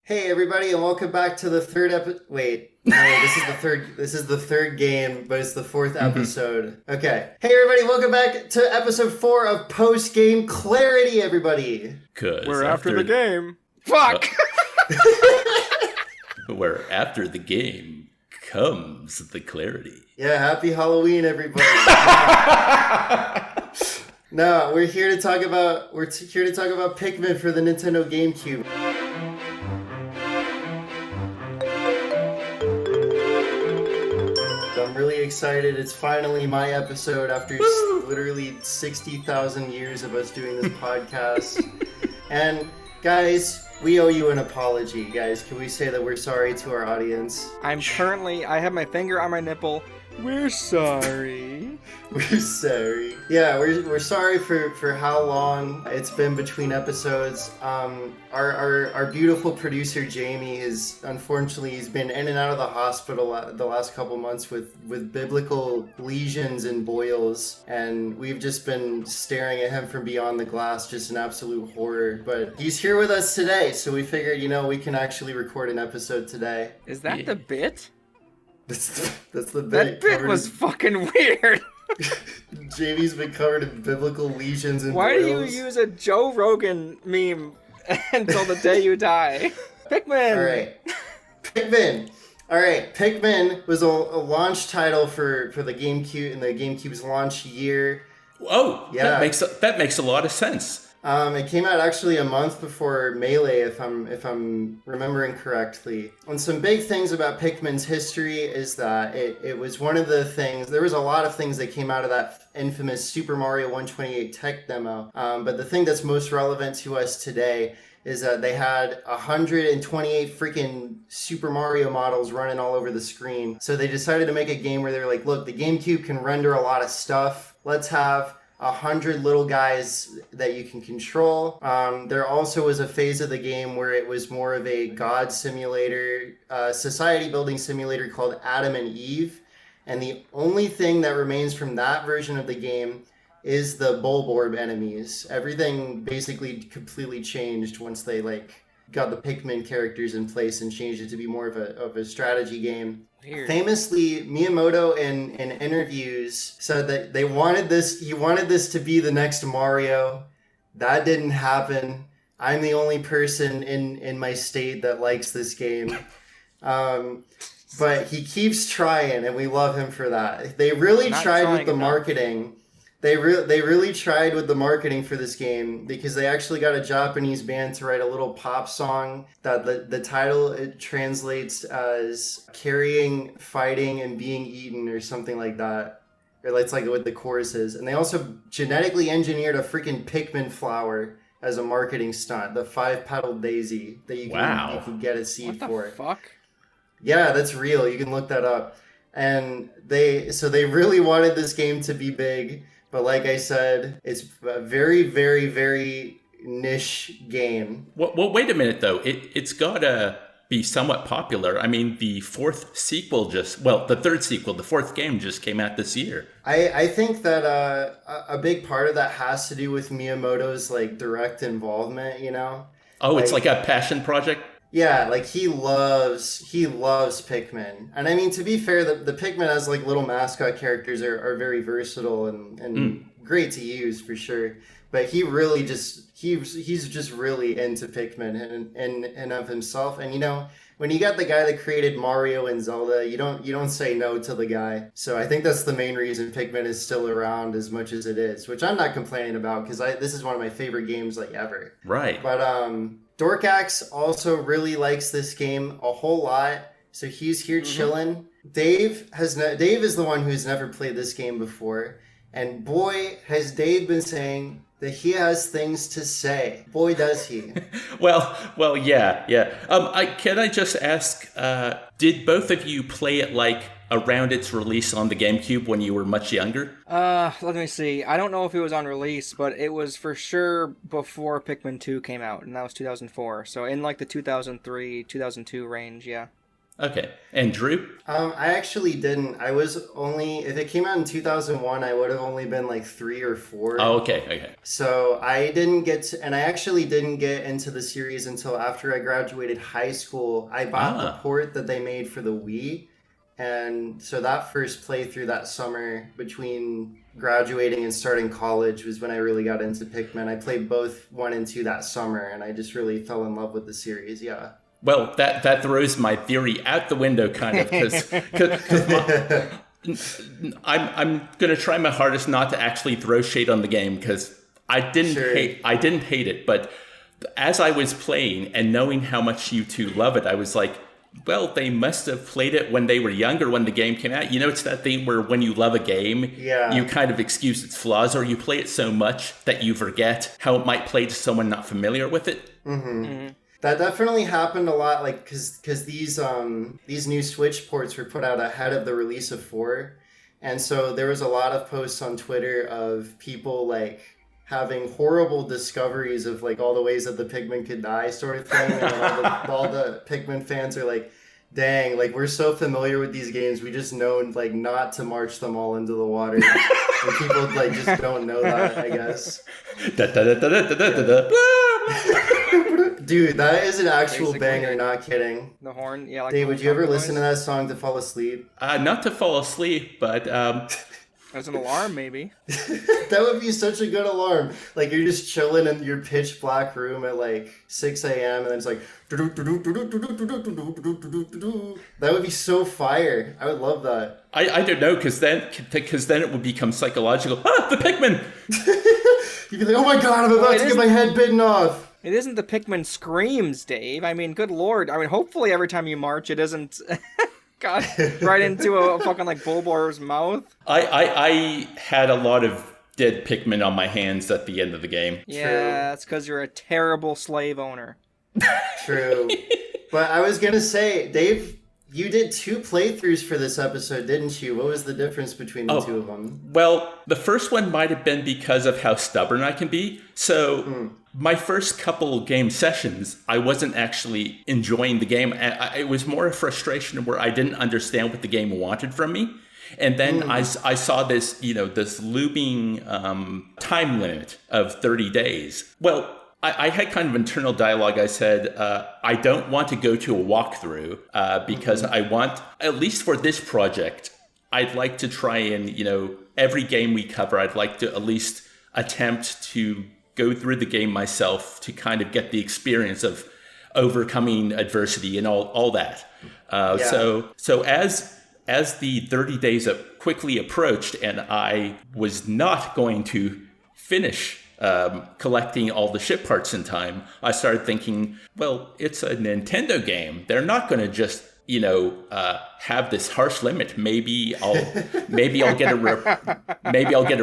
Hey everybody, and welcome back to the third episode. Wait, no, this is the third. This is the third game, but it's the fourth episode. Okay. Hey everybody, welcome back to episode 4 of Post Game Clarity. Everybody, we're after the game. Fuck. Where after the game comes the clarity. Yeah, happy Halloween, everybody. No, we're here to talk about Pikmin for the Nintendo GameCube. I'm really excited. It's finally my episode after literally 60,000 years of us doing this podcast. And guys, we owe you an apology, guys. Can we say that we're sorry to our audience? I have my finger on my nipple. We're sorry. We're sorry. Yeah, we're sorry for how long it's been between episodes. Our beautiful producer Jamie is unfortunately he's been in and out of the hospital the last couple months with biblical lesions and boils, and we've just been staring at him from beyond the glass, just an absolute horror. But he's here with us today, so we figured we can actually record an episode today. Is that the bit? That's the bit. That bit was fucking weird. Jamie's been covered in biblical lesions and Why boils. do you use a Joe Rogan meme until the day you die? Pikmin! Alright. Pikmin! Alright, Pikmin was a launch title for the GameCube in the GameCube's launch year. Oh, yeah. That makes a lot of sense. It came out actually a month before Melee, if I'm remembering correctly. And some big things about Pikmin's history is that it was one of the things. There was a lot of things that came out of that infamous Super Mario 128 tech demo. But the thing that's most relevant to us today is that they had 128 freaking Super Mario models running all over the screen. So they decided to make a game where they're like, look, the GameCube can render a lot of stuff. Let's have 100 little guys that you can control. There also was a phase of the game where it was more of a god simulator, society building simulator called Adam and Eve. And the only thing that remains from that version of the game is the Bulborb enemies. Everything basically completely changed once they got the Pikmin characters in place and changed it to be more of a strategy game. Weird. Famously, Miyamoto in interviews said that he wanted this to be the next Mario. That didn't happen. I'm the only person in my state that likes this game. But he keeps trying, and we love him for that. They really tried with the marketing. They really tried with the marketing for this game because they actually got a Japanese band to write a little pop song that the title it translates as carrying, fighting, and being eaten or something like that. Or it's like with the choruses. And they also genetically engineered a freaking Pikmin flower as a marketing stunt, the 5-petaled daisy that you can get a seed for. What the fuck? Yeah, that's real. You can look that up. And they really wanted this game to be big. But like I said, it's a very, very, very niche game. Well, wait a minute, though. It's got to be somewhat popular. I mean, the third sequel, the fourth game just came out this year. I think that a big part of that has to do with Miyamoto's direct involvement, Oh, it's like a passion project? Yeah, he loves Pikmin. And I mean, to be fair, the Pikmin as little mascot characters are very versatile and great to use for sure. But he really he's just really into Pikmin and of himself. And when you got the guy that created Mario and Zelda, you don't say no to the guy. So I think that's the main reason Pikmin is still around as much as it is, which I'm not complaining about because this is one of my favorite games ever. Right. But Dorkax also really likes this game a whole lot, so he's here chilling. Dave is the one who's never played this game before, and boy, has Dave been saying that he has things to say. Boy, does he. well, yeah. Can I just ask, did both of you play it around its release on the GameCube when you were much younger? Let me see. I don't know if it was on release, but it was for sure before Pikmin 2 came out, and that was 2004. So in the 2003, 2002 range, yeah. Okay. And Drew? I actually didn't. I was only, if it came out in 2001, I would have only been like 3 or 4. Oh, okay. So I didn't get to, and I actually didn't get into the series until after I graduated high school. I bought the port that they made for the Wii. And so that first playthrough that summer between graduating and starting college was when I really got into Pikmin. I played both 1 and 2 that summer, and I just really fell in love with the series, yeah. Well, that throws my theory out the window, kind of, because I'm going to try my hardest not to actually throw shade on the game, because I didn't hate it, but as I was playing and knowing how much you two love it, I was like, well, they must have played it when they were younger, when the game came out. You know, it's that thing where when you love a game, you kind of excuse its flaws, or you play it so much that you forget how it might play to someone not familiar with it. That definitely happened a lot, like, because these new Switch ports were put out ahead of the release of 4. And so there was a lot of posts on Twitter of people, like, having horrible discoveries of like all the ways that the Pikmin could die, sort of thing. And all the Pikmin fans are like, dang, like we're so familiar with these games, we just know like not to march them all into the water. And people like just don't know that, I guess. Dude, that is an actual banger, not kidding. The horn, yeah. Like Dave, would you ever listen to that song to fall asleep? Not to fall asleep, but as an alarm, maybe. That would be such a good alarm. Like you're just chilling in your pitch black room at like 6 a.m. and then it's like that would be so fire. I would love that. I don't know, because then it would become psychological. The Pikmin! You'd be like, oh my god, I'm about to get my head bitten off. It isn't the Pikmin screams, Dave. I mean, good lord. I mean, hopefully every time you march, it isn't... got right into a fucking like Bulbor's mouth. I had a lot of dead Pikmin on my hands at the end of the game. Yeah, that's because you're a terrible slave owner. True. But I was gonna say, Dave, you did 2 playthroughs for this episode, didn't you? What was the difference between the 2 of them? Well, the first one might have been because of how stubborn I can be. So my first couple game sessions, I wasn't actually enjoying the game. It was more a frustration where I didn't understand what the game wanted from me. And then I saw this, this looming time limit of 30 days. Well, I had kind of internal dialogue. I said, I don't want to go to a walkthrough because I want, at least for this project, I'd like to try and, every game we cover, I'd like to at least attempt to go through the game myself to kind of get the experience of overcoming adversity and all that. So as the 30 days quickly approached and I was not going to finish collecting all the ship parts in time, I started thinking, well, it's a Nintendo game. They're not going to just, have this harsh limit. Maybe I'll get a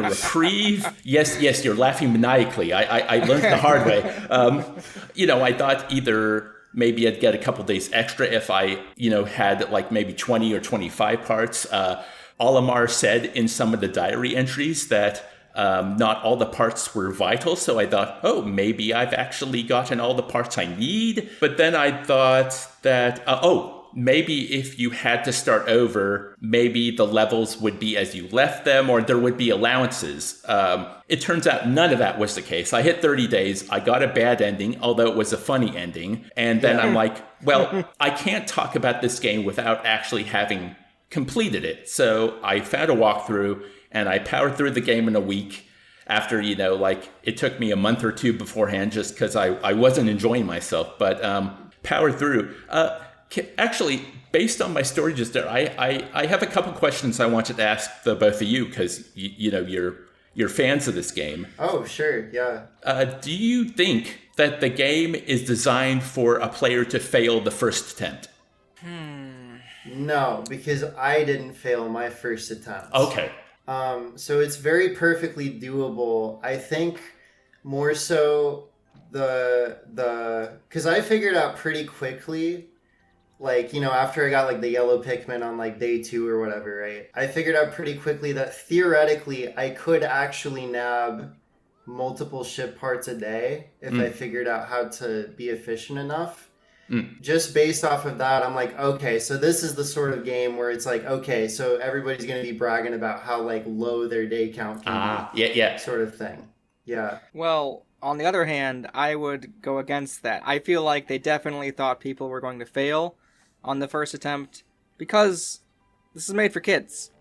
reprieve. Yes, you're laughing maniacally. I learned the hard way. I thought either maybe I'd get a couple days extra if I, had like maybe 20 or 25 parts. Olimar said in some of the diary entries that not all the parts were vital, so I thought, maybe I've actually gotten all the parts I need. But then I thought that, maybe if you had to start over, maybe the levels would be as you left them, or there would be allowances. It turns out none of that was the case. I hit 30 days, I got a bad ending, although it was a funny ending. And then I'm like, well, I can't talk about this game without actually having completed it. So I found a walkthrough, and I powered through the game in a week after, it took me a month or 2 beforehand just because I wasn't enjoying myself, but powered through. Actually, based on my story just there, I have a couple questions I wanted to ask the both of you because, you're fans of this game. Oh, sure, yeah. Do you think that the game is designed for a player to fail the first attempt? No, because I didn't fail my first attempt. Okay. So it's very perfectly doable. I think more so because I figured out pretty quickly, like, after I got like the yellow Pikmin on like day 2 or whatever, right? I figured out pretty quickly that theoretically I could actually nab multiple ship parts a day if I figured out how to be efficient enough. Just based off of that, I'm like, okay, so this is the sort of game where it's like, okay, so everybody's going to be bragging about how like low their day count can be, yeah. sort of thing. Yeah. Well, on the other hand, I would go against that. I feel like they definitely thought people were going to fail on the first attempt because this is made for kids.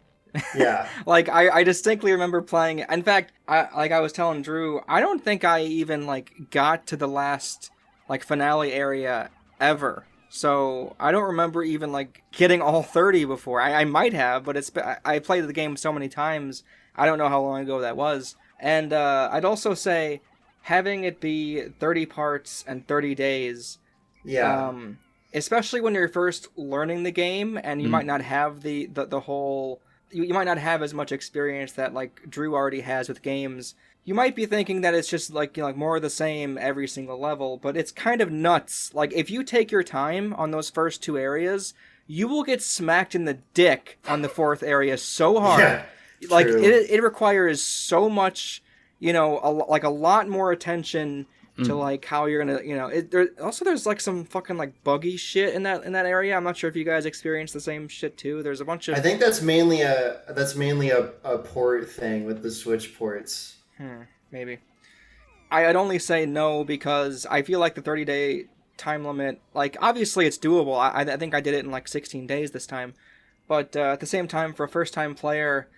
Yeah. Like, I distinctly remember playing it. In fact, I was telling Drew, I don't think I even, like, got to the last, like, finale area ever. So, I don't remember even, like, getting all 30 before. I might have, but I played the game so many times, I don't know how long ago that was. And I'd also say having it be 30 parts and 30 days... Yeah. Especially when you're first learning the game and you might not have the whole... You might not have as much experience that like Drew already has with games. You might be thinking that it's just like, you know, like more of the same every single level, but it's kind of nuts. Like if you take your time on those first 2 areas, you will get smacked in the dick on the 4th area so hard. Yeah, like true. it requires so much, you know, a lot more attention to like how you're gonna, you know, there's like some fucking like buggy shit in that area. I'm not sure if you guys experience the same shit too. There's a bunch of... I think that's mainly a port thing with the Switch ports. Maybe. I'd only say no because I feel like the 30-day time limit, like obviously it's doable. I think I did it in like 16 days this time, but at the same time, for a first-time player,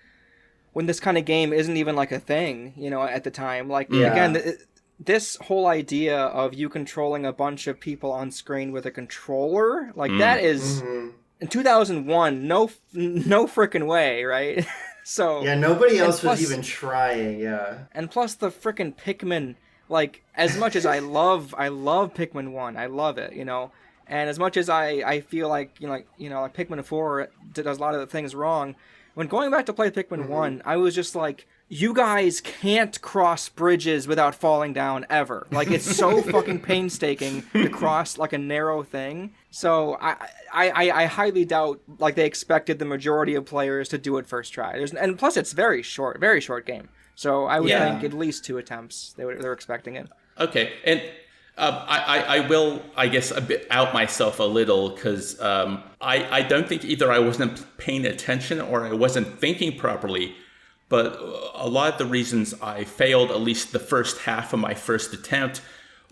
when this kind of game isn't even like a thing, you know, at the time, like again. This whole idea of you controlling a bunch of people on screen with a controller, like that is in 2001, no frickin' way, right? So yeah, nobody else was even trying. Yeah, and plus the frickin' Pikmin, like as much as I love Pikmin 1, I love it, you know, and as much as I feel like like Pikmin 4 does a lot of the things wrong. When going back to play Pikmin 1, I was just like, you guys can't cross bridges without falling down ever. Like, it's so fucking painstaking to cross, like, a narrow thing. So, I highly doubt, like, they expected the majority of players to do it first try. And plus, it's very short game. So, I would think at least 2 attempts. They're expecting it. Okay, and... I will, I guess, a bit out myself a little because I don't think either I wasn't paying attention or I wasn't thinking properly, but a lot of the reasons I failed, at least the first half of my first attempt,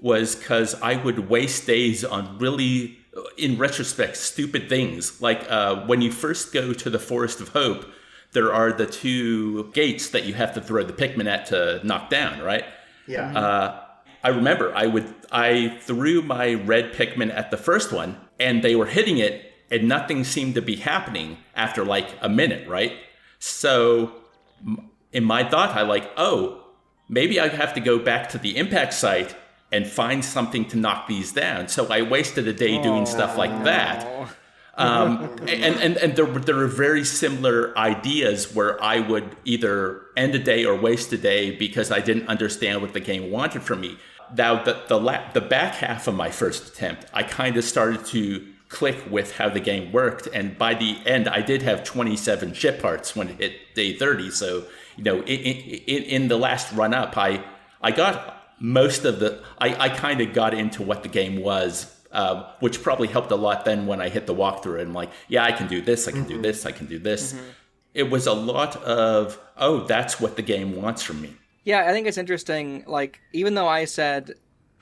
was because I would waste days on really, in retrospect, stupid things. Like when you first go to the Forest of Hope, there are the 2 gates that you have to throw the Pikmin at to knock down, right? Yeah. I remember I threw my red Pikmin at the first one and they were hitting it and nothing seemed to be happening after like a minute, right? So in my thought, maybe I have to go back to the impact site and find something to knock these down. So I wasted a day doing stuff like that. And there are very similar ideas where I would either end a day or waste a day because I didn't understand what the game wanted from me. Now, the back half of my first attempt, I kind of started to click with how the game worked. And by the end, I did have 27 ship parts when it hit day 30. So, you know, in the last run up, I got most of I kind of got into what the game was. Which probably helped a lot then when I hit the walkthrough and I'm like, yeah, I can do this, I can do this, I can do this. It was a lot of, that's what the game wants from me. Yeah, I think it's interesting, like, even though I said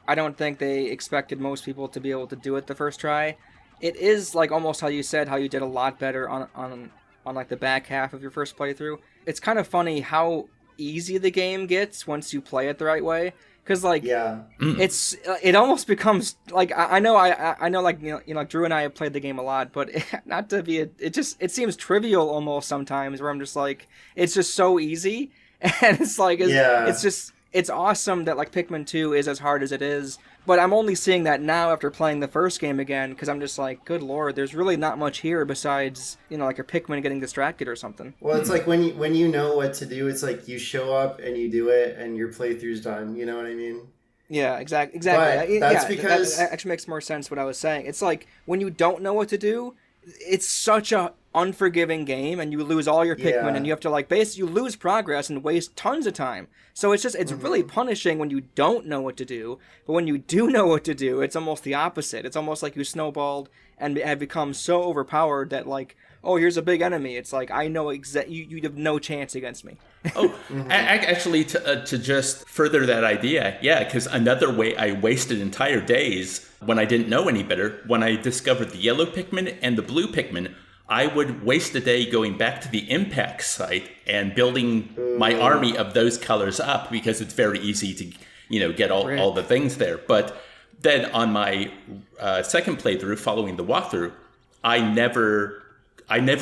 I don't think they expected most people to be able to do it the first try, it is, like, almost how you said, how you did a lot better on like, the back half of your first playthrough. It's kind of funny how easy the game gets once you play it the right way. Because like it almost becomes like I know like you know like Drew and I have played the game a lot, but not to be it seems trivial almost sometimes where I'm just like it's just so easy and it's like it's awesome that like Pikmin 2 is as hard as it is, but I'm only seeing that now after playing the first game again because I'm just like, good lord, there's really not much here besides, you know, like a Pikmin getting distracted or something. Well, it's like when you know what to do, it's like you show up and you do it and your playthrough's done. You know what I mean? Yeah, exactly. But that's because that actually makes more sense what I was saying. It's like when you don't know what to do, it's such a unforgiving game, and you lose all your Pikmin, Yeah. and you have to like basically you lose progress and waste tons of time. So it's really punishing when you don't know what to do. But when you do know what to do, it's almost the opposite. It's almost like you snowballed and have become so overpowered that like, oh, here's a big enemy. It's like I know you have no chance against me. Oh, actually, to just further that idea, yeah, because another way I wasted entire days when I didn't know any better, when I discovered the yellow Pikmin and the blue Pikmin, I would waste a day going back to the impact site and building my army of those colors up because it's very easy to, get all the things there. But then on my second playthrough, following the walkthrough, I never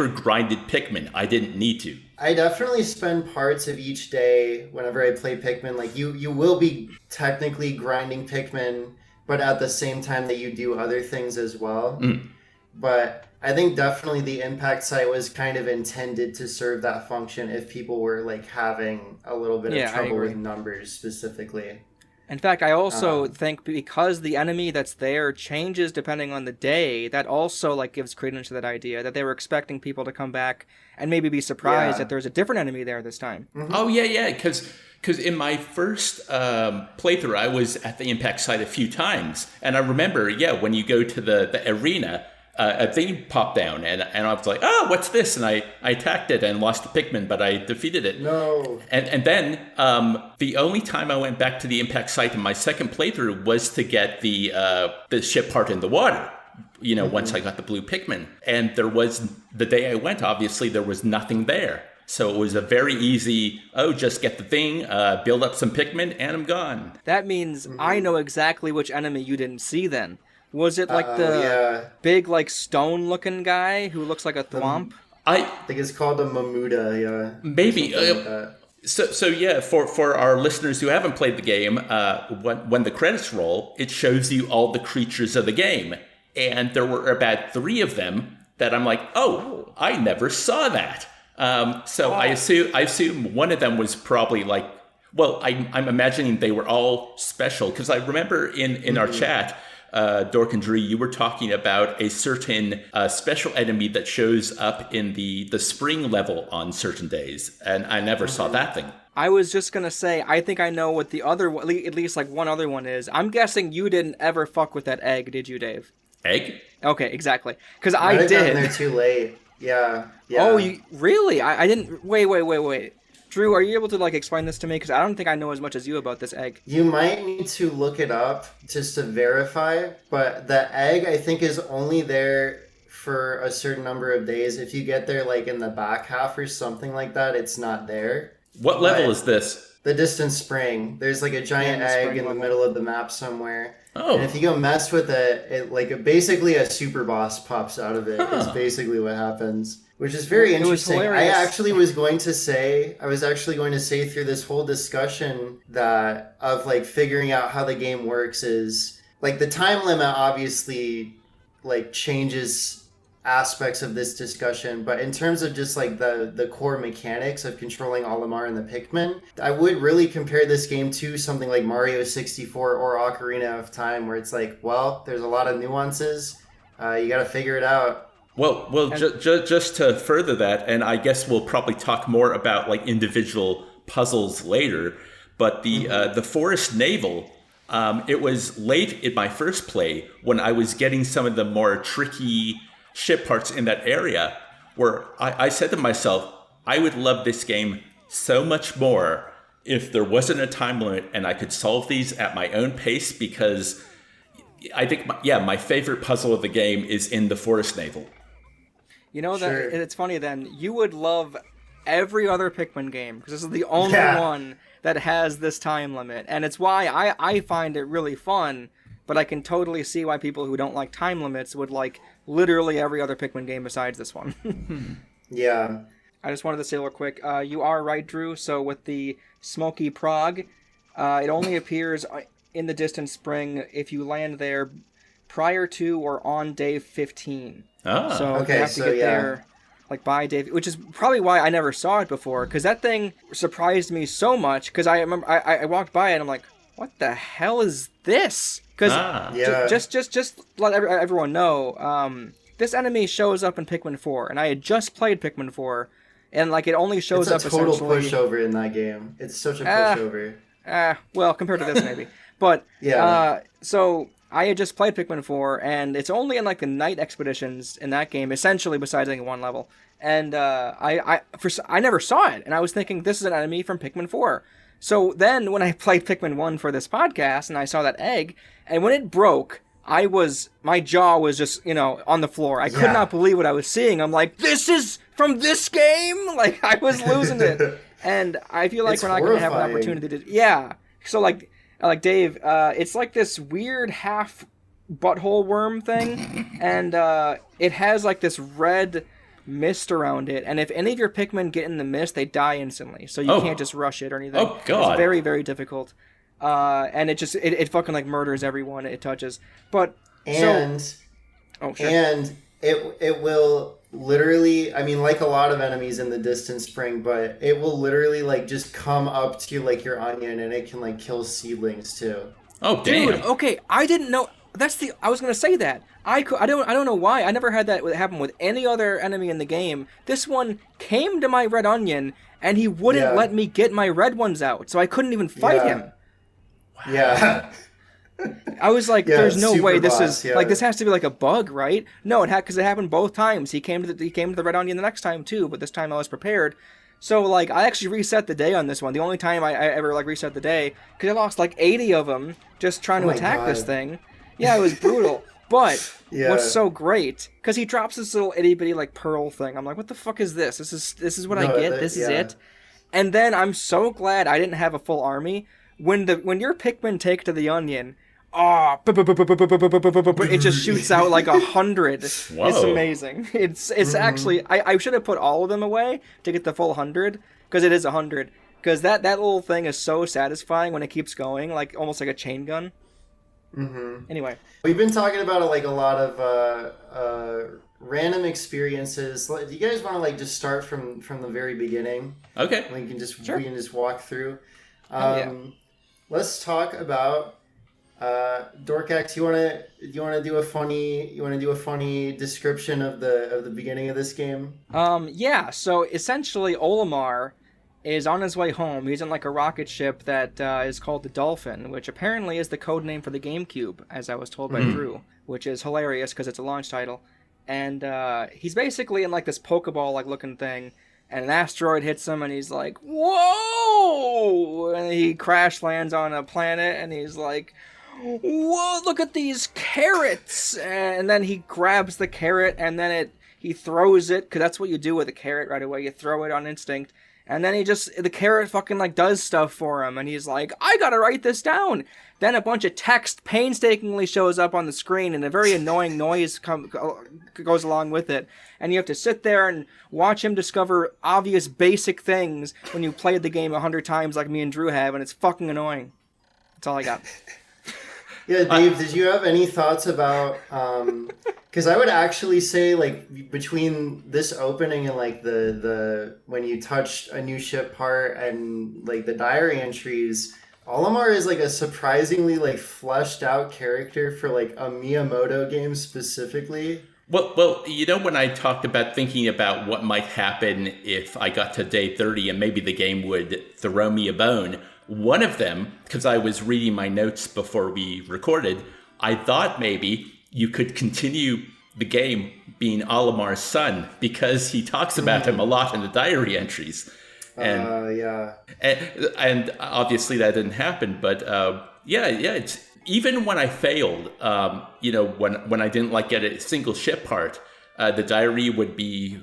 grinded Pikmin. I didn't need to. I definitely spend parts of each day whenever I play Pikmin. Like you will be technically grinding Pikmin, but at the same time that you do other things as well. But I think definitely the impact site was kind of intended to serve that function if people were like having a little bit of trouble with numbers specifically. In fact, I also think because the enemy that's there changes depending on the day, that also like gives credence to that idea that they were expecting people to come back and maybe be surprised that there's a different enemy there this time. Oh yeah, because in my first playthrough, I was at the impact site a few times, and I remember, when you go to the arena, a thing popped down, and I was like, oh, what's this? And I attacked it and lost the Pikmin, but I defeated it. No. And then the only time I went back to the impact site in my second playthrough was to get the ship part in the water. Once I got the blue Pikmin. And the day I went, obviously, there was nothing there. So it was a very easy, just get the thing, build up some Pikmin, and I'm gone. That means I know exactly which enemy you didn't see then. Was it like the big, like, stone-looking guy who looks like a thwomp? I think it's called a Mamuda, yeah. Maybe. So yeah, for our listeners who haven't played the game, when the credits roll, it shows you all the creatures of the game. And there were about 3 of them that I'm like, oh, I never saw that. I assume one of them was probably like, well, I'm imagining they were all special, because I remember in our chat, Dork and Drew, you were talking about a certain special enemy that shows up in the spring level on certain days, and I never saw that thing. I was just gonna say, I think I know what the other, at least like one other one is. I'm guessing you didn't ever fuck with that egg, did you, Dave? Egg? Okay, exactly. Because I did. They're too late. Yeah. Oh, you really? I didn't. Wait. Drew, are you able to like explain this to me? Because I don't think I know as much as you about this egg. You might need to look it up just to verify, but the egg I think is only there for a certain number of days. If you get there like in the back half or something like that, it's not there. What level is this? The distant spring. There's like a giant egg in the middle of the map somewhere. Oh. And if you go mess with it like basically a super boss pops out of it. Is basically what happens. Which is very interesting. I was actually going to say through this whole discussion that of like figuring out how the game works is like the time limit obviously like changes aspects of this discussion, but in terms of just like the core mechanics of controlling Olimar and the Pikmin, I would really compare this game to something like Mario 64 or Ocarina of Time, where it's like, well, there's a lot of nuances. You got to figure it out. Well, just to further that, and I guess we'll probably talk more about like individual puzzles later, but the Forest Naval, it was late in my first play when I was getting some of the more tricky ship parts in that area, where I said to myself, I would love this game so much more if there wasn't a time limit and I could solve these at my own pace, because I think, my favorite puzzle of the game is in the Forest Naval. You know, that it's funny then, you would love every other Pikmin game, because this is the only one that has this time limit. And it's why I find it really fun, but I can totally see why people who don't like time limits would like literally every other Pikmin game besides this one. Yeah. I just wanted to say real quick, you are right, Drew. So with the Smoky Prague, it only appears in the distant spring if you land there prior to or on day 15. Ah. So you have to get there like by day, which is probably why I never saw it before, because that thing surprised me so much, because I remember I walked by it and I'm like, what the hell is this? Because just let everyone know, this enemy shows up in Pikmin 4, and I had just played Pikmin 4, and like it only shows up It's a total essentially. pushover in that game. It's such a pushover. Well, compared to this maybe. But so I had just played Pikmin 4, and it's only in like the night expeditions in that game, essentially, besides like one level. And I never saw it, and I was thinking this is an enemy from Pikmin 4. So then when I played Pikmin 1 for this podcast, and I saw that egg, and when it broke, my jaw was just, on the floor. I could not believe what I was seeing. I'm like, this is from this game? Like, I was losing it. And I feel like we're not going to have an opportunity to... Yeah. So, like Dave, it's like this weird half butthole worm thing, and it has, like, this red mist around it, and if any of your Pikmin get in the mist, they die instantly, so you can't just rush it or anything. Oh, God. It's very, very difficult. And it fucking, like, murders everyone it touches. But, and it will literally, I mean, like a lot of enemies in the Distant Spring, but it will literally, like, just come up to, like, your onion, and it can, like, kill seedlings, too. Oh, damn. Dude, okay, I didn't know... I was gonna say that. I don't know why. I never had that happen with any other enemy in the game. This one came to my red onion, and he wouldn't let me get my red ones out, so I couldn't even fight him. Wow. Yeah. I was like, there's no way this is yeah. like this has to be like a bug, right? No, because it happened both times. He came to the red onion the next time too, but this time I was prepared. So like I actually reset the day on this one. The only time I ever like reset the day, because I lost like 80 of them just trying to attack this thing. Yeah, it was brutal. But what's so great, because he drops this little itty bitty like pearl thing. I'm like, what the fuck is this? This is what I get. This is it. And then I'm so glad I didn't have a full army. When your Pikmin take to the onion, it just shoots out like 100. Whoa. It's amazing. It's actually I should have put all of them away to get the full 100, because it is 100. Because that little thing is so satisfying when it keeps going, like almost like a chain gun. Mm-hmm. Anyway, we've been talking about like a lot of random experiences. Do you guys want to like just start from the very beginning? Okay. We can just walk through. Yeah. Let's talk about Dorkax. You want to do a funny description of the beginning of this game? Yeah. So essentially, Olimar is on his way home. He's in like a rocket ship that is called the Dolphin, which apparently is the code name for the GameCube, as I was told by Drew, which is hilarious because it's a launch title. And he's basically in like this Pokeball like looking thing, and an asteroid hits him, and he's like, "Whoa!" And he crash lands on a planet, and he's like, "Whoa! Look at these carrots!" And then he grabs the carrot, and then he throws it, because that's what you do with a carrot right away. You throw it on instinct. And then the carrot fucking like does stuff for him, and he's like, I gotta write this down. Then a bunch of text painstakingly shows up on the screen, and a very annoying noise goes along with it. And you have to sit there and watch him discover obvious basic things when you played the game 100 times like me and Drew have, and it's fucking annoying. That's all I got. Yeah, Dave, did you have any thoughts about, because I would actually say, like, between this opening and, like, the when you touched a new ship part and, like, the diary entries, Olimar is, like, a surprisingly, like, fleshed out character for, like, a Miyamoto game specifically. Well, when I talked about thinking about what might happen if I got to day 30 and maybe the game would throw me a bone, one of them, because I was reading my notes before we recorded, I thought maybe you could continue the game being Olimar's son, because he talks about him a lot in the diary entries. And, and obviously that didn't happen, but it's even when I failed, when I didn't like get a single ship part, the diary would be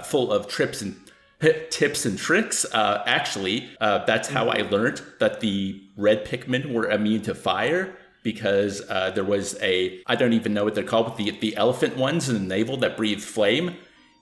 full of tips and tricks. Actually, that's how I learned that the red Pikmin were immune to fire, because there was I don't even know what they're called, but the elephant ones in the navel that breathe flame.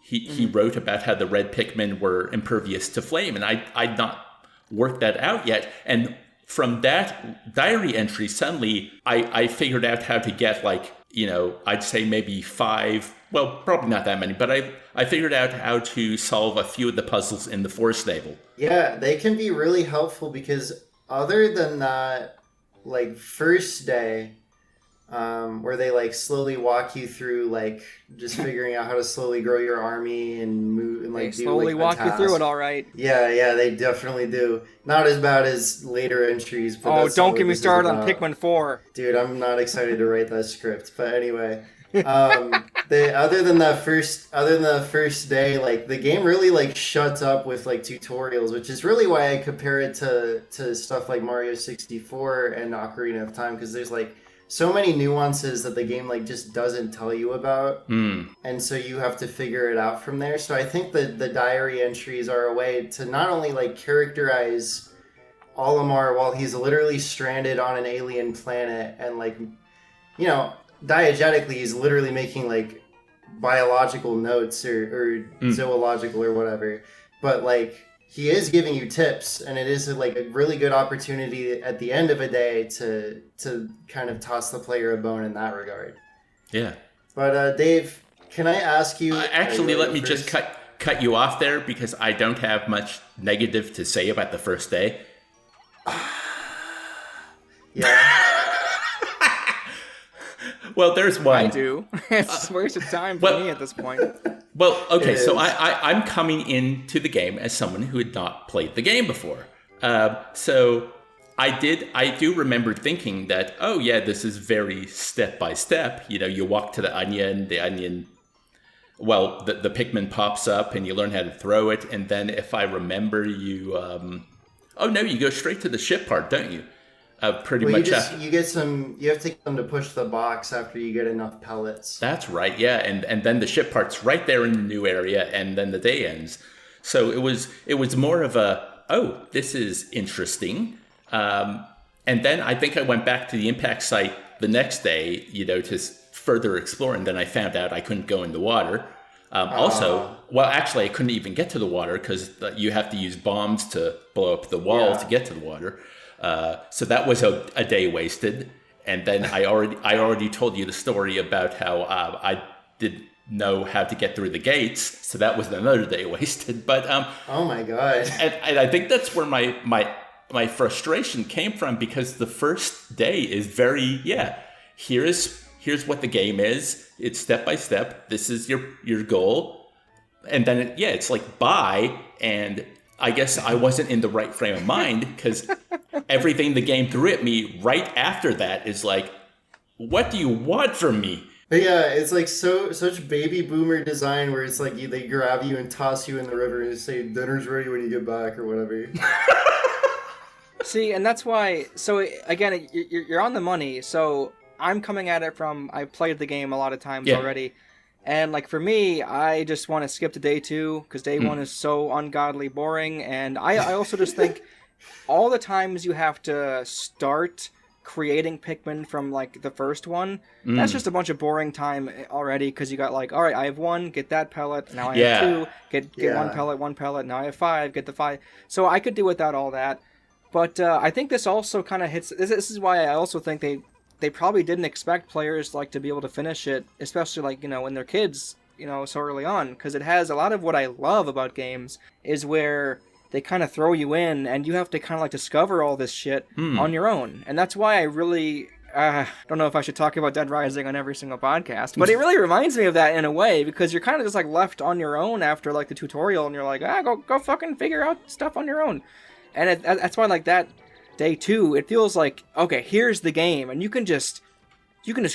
He wrote about how the red Pikmin were impervious to flame, and I'd not worked that out yet. And from that diary entry, suddenly I figured out how to get, like, I'd say maybe 5, well, probably not that many, but I figured out how to solve a few of the puzzles in the Forest Navel. Yeah, they can be really helpful, because other than that, like, first day, where they like slowly walk you through like just figuring out how to slowly grow your army and move and like They slowly walk you through it, all right. Yeah, they definitely do. Not as bad as later entries, but Oh, that's not don't what get me this is started on about. Pikmin 4. Dude, I'm not excited to write that script. But anyway, other than the first day, like the game really like shuts up with like tutorials, which is really why I compare it to stuff like Mario 64 and Ocarina of Time, because there's like so many nuances that the game like just doesn't tell you about, and so you have to figure it out from there. So I think that the diary entries are a way to not only like characterize Olimar while he's literally stranded on an alien planet, and like, you know, diegetically he's literally making like biological notes or zoological or whatever, but like he is giving you tips, and it is like a really good opportunity at the end of a day to kind of toss the player a bone in that regard. Yeah. But Dave, can I ask you? Actually, let me just cut you off there, because I don't have much negative to say about the first day. Yeah. Well, there's one. I do. It's a waste of time for me at this point. Well, okay, so is. I'm coming into the game as someone who had not played the game before. So I do remember thinking that, oh yeah, this is very step by step. You know, you walk to the onion, well, the Pikmin pops up and you learn how to throw it. And then if I remember you, oh no, you go straight to the ship part, don't you? Pretty much. You have to get them to push the box after you get enough pellets. That's right, yeah, and then the ship part's right there in the new area, and then the day ends. So it was more of a, oh, this is interesting. And then I think I went back to the impact site the next day, you know, to further explore, and then I found out I couldn't go in the water. Also, well, actually, I couldn't even get to the water because you have to use bombs to blow up the wall to get to the water. So that was a day wasted. And then I already told you the story about how I didn't know how to get through the gates. So that was another day wasted. But oh my god! And I think that's where my frustration came from, because the first day is very here's what the game is. It's step by step. This is your goal, and then it's like bye. And I guess I wasn't in the right frame of mind, because everything the game threw at me right after that is like, what do you want from me? But yeah, it's like such baby boomer design where it's like they grab you and toss you in the river and say dinner's ready when you get back or whatever. See, and that's why. So again, you're on the money. So I'm coming at it from, I played the game a lot of times already. And like for me, I just want to skip to day 2 because day 1 is so ungodly boring. And I also just think all the times you have to start creating Pikmin from like the first one, that's just a bunch of boring time already, because you got like, all right, I have 1, get that pellet. Now I have 2, get 1 pellet. Now I have 5, get the 5. So I could do without all that. But I think this also kind of hits. This is why I also think they probably didn't expect players like to be able to finish it, especially like, you know, when they're kids, you know, so early on, because it has a lot of what I love about games is where they kind of throw you in and you have to kind of like discover all this shit on your own. And that's why I really don't know if I should talk about Dead Rising on every single podcast, but it really reminds me of that in a way, because you're kind of just like left on your own after like the tutorial, and you're like, go fucking figure out stuff on your own. And that's why like that day 2, it feels like, okay, here's the game, and you can just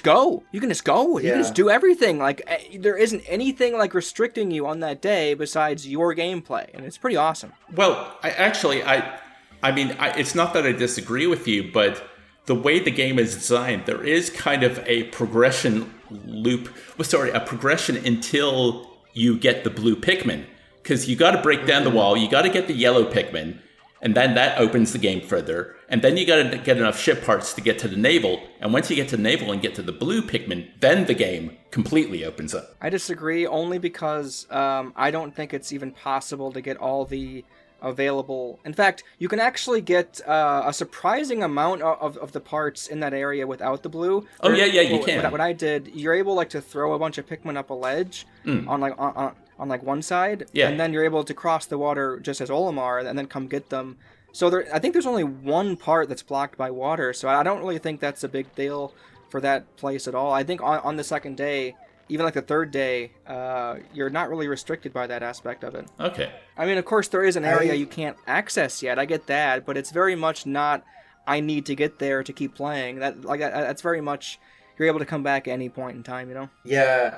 go. You can just do everything. Like there isn't anything like restricting you on that day besides your gameplay, and it's pretty awesome. Well, I mean, it's not that I disagree with you, but the way the game is designed, there is kind of a progression loop. A progression until you get the blue Pikmin, because you got to break down the wall, you got to get the yellow Pikmin. And then that opens the game further. And then you got to get enough ship parts to get to the navel. And once you get to the navel and get to the blue Pikmin, then the game completely opens up. I disagree, only because I don't think it's even possible to get all the available. In fact, you can actually get a surprising amount of the parts in that area without the blue. Oh, you can. What I did, you're able like to throw a bunch of Pikmin up a ledge on like one side, and then you're able to cross the water just as Olimar and then come get them. So I think there's only one part that's blocked by water, so I don't really think that's a big deal. for that place at all. I think on the second day, even like the third day, you're not really restricted by that aspect of it. Okay. I mean, of course, there is an area you can't access yet. I get that, but it's very much not. I need to get there to keep playing. That's very much. You're able to come back at any point in time, you know? Yeah,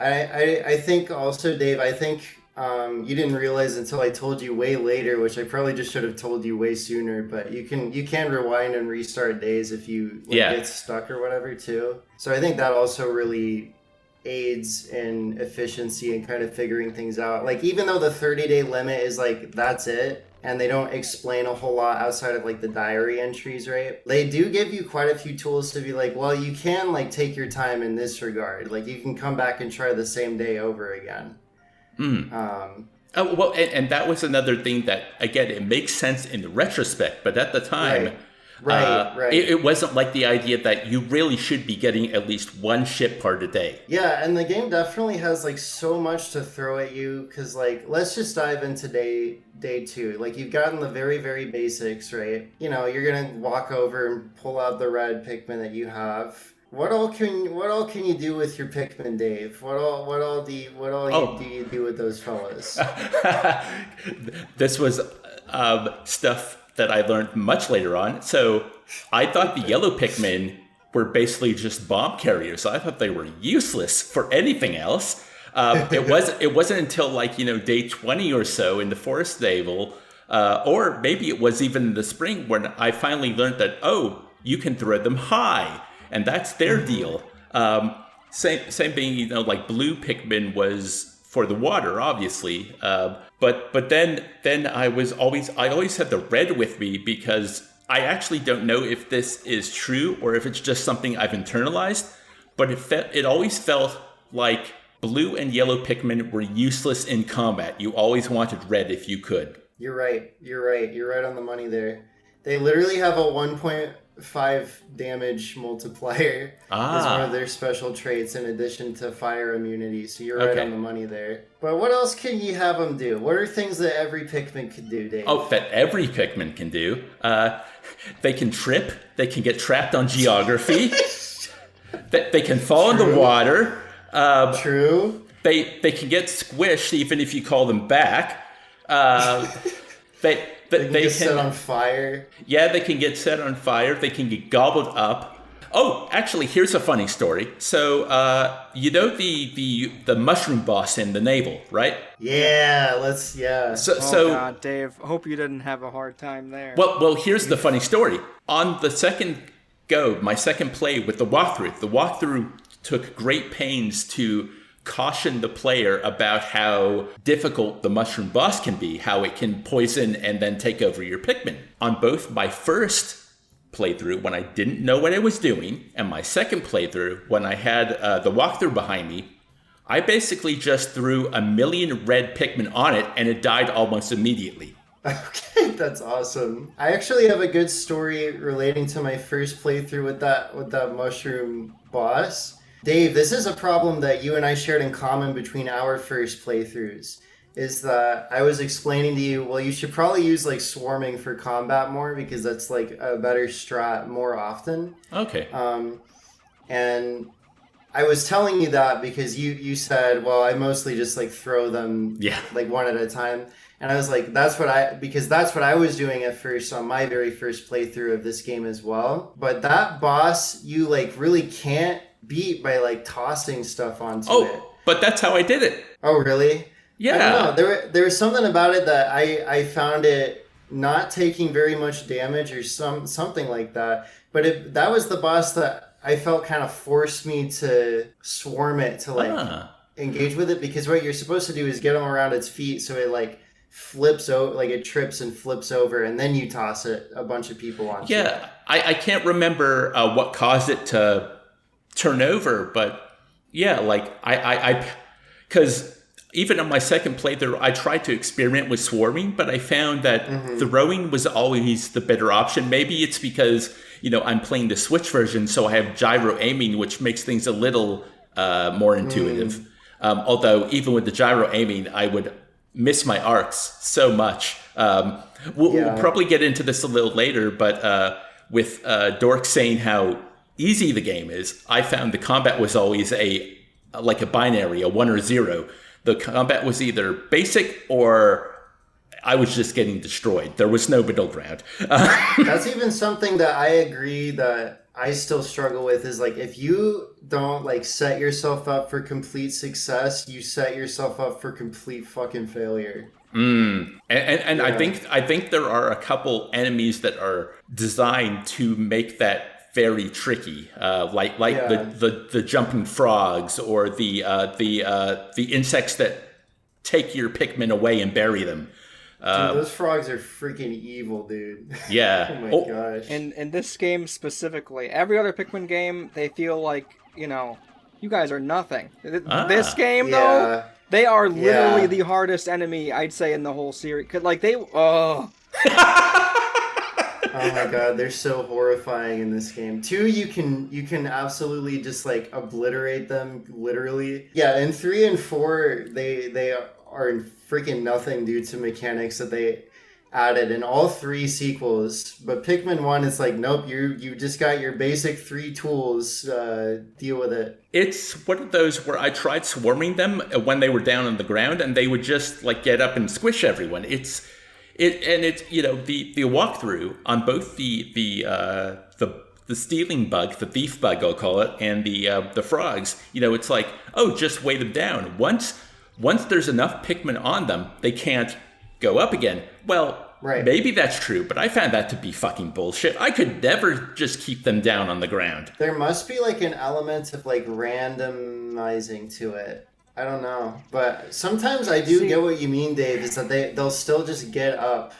I think also, Dave, I think you didn't realize until I told you way later, which I probably just should have told you way sooner, but you can rewind and restart days if you get stuck or whatever too. So I think that also really aids in efficiency and kind of figuring things out. Like, even though the 30-day limit is like, that's it, and they don't explain a whole lot outside of like the diary entries, right? They do give you quite a few tools to be like, well, you can like take your time in this regard. Like, you can come back and try the same day over again. And that was another thing that, again, it makes sense in retrospect, but at the time, right. It wasn't like the idea that you really should be getting at least one ship part a day. Yeah, and the game definitely has like so much to throw at you, because like, let's just dive into day two. Like, you've gotten the very, very basics, right? You know, you're gonna walk over and pull out the red Pikmin that you have. What all can you do with your Pikmin, Dave? What all do you do with those fellas? This was stuff that I learned much later on. So I thought the yellow Pikmin were basically just bomb carriers. I thought they were useless for anything else. It wasn't until like, day 20 or so in the Forest Navel, or maybe it was even in the spring, when I finally learned that, you can throw them high. And that's their deal. Same being, like blue Pikmin was for the water, obviously. But then I always had the red with me, because I actually don't know if this is true or if it's just something I've internalized. But it always felt like blue and yellow Pikmin were useless in combat. You always wanted red if you could. You're right. You're right on the money there. They literally have a 1.5 damage multiplier as one of their special traits, in addition to fire immunity. So you're right on the money there. But what else can you have them do? What are things that every Pikmin could do, Dave? That every Pikmin can do. They can trip. They can get trapped on geography. They can fall in the water. True. They can get squished even if you call them back. They can get set on fire. Yeah, they can get set on fire. They can get gobbled up. Oh, actually, here's a funny story. So, the mushroom boss in the navel, right? Yeah, So, God, Dave, hope you didn't have a hard time there. Well, here's the funny story. On the second go, my second play with the walkthrough took great pains to caution the player about how difficult the mushroom boss can be, how it can poison and then take over your Pikmin. On both my first playthrough, when I didn't know what I was doing, and my second playthrough, when I had the walkthrough behind me, I basically just threw 1,000,000 red Pikmin on it, and it died almost immediately. Okay, that's awesome. I actually have a good story relating to my first playthrough with that mushroom boss. Dave, this is a problem that you and I shared in common between our first playthroughs, is that I was explaining to you, well, you should probably use like swarming for combat more, because that's like a better strat more often. Okay. And I was telling you that because you said, well, I mostly just like throw them like one at a time. And I was like, that's what I was doing at first on my very first playthrough of this game as well. But that boss, you like really can't beat by like tossing stuff onto it. But that's how I did it. Oh, really? Yeah. I don't know. There was something about it that I found it not taking very much damage or something like that. But that was the boss that I felt kind of forced me to swarm it to like engage with it, because what you're supposed to do is get them around its feet so it like flips over, like it trips and flips over, and then you toss it a bunch of people onto it. Yeah, I can't remember what caused it to turn over, but yeah, like I because even on my second playthrough, I tried to experiment with swarming, but I found that throwing was always the better option. Maybe it's because, I'm playing the Switch version, so I have gyro aiming, which makes things a little more intuitive. Although even with the gyro aiming, I would miss my arcs so much. We'll probably get into this a little later, but with Dork saying how easy the game is, I found the combat was always like a binary, a 1 or 0. The combat was either basic or I was just getting destroyed. There was no middle ground. That's even something that I agree that I still struggle with is like if you don't like set yourself up for complete success, you set yourself up for complete fucking failure. And I think there are a couple enemies that are designed to make that very tricky, like the jumping frogs or the insects that take your Pikmin away and bury them. Dude, those frogs are freaking evil, dude. Yeah. Oh my gosh. And in this game specifically, every other Pikmin game, they feel like, you guys are nothing. This game, though, they are literally the hardest enemy, I'd say, in the whole series. Oh my god, they're so horrifying in this game. 2, you can absolutely just like obliterate them, literally. Yeah, in 3 and 4, they are freaking nothing due to mechanics that they added in all 3 sequels. But Pikmin 1 is like, nope, you just got your basic 3 tools, deal with it. It's one of those where I tried swarming them when they were down on the ground and they would just like get up and squish everyone. It's the walkthrough on both the stealing bug, the thief bug I'll call it, and the frogs, it's like, oh, just weigh them down. Once there's enough Pikmin on them, they can't go up again. Well, right. Maybe that's true, but I found that to be fucking bullshit. I could never just keep them down on the ground. There must be like an element of like randomizing to it. I don't know. But sometimes I do get what you mean, Dave, is that they'll still just get up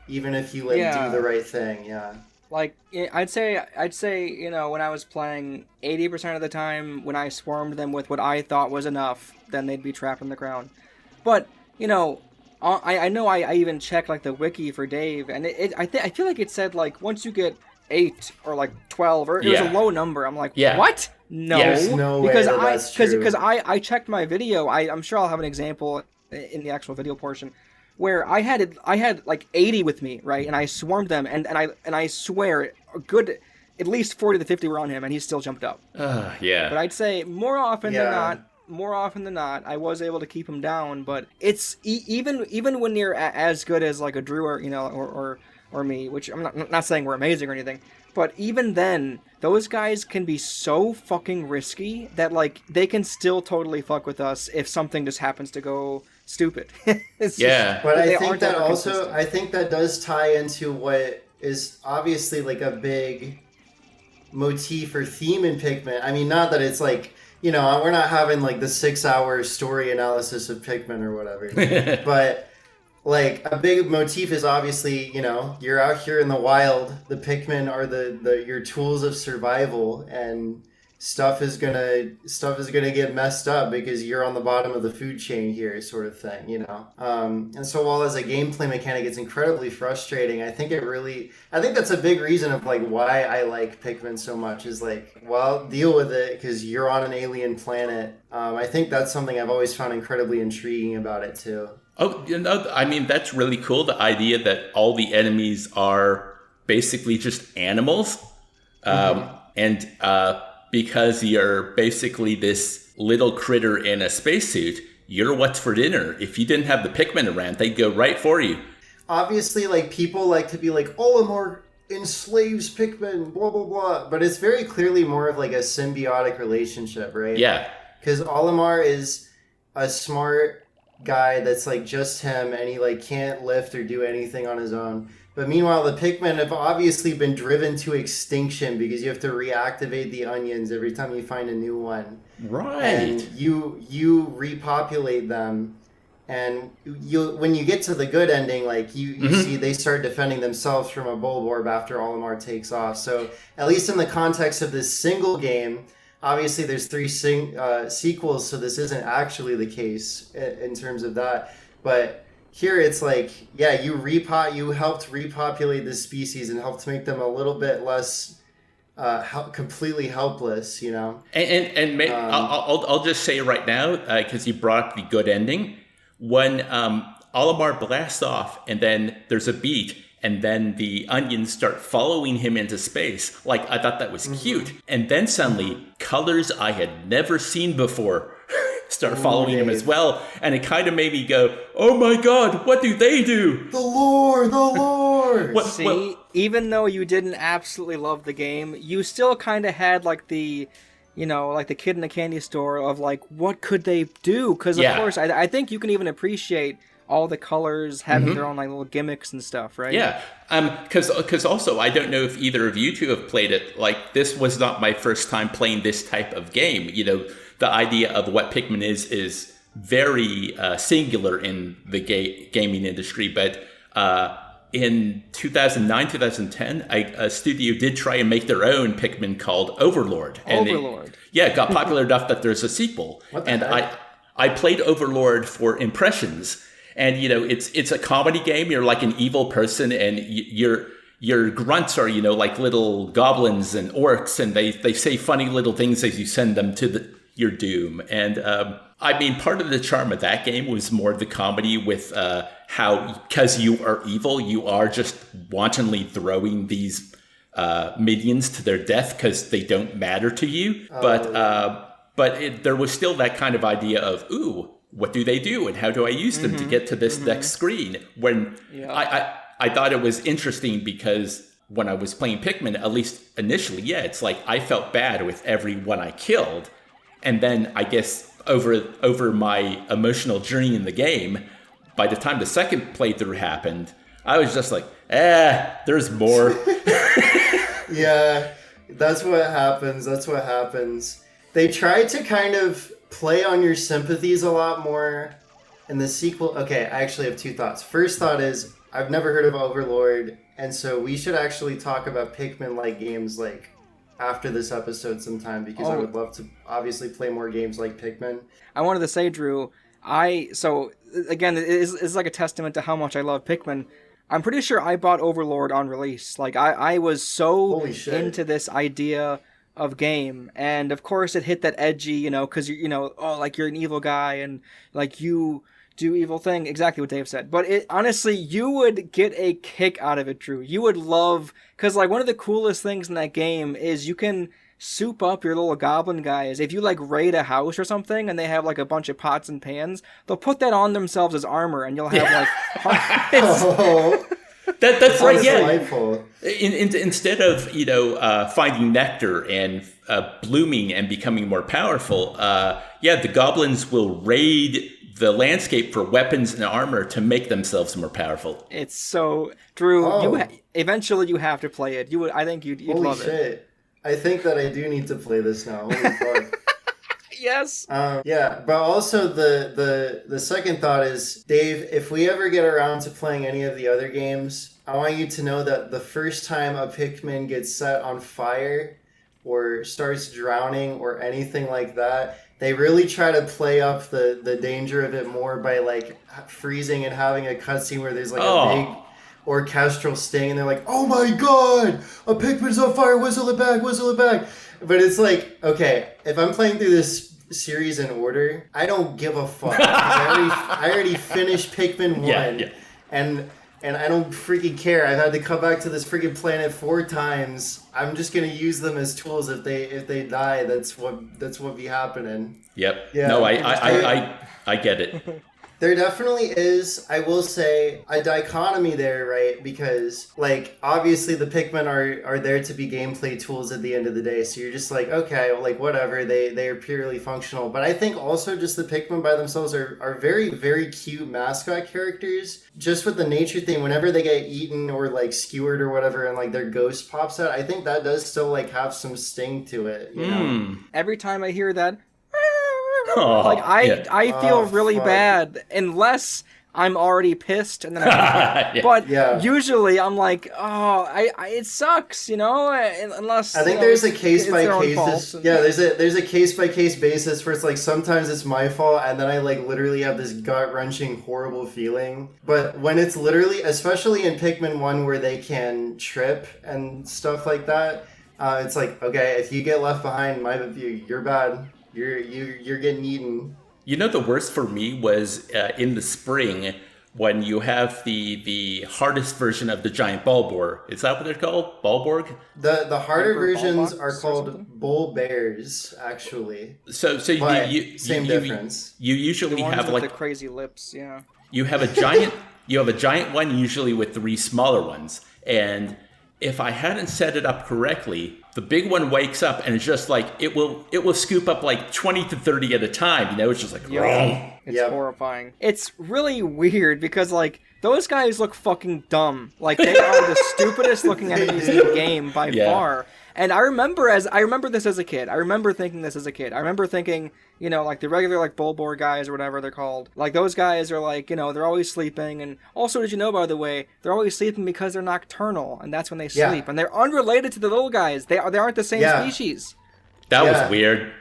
even if you do the right thing. Yeah. Like, I'd say, when I was playing, 80% of the time, when I swarmed them with what I thought was enough, then they'd be trapped on the ground. But, I know I even checked, like, the wiki for Dave, and I feel like it said, like, once you get 8 or, like, 12, or it was a low number. I'm like, what? No. There's no way that's true. Because I checked my video. I'm sure I'll have an example in the actual video portion, where I had like 80 with me, right? And I swarmed them, and I swear, a good at least 40 to 50 were on him, and he still jumped up. Yeah. But I'd say more often than not, I was able to keep him down. But it's even when you're as good as like a Drew or me, which I'm not saying we're amazing or anything, but even then, those guys can be so fucking risky that like they can still totally fuck with us if something just happens to go stupid. But I think that does tie into what is obviously like a big motif or theme in Pikmin. I mean, not that it's like, we're not having like the 6-hour story analysis of Pikmin or whatever, but like a big motif is obviously, you're out here in the wild, the Pikmin are your tools of survival, and stuff is gonna get messed up because you're on the bottom of the food chain here, sort of thing, and so while as a gameplay mechanic it's incredibly frustrating, I think that's a big reason of like why I like Pikmin so much, is like, well, deal with it because you're on an alien planet. I think that's something I've always found incredibly intriguing about it too. Oh, I mean, that's really cool, the idea that all the enemies are basically just animals. And because you're basically this little critter in a spacesuit, you're what's for dinner. If you didn't have the Pikmin around, they'd go right for you. Obviously, like, people like to be like, Olimar enslaves Pikmin, blah, blah, blah. But it's very clearly more of like a symbiotic relationship, right? Yeah. Because Olimar is a smart guy that's like just him, and he like can't lift or do anything on his own. But meanwhile, the Pikmin have obviously been driven to extinction because you have to reactivate the onions every time you find a new one. Right. And you repopulate them, and when you get to the good ending, like you see they start defending themselves from a Bulborb after Olimar takes off. So at least in the context of this single game, obviously there's 3 sequels, so this isn't actually the case in terms of that. But here it's like, yeah, you helped repopulate this species and helped make them a little bit less completely helpless, And I'll just say right now, because you brought up the good ending, when Olimar blasts off and then there's a beat and then the onions start following him into space. Like, I thought that was cute. And then suddenly, colors I had never seen before start following him as well. And it kind of made me go, oh my god, what do they do? The lore, the lore! See, even though you didn't absolutely love the game, you still kind of had like the, you know, like the kid in the candy store of like, what could they do? Because of course, I think you can even appreciate all the colors having their own like little gimmicks and stuff, right? Yeah, because also I don't know if either of you two have played it. Like, this was not my first time playing this type of game. You know, the idea of what Pikmin is very singular in the gaming industry. But in 2009, 2010, a studio did try and make their own Pikmin called Overlord. And Overlord. it got popular enough that there's a sequel. And I played Overlord for impressions. And, you know, it's a comedy game. You're like an evil person, and your grunts are, you know, like little goblins and orcs, and they say funny little things as you send them to your doom. And I mean, part of the charm of that game was more the comedy with how, because you are evil, you are just wantonly throwing these minions to their death because they don't matter to you. But there was still that kind of idea of, ooh, what do they do and how do I use them to get to this next screen? When I thought it was interesting because when I was playing Pikmin, at least initially, it's like I felt bad with everyone I killed. And then I guess over my emotional journey in the game, by the time the second playthrough happened, I was just like, there's more. Yeah, that's what happens. They tried to kind of play on your sympathies a lot more in the sequel. Okay, I actually have two thoughts. First thought is, I've never heard of Overlord, and so we should actually talk about Pikmin-like games like after this episode sometime, because I would love to obviously play more games like Pikmin. I wanted to say, Drew, so again, it's like a testament to how much I love Pikmin. I'm pretty sure I bought Overlord on release. Like, I was so into this idea of game, and of course it hit that edgy, you know, because you know, oh, like you're an evil guy and like you do evil thing, exactly what Dave said. But it honestly, you would get a kick out of it, Drew. You would love, because like one of the coolest things in that game is you can soup up your little goblin guys. If you like raid a house or something and they have like a bunch of pots and pans, they'll put that on themselves as armor, and you'll have like That's right. Yeah. Delightful. Instead of, you know, finding nectar and blooming and becoming more powerful, the goblins will raid the landscape for weapons and armor to make themselves more powerful. It's so Drew. Eventually you have to play it. I think you'd love it. I think that I do need to play this now. Holy fuck. Yes. But also the second thought is, Dave, if we ever get around to playing any of the other games, I want you to know that the first time a Pikmin gets set on fire or starts drowning or anything like that, they really try to play up the danger of it more by like freezing and having a cutscene where there's like a big orchestral sting, and they're like, oh my god, a Pikmin's on fire, whistle it back. But it's like, okay, if I'm playing through this series in order, I don't give a fuck. I already finished Pikmin 1, and I don't freaking care. I've had to come back to this freaking planet 4 times. I'm just gonna use them as tools. If they die, that's what be happening. Yep. Yeah. No, I get it. There definitely is, I will say, a dichotomy there, right? Because, like, obviously the Pikmin are there to be gameplay tools at the end of the day. So you're just like, okay, well, like, whatever. They are purely functional. But I think also just the Pikmin by themselves are very, very cute mascot characters. Just with the nature thing, whenever they get eaten or, like, skewered or whatever and, like, their ghost pops out, I think that does still, like, have some sting to it, you know? Every time I hear that, I feel really bad unless I'm already pissed and then usually I'm like, it sucks, you know, unless I think there's a case by case. There's a case by case basis where it's like sometimes it's my fault and then I like literally have this gut wrenching horrible feeling. But when it's literally, especially in Pikmin 1 where they can trip and stuff like that, it's like, okay, if you get left behind, you're bad. You're getting eaten. You know, the worst for me was in the spring when you have the hardest version of the giant Bulbor. Is that what they're called? Bulborg? The harder Emperor versions Ballbox are or called something? bull bears, actually. So But you same difference. You The usually ones have with like the crazy lips, yeah. you have a giant one usually with 3 smaller ones. And if I hadn't set it up correctly, the big one wakes up and it's just like it will scoop up like 20 to 30 at a time, it's just like Yeah. It's Yep. horrifying. It's really weird because, like, those guys look fucking dumb. Like, they are the stupidest looking enemies in the game by Yeah. far. And I remember this as a kid. I remember thinking this as a kid. I remember thinking, like the regular like Bulbor guys or whatever they're called. Like those guys are like, they're always sleeping. And also, did you know, by the way, they're always sleeping because they're nocturnal, and that's when they Yeah. sleep. And they're unrelated to the little guys. They aren't the same Yeah. species. that Yeah. was weird.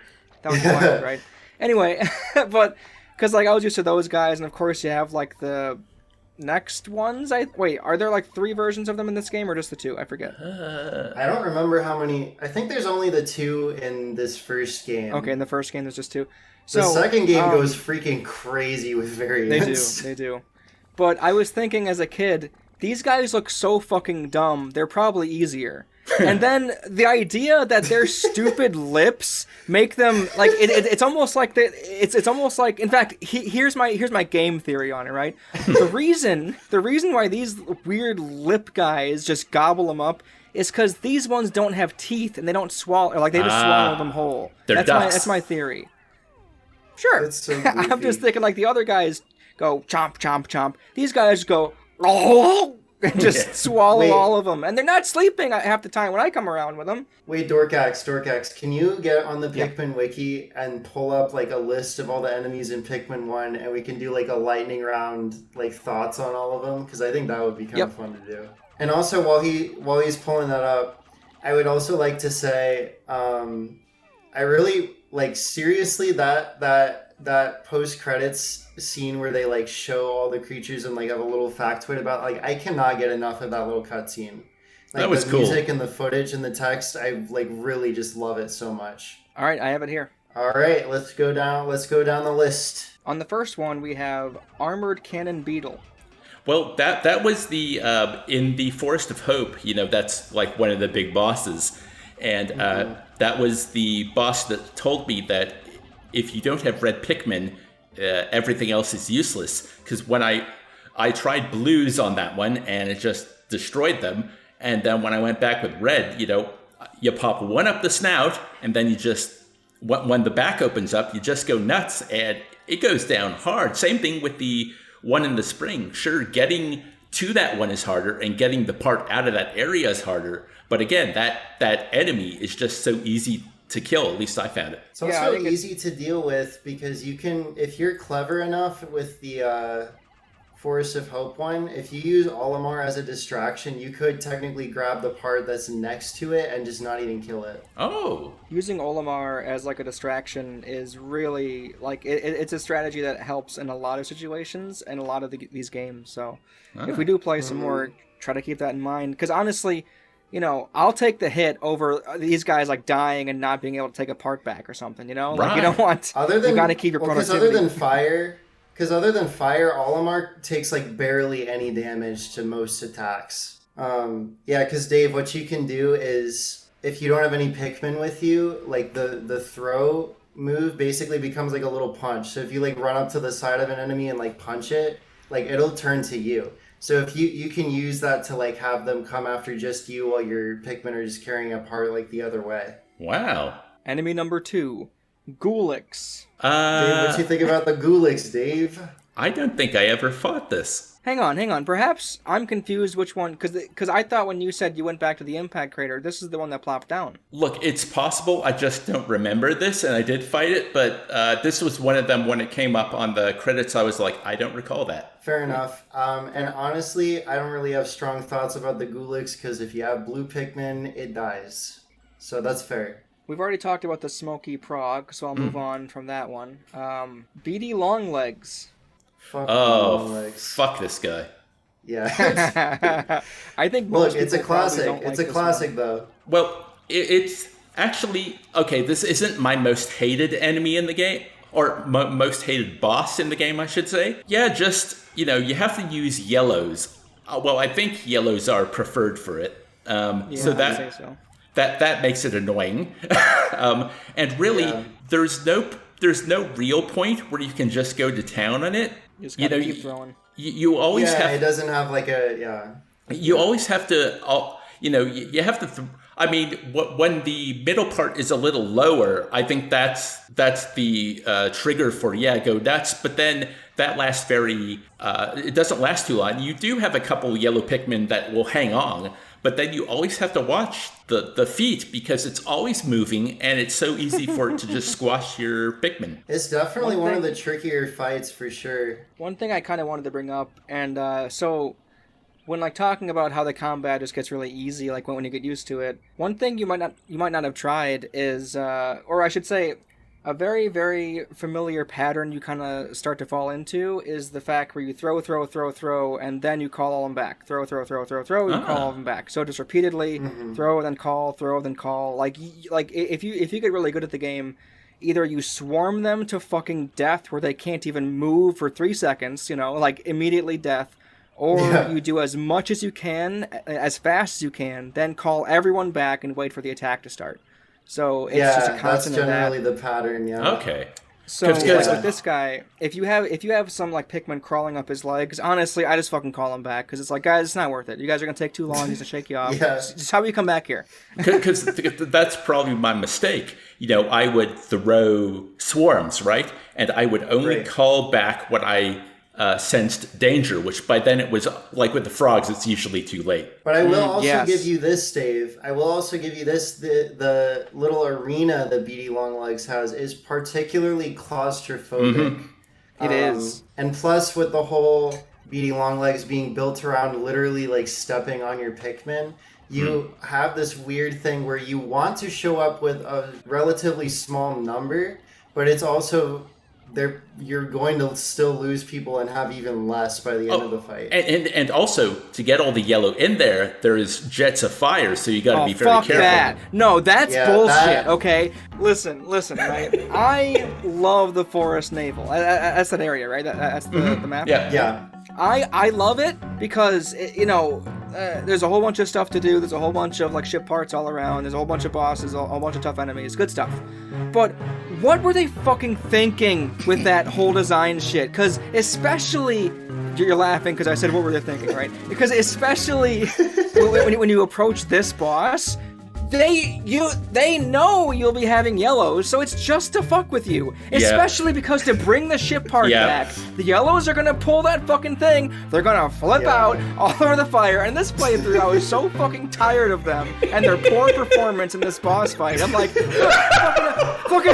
That was wild, right? Anyway, but because like I was used to those guys, and of course you have like the next ones. Wait, are there like 3 versions of them in this game, or just the 2? I forget. I don't remember how many. I think there's only the 2 in this first game. Okay, in the first game there's just 2. The So second game goes freaking crazy with variants. They do. But I was thinking as a kid, these guys look so fucking dumb. They're probably easier. And then the idea that their stupid lips make them like it's almost like it's almost like, in fact, here's my game theory on it, right? the reason why these weird lip guys just gobble them up is because these ones don't have teeth and they don't swallow, or like they just swallow them whole. They're ducks. That's my theory. Sure. That's so I'm goofy. just thinking like the other guys go chomp chomp chomp. These guys go oh, and just swallow Wait. all of them, and they're not sleeping half the time when I come around with them. Wait, Dorkax, can you get on the Pikmin wiki and pull up like a list of all the enemies in Pikmin 1, and we can do like a lightning round, like thoughts on all of them? Because I think that would be kind of fun to do. And also, while he's pulling that up, I would also like to say, I really like, seriously, that post credits scene where they like show all the creatures and like have a little factoid about, like, I cannot get enough of that little cutscene. Like, That was the cool. music and the footage and the text, I like really just love it so much. All right, I have it here. All right, let's go down the list. On the first one, we have Armored Cannon Beetle. Well, that was the in the Forest of Hope. That's like one of the big bosses, and that was the boss that told me that if you don't have red Pikmin, everything else is useless. Because when I tried blues on that one, and it just destroyed them. And then when I went back with red, you pop one up the snout, and then you just when the back opens up, you just go nuts, and it goes down hard. Same thing with the one in the spring. Sure, getting to that one is harder, and getting the part out of that area is harder. But again, that enemy is just so easy to kill. At least I found it. It's also I think easy to deal with because you can, if you're clever enough with the Forest of Hope one, if you use Olimar as a distraction, you could technically grab the part that's next to it and just not even kill it. Oh, Using Olimar as like a distraction is really like it's a strategy that helps in a lot of situations and a lot of these games. So if we do play some more, try to keep that in mind. Because honestly, I'll take the hit over these guys like dying and not being able to take a part back or something. Like you don't want. You got to keep your productivity. Because other than fire, Olimar takes like barely any damage to most attacks. Because Dave, what you can do is, if you don't have any Pikmin with you, like the throw move basically becomes like a little punch. So if you like run up to the side of an enemy and like punch it, like it'll turn to you. So if you can use that to like have them come after just you while your Pikmin are just carrying a part like the other way. wow. Enemy number 2, Ghoulix. Dave, what you think about the Ghoulix, Dave? I don't think I ever fought this. Hang on. Perhaps I'm confused which one, because I thought when you said you went back to the impact crater, this is the one that plopped down. Look, it's possible. I just don't remember this, and I did fight it, but this was one of them. When it came up on the credits, I was like, I don't recall that. Fair enough. And honestly, I don't really have strong thoughts about the Ghoulix, because if you have blue Pikmin, it dies. So that's fair. We've already talked about the Smoky Prog, so I'll move on from that one. BD Longlegs. Fuck Oh, Legs. fuck this guy. Yeah. I think Look, most it's a people probably classic. don't It's like a this classic, one. though. Well, it's actually okay. This isn't my most hated enemy in the game. or most hated boss in the game, I should say. Yeah, just, you have to use yellows. Well, I think yellows are preferred for it. So I'd say so. that makes it annoying. And really, there's no real point where you can just go to town on it. You just gotta keep throwing. You always have. It doesn't have like a You always have to. You have to. I mean, when the middle part is a little lower, I think that's the trigger for go nuts. But then that lasts it doesn't last too long. You do have a couple yellow Pikmin that will hang on, but then you always have to watch the feet because it's always moving and it's so easy for it to just squash your Pikmin. It's definitely one of the trickier fights for sure. One thing I kind of wanted to bring up, and so when like talking about how the combat just gets really easy, like when you get used to it, one thing you might not have tried is, or I should say, a very, very familiar pattern you kind of start to fall into is the fact where you throw, and then you call all them back. Throw, you call all them back. So just repeatedly throw, then call, throw, then call. Like if you get really good at the game, either you swarm them to fucking death where they can't even move for 3 seconds, like immediately death, or you do as much as you can, as fast as you can, then call everyone back and wait for the attack to start. So it's just a constant that's generally the pattern. Yeah. Okay. So like with this guy, if you have some like Pikmin crawling up his legs, honestly, I just fucking call him back because it's like, guys, it's not worth it. You guys are gonna take too long. He's gonna shake you off. Just how do you come back here? Because that's probably my mistake. I would throw swarms, right, and I would only call back when I sensed danger, which by then it was like with the frogs, it's usually too late. But I will also give you this, Dave. I will also give you this. The little arena that BD Longlegs has is particularly claustrophobic. It is. And plus with the whole BD Longlegs being built around literally like stepping on your Pikmin, you have this weird thing where you want to show up with a relatively small number, but it's also you're going to still lose people and have even less by the end of the fight. And also, to get all the yellow in there is jets of fire, so you got to be very careful. That. No, that's bullshit, okay? Listen, right? I love the Forest Navel. That's that area, right? That's the map? Yeah. I love it because, there's a whole bunch of stuff to do. There's a whole bunch of like ship parts all around. There's a whole bunch of bosses, a whole bunch of tough enemies. Good stuff. But what were they fucking thinking with that whole design shit? Because especially, you're laughing because I said what were they thinking, right? Because especially when you approach this boss, they know you'll be having yellows, so it's just to fuck with you. Especially because to bring the ship part back, the yellows are gonna pull that fucking thing, they're gonna flip out all over the fire, and this playthrough I was so fucking tired of them and their poor performance in this boss fight. I'm like, fuck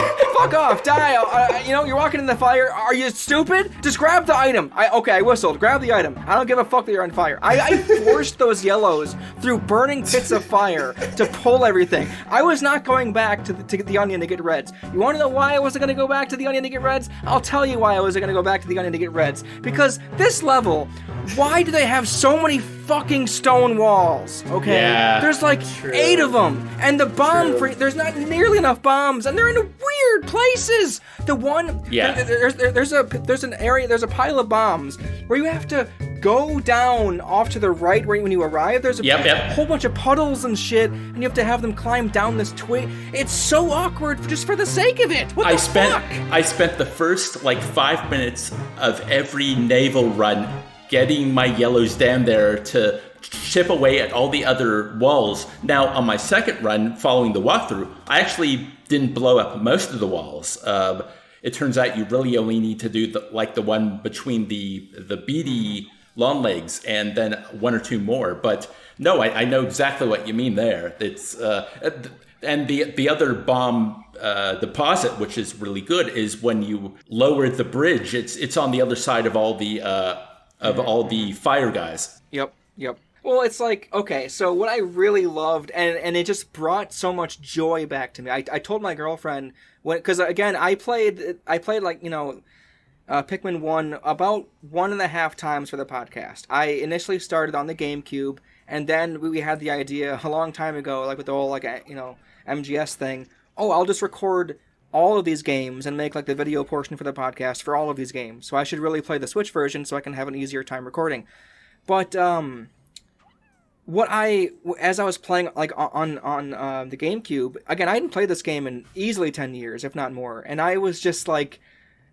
off, die. You're walking in the fire, are you stupid? Just grab the item. I whistled, grab the item. I don't give a fuck that you're on fire. I forced those yellows through burning pits of fire to pull everything. I was not going back to the onion to get reds. You want to know why I wasn't going to go back to the onion to get reds? I'll tell you why I wasn't going to go back to the onion to get reds. Because this level, why do they have so many fucking stone walls? Okay? Yeah. There's like 8 of them. And the bomb there's not nearly enough bombs. And they're in weird places. The one, there's an area, there's a pile of bombs where you have to go down off to the right when you arrive. There's a whole bunch of puddles and shit, and you have to have them climb down this twig. It's so awkward just for the sake of it. What the fuck? I spent the first 5 minutes of every naval run getting my yellows down there to chip away at all the other walls. Now, on my second run, following the walkthrough, I actually didn't blow up most of the walls. It turns out you really only need to do the one between the beady long legs and then 1 or 2 more. But no, I know exactly what you mean there. It's and the other bomb deposit, which is really good, is when you lower the bridge. It's on the other side of all the fire guys. Yep. Well, it's like, okay, so what I really loved, and it just brought so much joy back to me. I told my girlfriend, because again, I played Pikmin 1 about 1.5 times for the podcast. I initially started on the GameCube, and then we had the idea a long time ago, with the whole, MGS thing, I'll just record all of these games and make like the video portion for the podcast for all of these games. So I should really play the Switch version so I can have an easier time recording. But as I was playing like on the GameCube, again, I hadn't played this game in easily 10 years, if not more, and I was just like,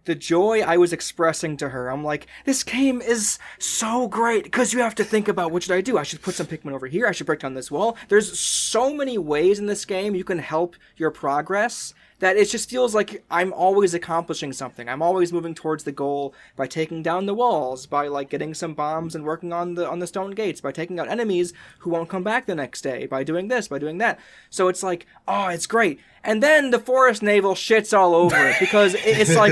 the joy I was expressing to her, I'm like, this game is so great, because you have to think about, what should I do? I should put some Pikmin over here, I should break down this wall. There's so many ways in this game you can help your progress, that it just feels like I'm always accomplishing something. I'm always moving towards the goal by taking down the walls, by like getting some bombs and working on the stone gates, by taking out enemies who won't come back the next day, by doing this, by doing that. So it's like, oh, it's great. And then the Forest Navel shits all over it, because it's like,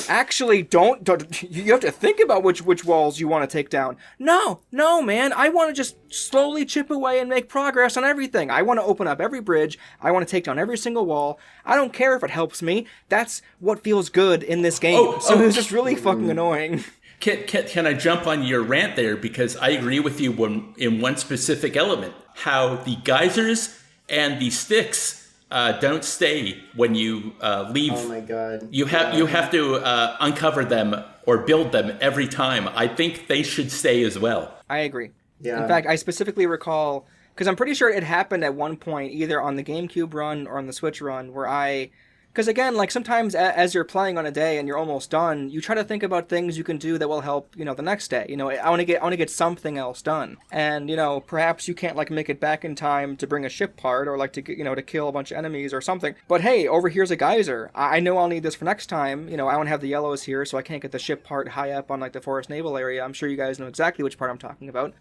actually, don't you have to think about which walls you want to take down. No, man, I want to just slowly chip away and make progress on everything. I want to open up every bridge. I want to take down every single wall. I don't care if it helps me. That's what feels good in this game. It was just really fucking annoying. Can I jump on your rant there? Because I agree with you in one specific element. How the geysers and the sticks don't stay when you leave. Oh my god! You have to uncover them or build them every time. I think they should stay as well. I agree. Yeah. In fact, I specifically recall, because I'm pretty sure it happened at one point, either on the GameCube run or on the Switch run, where because again, like sometimes as you're playing on a day and you're almost done, you try to think about things you can do that will help, the next day. I want to get something else done. And, perhaps you can't like make it back in time to bring a ship part or like to to kill a bunch of enemies or something. But hey, over here's a geyser. I know I'll need this for next time. I don't have the yellows here, so I can't get the ship part high up on like the Forest Naval area. I'm sure you guys know exactly which part I'm talking about.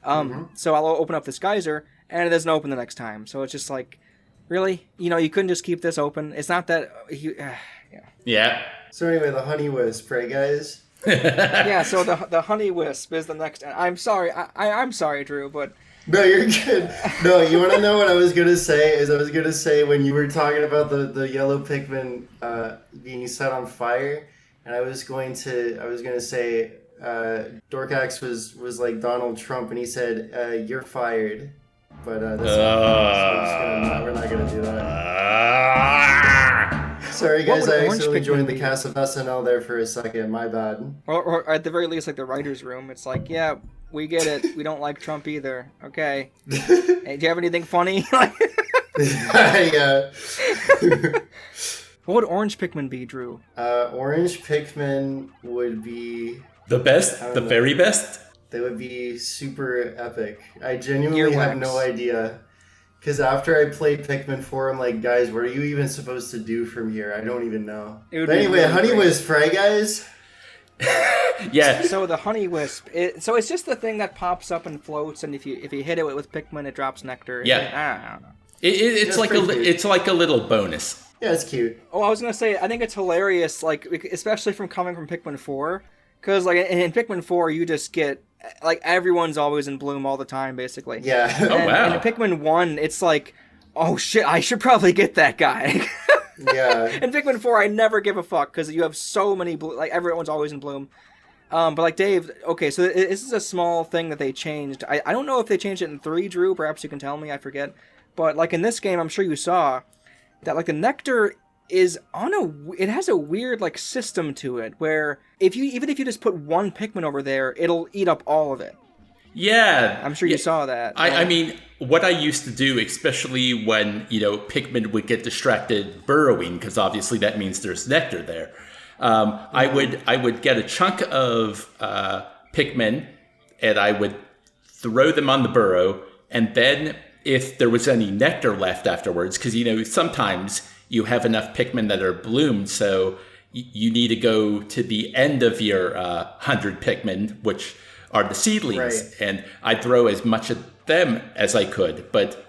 So I'll open up this geyser and it doesn't open the next time. So it's just like, really? You couldn't just keep this open? It's not that... Yeah. So anyway, the Honey Wisp, right, guys? Yeah, so the Honey Wisp is the next... I'm sorry. I'm sorry, Drew, but... No, you're good. No, you want to know what I was going to say? I was going to say when you were talking about the yellow Pikmin being set on fire, and I was going to say Dorkax was like Donald Trump, and he said, "You're fired." But that's we're not going to do that. Sorry, guys, I accidentally joined the cast of SNL there for a second. My bad. Or at the very least, like the writer's room. It's like, yeah, we get it. We don't like Trump either. Okay. Hey, do you have anything funny? Yeah. What would Orange Pikmin be, Drew? Orange Pikmin would be... The best? The very best? They would be super epic. I genuinely have no idea. Because after I played Pikmin 4, I'm like, guys, what are you even supposed to do from here? I don't even know. But anyway, really Honey Wisp, right, guys? Yeah. So the Honey Wisp, so it's just the thing that pops up and floats, and if you hit it with Pikmin, it drops nectar. Yeah. I don't know. It's like a little bonus. Yeah, it's cute. Oh, I was gonna say, I think it's hilarious, like especially coming from Pikmin 4, because like in Pikmin 4, you just get like everyone's always in bloom all the time, basically. Yeah. Oh wow. And in Pikmin 1, it's like, oh shit, I should probably get that guy. Yeah. In Pikmin 4, I never give a fuck because you have so many like everyone's always in bloom. But like Dave, okay, so this is a small thing that they changed. I don't know if they changed it in 3, Drew. Perhaps you can tell me. I forget. But like in this game, I'm sure you saw that like the nectar is it has a weird like system to it where even if you just put one Pikmin over there, it'll eat up all of it. Yeah. I'm sure you saw that. I mean, what I used to do, especially when, Pikmin would get distracted burrowing, because obviously that means there's nectar there. I would get a chunk of Pikmin and I would throw them on the burrow, and then if there was any nectar left afterwards, because sometimes you have enough Pikmin that are bloomed, so you need to go to the end of your 100 Pikmin, which are the seedlings, right. And I'd throw as much of them as I could. But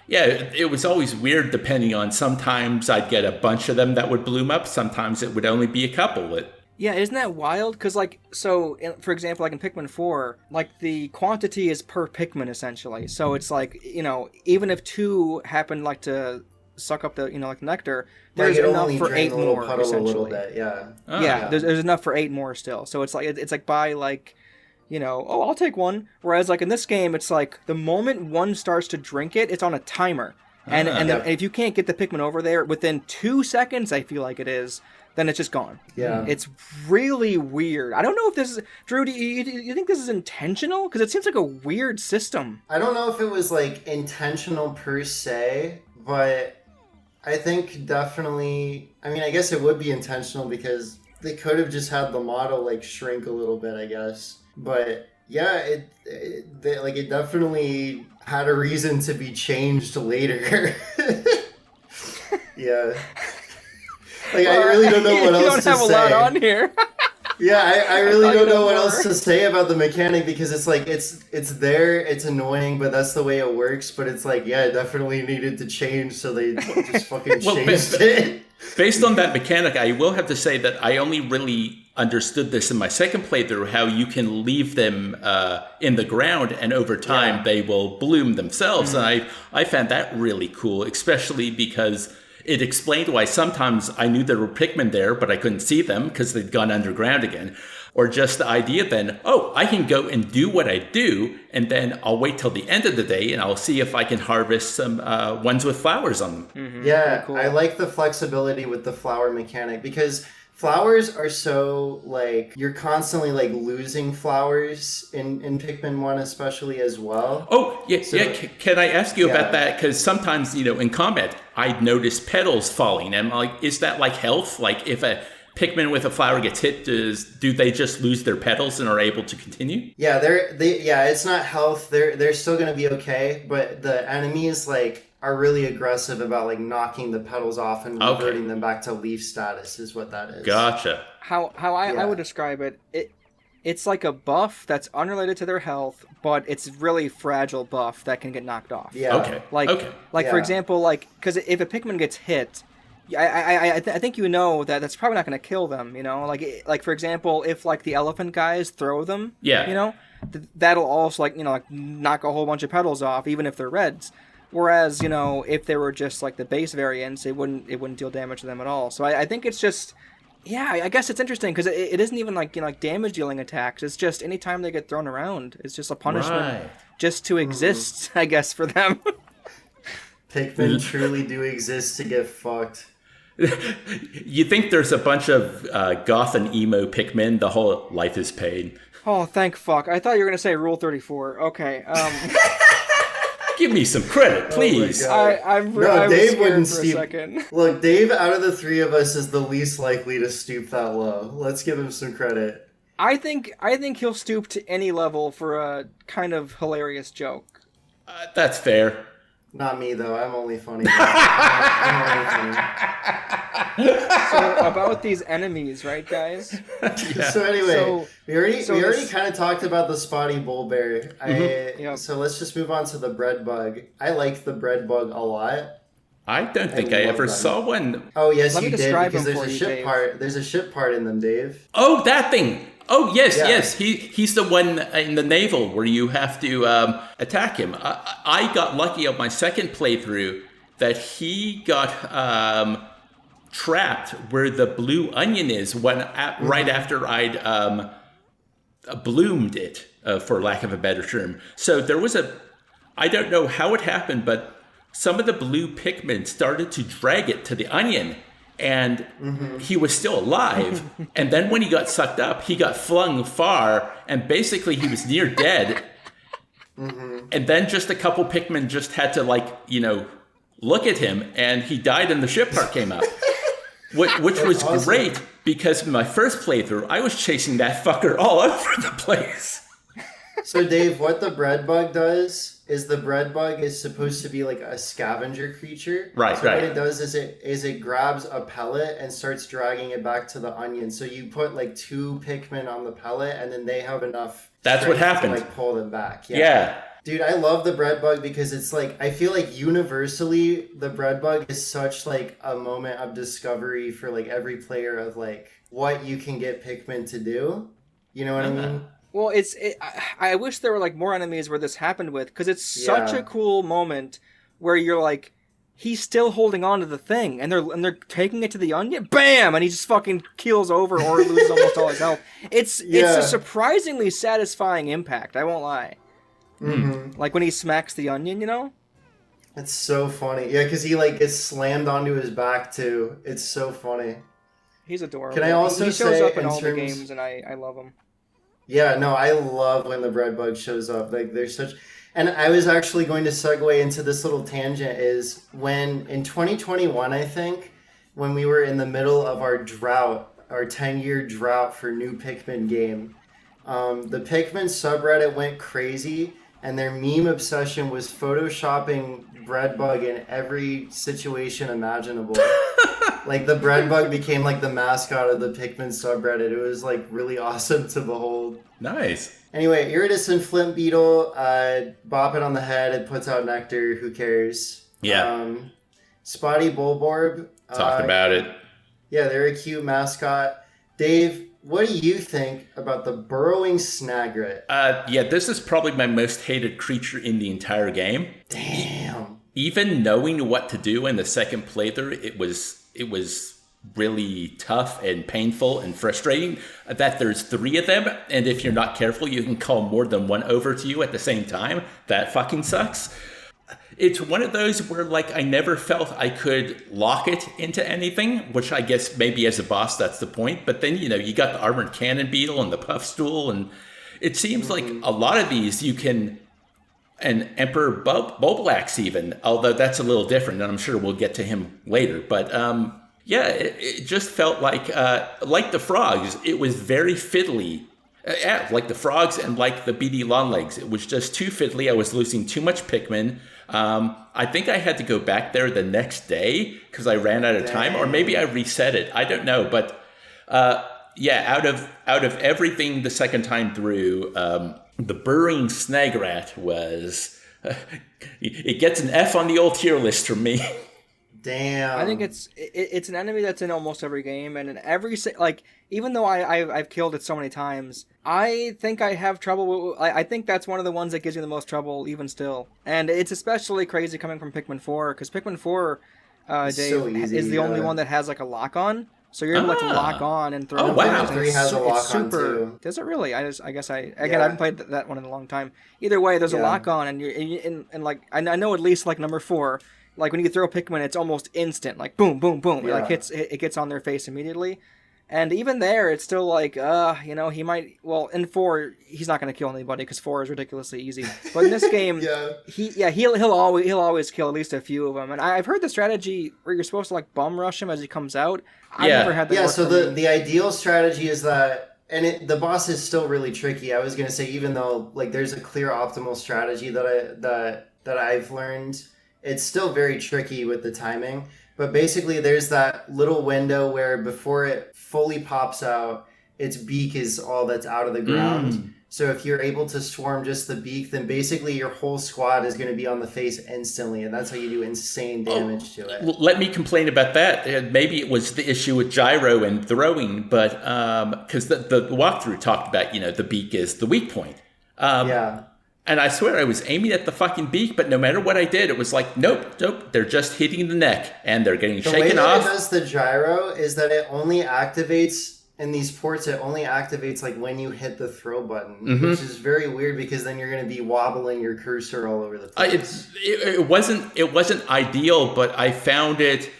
yeah, it was always weird depending on, sometimes I'd get a bunch of them that would bloom up, sometimes it would only be a couple. Yeah, isn't that wild? Because, for example, like in Pikmin 4, like, the quantity is per Pikmin, essentially. So it's like, even if 2 happen, like, to suck up the, like, nectar, there's enough for 8 more, essentially. Yeah. Oh, yeah, there's enough for 8 more still. So it's like by, like, I'll take one. Whereas, like, in this game, it's like, the moment one starts to drink it, it's on a timer. And Yep. if you can't get the Pikmin over there within 2 seconds, I feel like it is, then it's just gone. Yeah. It's really weird. I don't know if this is... Drew, do you think this is intentional? Because it seems like a weird system. I don't know if it was like intentional per se, but I think definitely, I mean, I guess it would be intentional because they could have just had the model like shrink a little bit, I guess. But yeah, it definitely had a reason to be changed later. Yeah. Like, I really don't know what else to say. You don't have a lot on here. Yeah, I really don't know what else to say about the mechanic because it's like, it's there, it's annoying, but that's the way it works. But it's like, yeah, it definitely needed to change, so they just fucking changed it. Based on that mechanic, I will have to say that I only really understood this in my second playthrough, how you can leave them in the ground and over time they will bloom themselves. And I found that really cool, especially because it explained why sometimes I knew there were Pikmin there, but I couldn't see them because they'd gone underground again. Or just the idea then, oh, I can go and do what I do, and then I'll wait till the end of the day and I'll see if I can harvest some ones with flowers on them. Mm-hmm. Yeah, cool. I like the flexibility with the flower mechanic because flowers are so, like, you're constantly, like, losing flowers in Pikmin 1 especially as well. Oh, yeah, So- Can I ask you about that? Because sometimes, in combat, I'd notice petals falling. And I'm like, is that like health? Like, if a Pikmin with a flower gets hit, do they just lose their petals and are able to continue? Yeah, it's not health. They're still gonna be okay, but the enemies, like, are really aggressive about, like, knocking the petals off and reverting them back to leaf status is what that is. Gotcha. How I would describe it's like a buff that's unrelated to their health, but it's really fragile buff that can get knocked off. Yeah. Okay. For example, like, because if a Pikmin gets hit, I think that's probably not going to kill them. Like for example, if like the elephant guys throw them, that'll also like knock a whole bunch of petals off, even if they're reds. Whereas if they were just like the base variants, it wouldn't deal damage to them at all. So I think it's just. Yeah, I guess it's interesting because it isn't even like like damage dealing attacks. It's just anytime they get thrown around, it's just a punishment just to exist, I guess, for them. Pikmin truly do exist to get fucked. You think there's a bunch of goth and emo Pikmin? The whole life is pain. Oh, thank fuck! I thought you were gonna say Rule 34. Okay. Give me some credit, please. I was Dave scared wouldn't for stoop. a second. Look, Dave, out of the three of us, is the least likely to stoop that low. Let's give him some credit. I think he'll stoop to any level for a kind of hilarious joke. That's fair. Not me though. I'm only funny. I'm only funny. So about these enemies, right, guys? So anyway, we already this- kind of talked about the spotty bull bear. Yep. So let's just move on to the bread bug. I like the bread bug a lot. I don't think I love ever them. saw one. Oh yes, Let me you did describe because them there's for a you, ship Dave. part. There's a ship part in them, Dave. Oh, that thing. Oh, yes, Yeah. yes. He's the one in the naval where you have to attack him. I got lucky on my second playthrough that he got trapped where the blue onion is right after I'd bloomed it, for lack of a better term. So there was I don't know how it happened, but some of the blue Pikmin started to drag it to the onion. And he was still alive. And then when he got sucked up, he got flung far, and basically he was near dead. And then just a couple Pikmin just had to, look at him, and he died and the ship part came up. Which was awesome. great, because in my first playthrough, I was chasing that fucker all over the place. So Dave, what the bread bug does is the bread bug is supposed to be like a scavenger creature. Right, so right. what it does is it grabs a pellet and starts dragging it back to the onion. So you put like 2 Pikmin on the pellet, and then they have enough. That's what strength happened. To, like, pull them back. Yeah. Dude, I love the bread bug because it's like, I feel like universally the bread bug is such like a moment of discovery for like every player of like what you can get Pikmin to do. You know what I mean? Well, I wish there were like more enemies where this happened with, because it's such a cool moment where you're like, he's still holding on to the thing, and they're taking it to the onion, bam, and he just fucking keels over or loses almost all his health. It's a surprisingly satisfying impact. I won't lie. Mm-hmm. Like when he smacks the onion, That's so funny. Yeah, because he like gets slammed onto his back too. It's so funny. He's adorable. Can I also he shows say up in all the terms- games, and I love him. Yeah, no, I love when the bread bug shows up. Like, there's such... And I was actually going to segue into this little tangent is when, in 2021, I think, when we were in the middle of our drought, our 10-year drought for new Pikmin game, the Pikmin subreddit went crazy, and their meme obsession was photoshopping bread bug in every situation imaginable. Like, the bread bug became like the mascot of the Pikmin subreddit. It was like really awesome to behold. Nice. Anyway, iridescent flint beetle, bop it on the head, it puts out nectar, who cares? Yeah. Spotty Bulborb. Talked about it. Yeah, they're a cute mascot. Dave, what do you think about the burrowing snagret? Yeah, this is probably my most hated creature in the entire game. Damn. Even knowing what to do in the second playthrough, it was really tough and painful and frustrating that there's 3 of them, and if you're not careful, you can call more than one over to you at the same time. That fucking sucks. It's one of those where, like, I never felt I could lock it into anything, which I guess maybe as a boss that's the point. But then, you got the armored cannon beetle and the puff stool, and it seems like a lot of these you can... And Emperor Bulblax even, although that's a little different, and I'm sure we'll get to him later. But yeah, it just felt like the frogs, it was very fiddly. Yeah, like the frogs and like the beady longlegs. It was just too fiddly. I was losing too much Pikmin. I think I had to go back there the next day because I ran out of time, or maybe I reset it. I don't know, but yeah, out of everything the second time through, the burrowing snagrat was it gets an F on the old tier list from me. Damn. I think it's an enemy that's in almost every game, and in every even though I've killed it so many times, I think I have trouble. I think that's one of the ones that gives you the most trouble, even still. And it's especially crazy coming from Pikmin 4, because Pikmin 4, Dave, so easy, is the only one that has like a lock on. So you're able to lock on and throw. Oh wow! 3 has a lock on too. Does it really? I guess I haven't played that one in a long time. Either way, there's a lock on, and like I know at least like number 4. Like when you throw Pikmin, it's almost instant. Like boom, boom, boom. Yeah. It gets on their face immediately. And even there, it's still like, he might. Well, in 4, he's not going to kill anybody because 4 is ridiculously easy. But in this game, he'll always kill at least a few of them. And I've heard the strategy where you're supposed to like bum rush him as he comes out. I've never had that. Yeah. work So for me. the ideal strategy is that, and the boss is still really tricky. I was going to say, even though like there's a clear optimal strategy that I've learned, it's still very tricky with the timing. But basically, there's that little window where before it fully pops out, its beak is all that's out of the ground. So if you're able to swarm just the beak, then basically your whole squad is going to be on the face instantly, and that's how you do insane damage to it. Let me complain about that. Maybe it was the issue with gyro and throwing, but because the walkthrough talked about, the beak is the weak point. Yeah. And I swear I was aiming at the fucking beak, but no matter what I did, it was like, nope, they're just hitting the neck, and they're getting shaken off. The way that it does the gyro is that it only activates, in these ports, it only activates like when you hit the throw button, which is very weird because then you're going to be wobbling your cursor all over the place. It wasn't ideal, but I found it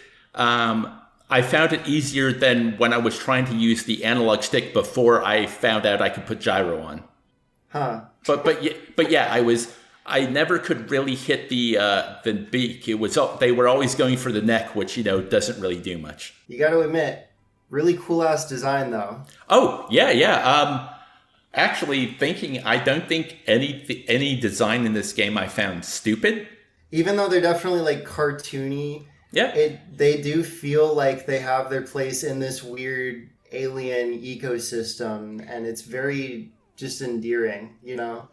easier than when I was trying to use the analog stick before I found out I could put gyro on. Huh. But yeah, I never could really hit the beak. They were always going for the neck, which doesn't really do much. You got to admit, really cool ass design though. Oh yeah. Actually, I don't think any design in this game I found stupid. Even though they're definitely like cartoony. Yeah. They do feel like they have their place in this weird alien ecosystem, and it's very just endearing,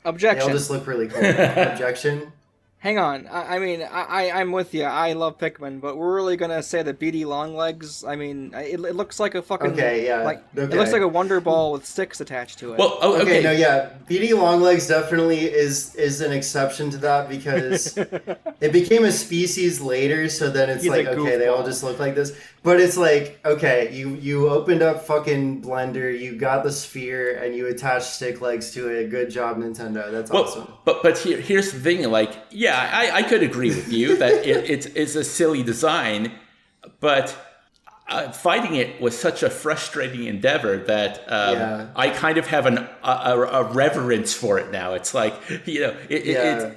Objection. They all just look really cool. Objection. Hang on. I mean, I'm with you. I love Pikmin, but we're really gonna say the beady longlegs. I mean, it looks like a fucking It looks like a Wonder Ball with sticks attached to it. Well, okay. No, yeah, beady longlegs definitely is an exception to that because it became a species later. So then it's like, okay, they all just look like this. But it's like, okay, you opened up fucking Blender, you got the sphere, and you attached stick legs to it. Good job, Nintendo. That's awesome. But here's the thing, like, yeah. Yeah, I could agree with you that it's a silly design, but fighting it was such a frustrating endeavor that I kind of have a reverence for it now. It's like, it's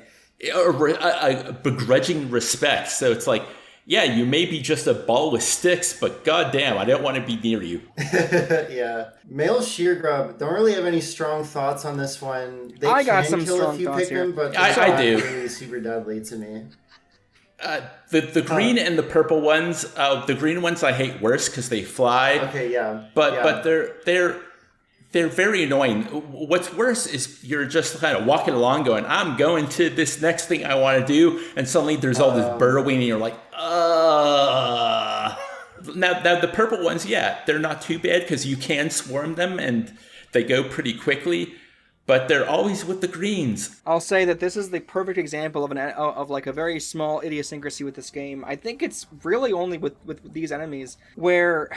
a begrudging respect. So it's like, yeah, you may be just a ball with sticks, but goddamn, I don't want to be near you. Yeah. Male sheer grub. Don't really have any strong thoughts on this one. They I got can some kill strong a few thoughts here. Pikmin, but I do. really super deadly to me. The green and the purple ones, the green ones I hate worse because they fly. Okay, yeah. But they're very annoying. What's worse is you're just kind of walking along going, I'm going to this next thing I want to do, and suddenly there's all this burrowing and you're like, Now the purple ones, yeah, they're not too bad because you can swarm them and they go pretty quickly, but they're always with the greens. I'll say that this is the perfect example of like a very small idiosyncrasy with this game. I think it's really only with these enemies where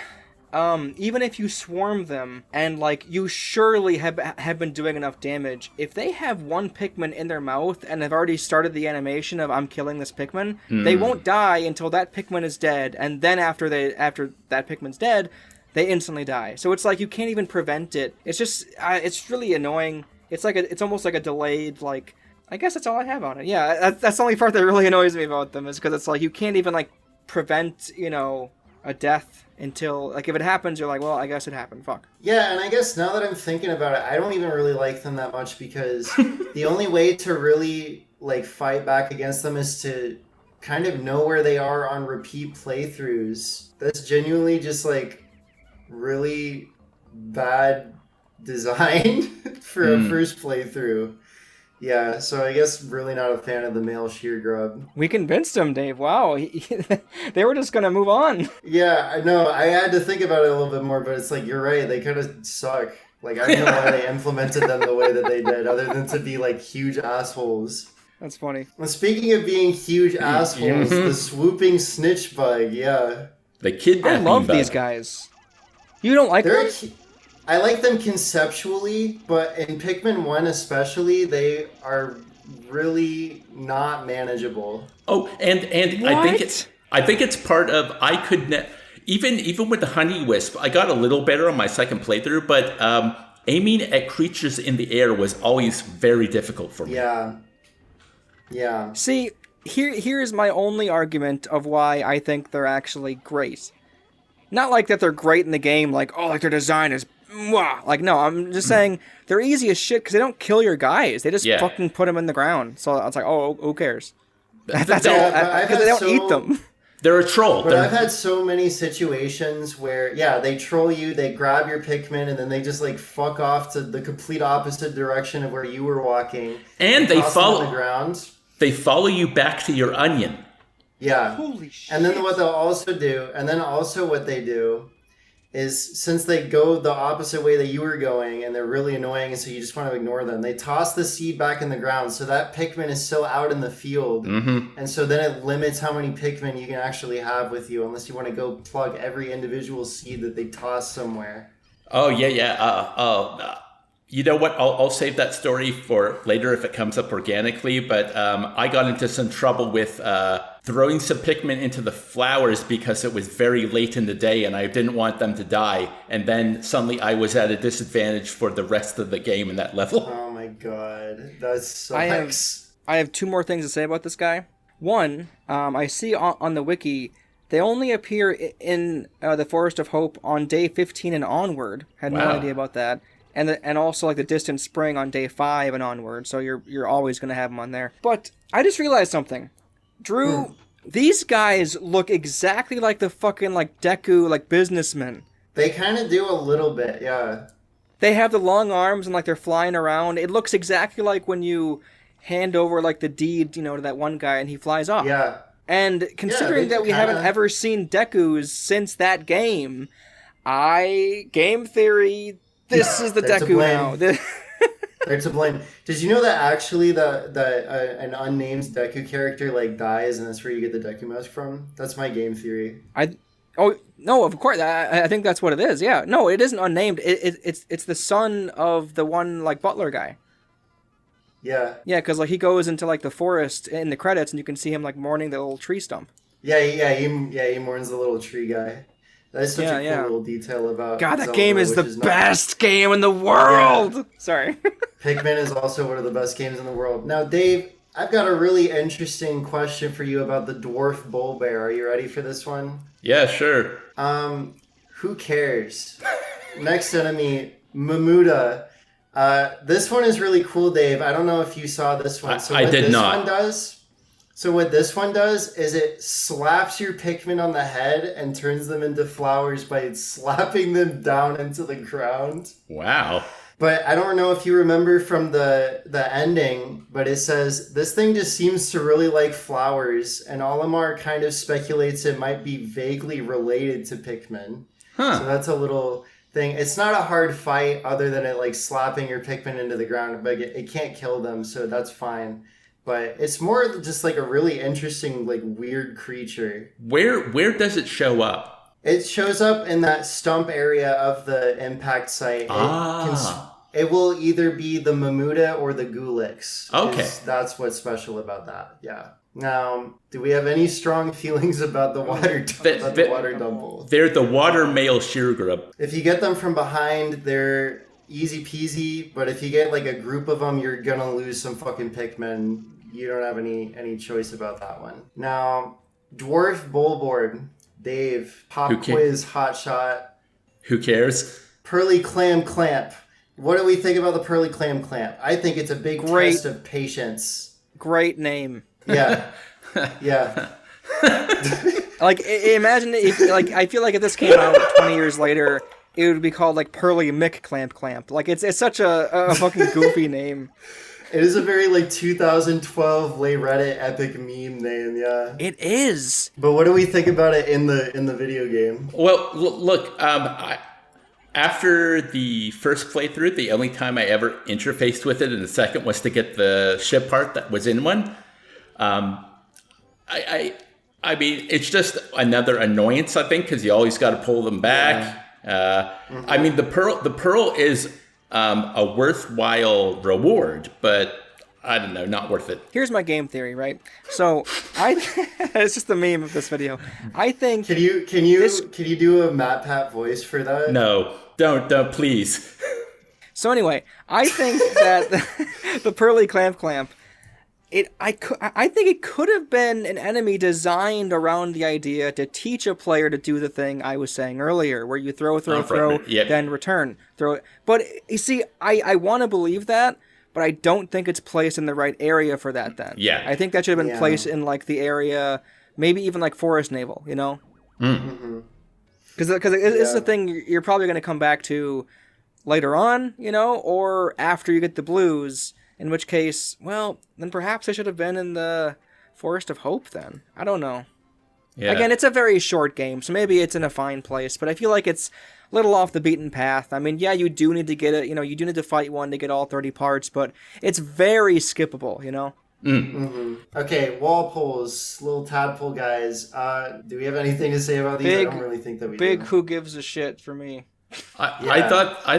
even if you swarm them and like you surely have been doing enough damage, if they have one Pikmin in their mouth and have already started the animation of I'm killing this Pikmin, they won't die until that Pikmin is dead, and then after that Pikmin's dead, they instantly die. So it's like you can't even prevent it. It's just it's really annoying. It's almost like a delayed, like, I guess that's all I have on it. Yeah, that's the only part that really annoys me about them, is because it's like you can't even like prevent, a death until, like, if it happens, you're like, well, I guess it happened. Fuck. Yeah, and I guess now that I'm thinking about it, I don't even really like them that much because the only way to really like fight back against them is to kind of know where they are on repeat playthroughs. That's genuinely just like really bad design for a first playthrough. Yeah, so I guess really not a fan of the male sheer grub. We convinced him, Dave. Wow. They were just going to move on. Yeah, I know. I had to think about it a little bit more, but it's like, you're right. They kind of suck. Like, I don't know why they implemented them the way that they did, other than to be like huge assholes. That's funny. Well, speaking of being huge assholes, the swooping snitch bug, yeah. The kidnapping I love bug. these guys. You don't like them? I like them conceptually, but in Pikmin 1 especially, they are really not manageable. Oh, and I think it's part of even with the honey wisp, I got a little better on my second playthrough, but aiming at creatures in the air was always very difficult for me. Yeah. See, here's my only argument of why I think they're actually great. Not like that they're great in the game, like, oh, like their design is mwah. Like, no, I'm just saying they're easy as shit because they don't kill your guys. They just fucking put them in the ground. So I was like, oh, who cares? That's all. Because they don't eat them. They're a troll. But I've had so many situations where, they troll you, they grab your Pikmin, and then they just like fuck off to the complete opposite direction of where you were walking. And they follow on the ground. They follow you back to your onion. Yeah. Holy shit. And then what they'll also do, what they do is, since they go the opposite way that you were going and they're really annoying and so you just want to ignore them, they toss the seed back in the ground so that Pikmin is still out in the field. And so then it limits how many Pikmin you can actually have with you unless you want to go plug every individual seed that they toss somewhere. Oh, yeah. You know what? I'll save that story for later if it comes up organically, but I got into some trouble with throwing some Pikmin into the flowers because it was very late in the day and I didn't want them to die. And then suddenly I was at a disadvantage for the rest of the game in that level. Oh my god. That sucks. I have two more things to say about this guy. One, I see on the wiki, they only appear in the Forest of Hope on day 15 and onward. Had no idea about that. And also like the Distant Spring on day 5 and onward, so you're always going to have them on there. But I just realized something. Drew, these guys look exactly like the fucking like Deku like businessmen. They kind of do a little bit, yeah. They have the long arms and like they're flying around. It looks exactly like when you hand over like the deed, to that one guy and he flies off. Yeah. And considering that we haven't ever seen Dekus since that game, game theory, this is the Deku now. They're to blame. Did you know that actually an unnamed Deku character like dies, and that's where you get the Deku mask from? That's my game theory. Oh no, of course. I think that's what it is. Yeah, no, it isn't unnamed. It's the son of the one like butler guy. Yeah. Yeah, because like he goes into like the forest in the credits, and you can see him like mourning the little tree stump. He mourns the little tree guy. That's such a cool little detail about God, that Zelda, game is the best game in the world! Yeah. Sorry. Pikmin is also one of the best games in the world. Now, Dave, I've got a really interesting question for you about the dwarf bull bear. Are you ready for this one? Yeah, sure. Who cares? Next enemy, Mamuda. This one is really cool, Dave. I don't know if you saw this one. I did not. So what this one does is it slaps your Pikmin on the head and turns them into flowers by slapping them down into the ground. Wow. But I don't know if you remember from the ending, but it says, this thing just seems to really like flowers, and Olimar kind of speculates it might be vaguely related to Pikmin. Huh. So that's a little thing. It's not a hard fight other than it like slapping your Pikmin into the ground, but it can't kill them, so that's fine. But it's more just like a really interesting, like weird creature. Where does it show up? It shows up in that stump area of the impact site. It will either be the Mamuda or the Gulix. Okay. That's what's special about that. Yeah. Now, do we have any strong feelings about the water dumple? They're the water male sheargrub. If you get them from behind, they're easy peasy. But if you get like a group of them, you're gonna lose some fucking Pikmin. You don't have any choice about that one. Now, Dwarf Bullboard, Dave, Pop Quiz, Hotshot. Who cares? Pearly Clam Clamp. What do we think about the Pearly Clam Clamp? I think it's a big test of patience. Great name. Yeah. Yeah. Like, imagine if, like, I feel like if this came out 20 years later, it would be called, like, Pearly Mick Clamp Clamp. Like, it's such a fucking goofy name. It is a very, like, 2012 late Reddit epic meme name, yeah. It is. But what do we think about it in the video game? Well, look, after the first playthrough, the only time I ever interfaced with it in the second was to get the ship part that was in one. I mean, it's just another annoyance, I think, because you always got to pull them back. Yeah. I mean, the pearl is a worthwhile reward, but I don't know, not worth it. Here's my game theory, right? So it's just the meme of this video. I think. Can you do a Matt Pat voice for that? No, don't, please. So anyway, I think that the Pearly Clamp Clamp. I think it could have been an enemy designed around the idea to teach a player to do the thing I was saying earlier, where you throw, yep. Then return, throw it. But you see, I want to believe that, but I don't think it's placed in the right area for that then. Yeah. I think that should have been placed in like the area, maybe even like Forest Naval, you know? Because it's the thing you're probably going to come back to later on, you know, or after you get the blues. In which case, well, then perhaps I should have been in the Forest of Hope then. I don't know. Yeah. Again, it's a very short game, so maybe it's in a fine place, but I feel like it's a little off the beaten path. I mean, yeah, you do need to get it, you know, you do need to fight one to get all 30 parts, but it's very skippable, you know? Okay, Walpoles, little tadpole guys. Do we have anything to say about these? I don't really think that we do. Big who gives a shit for me. I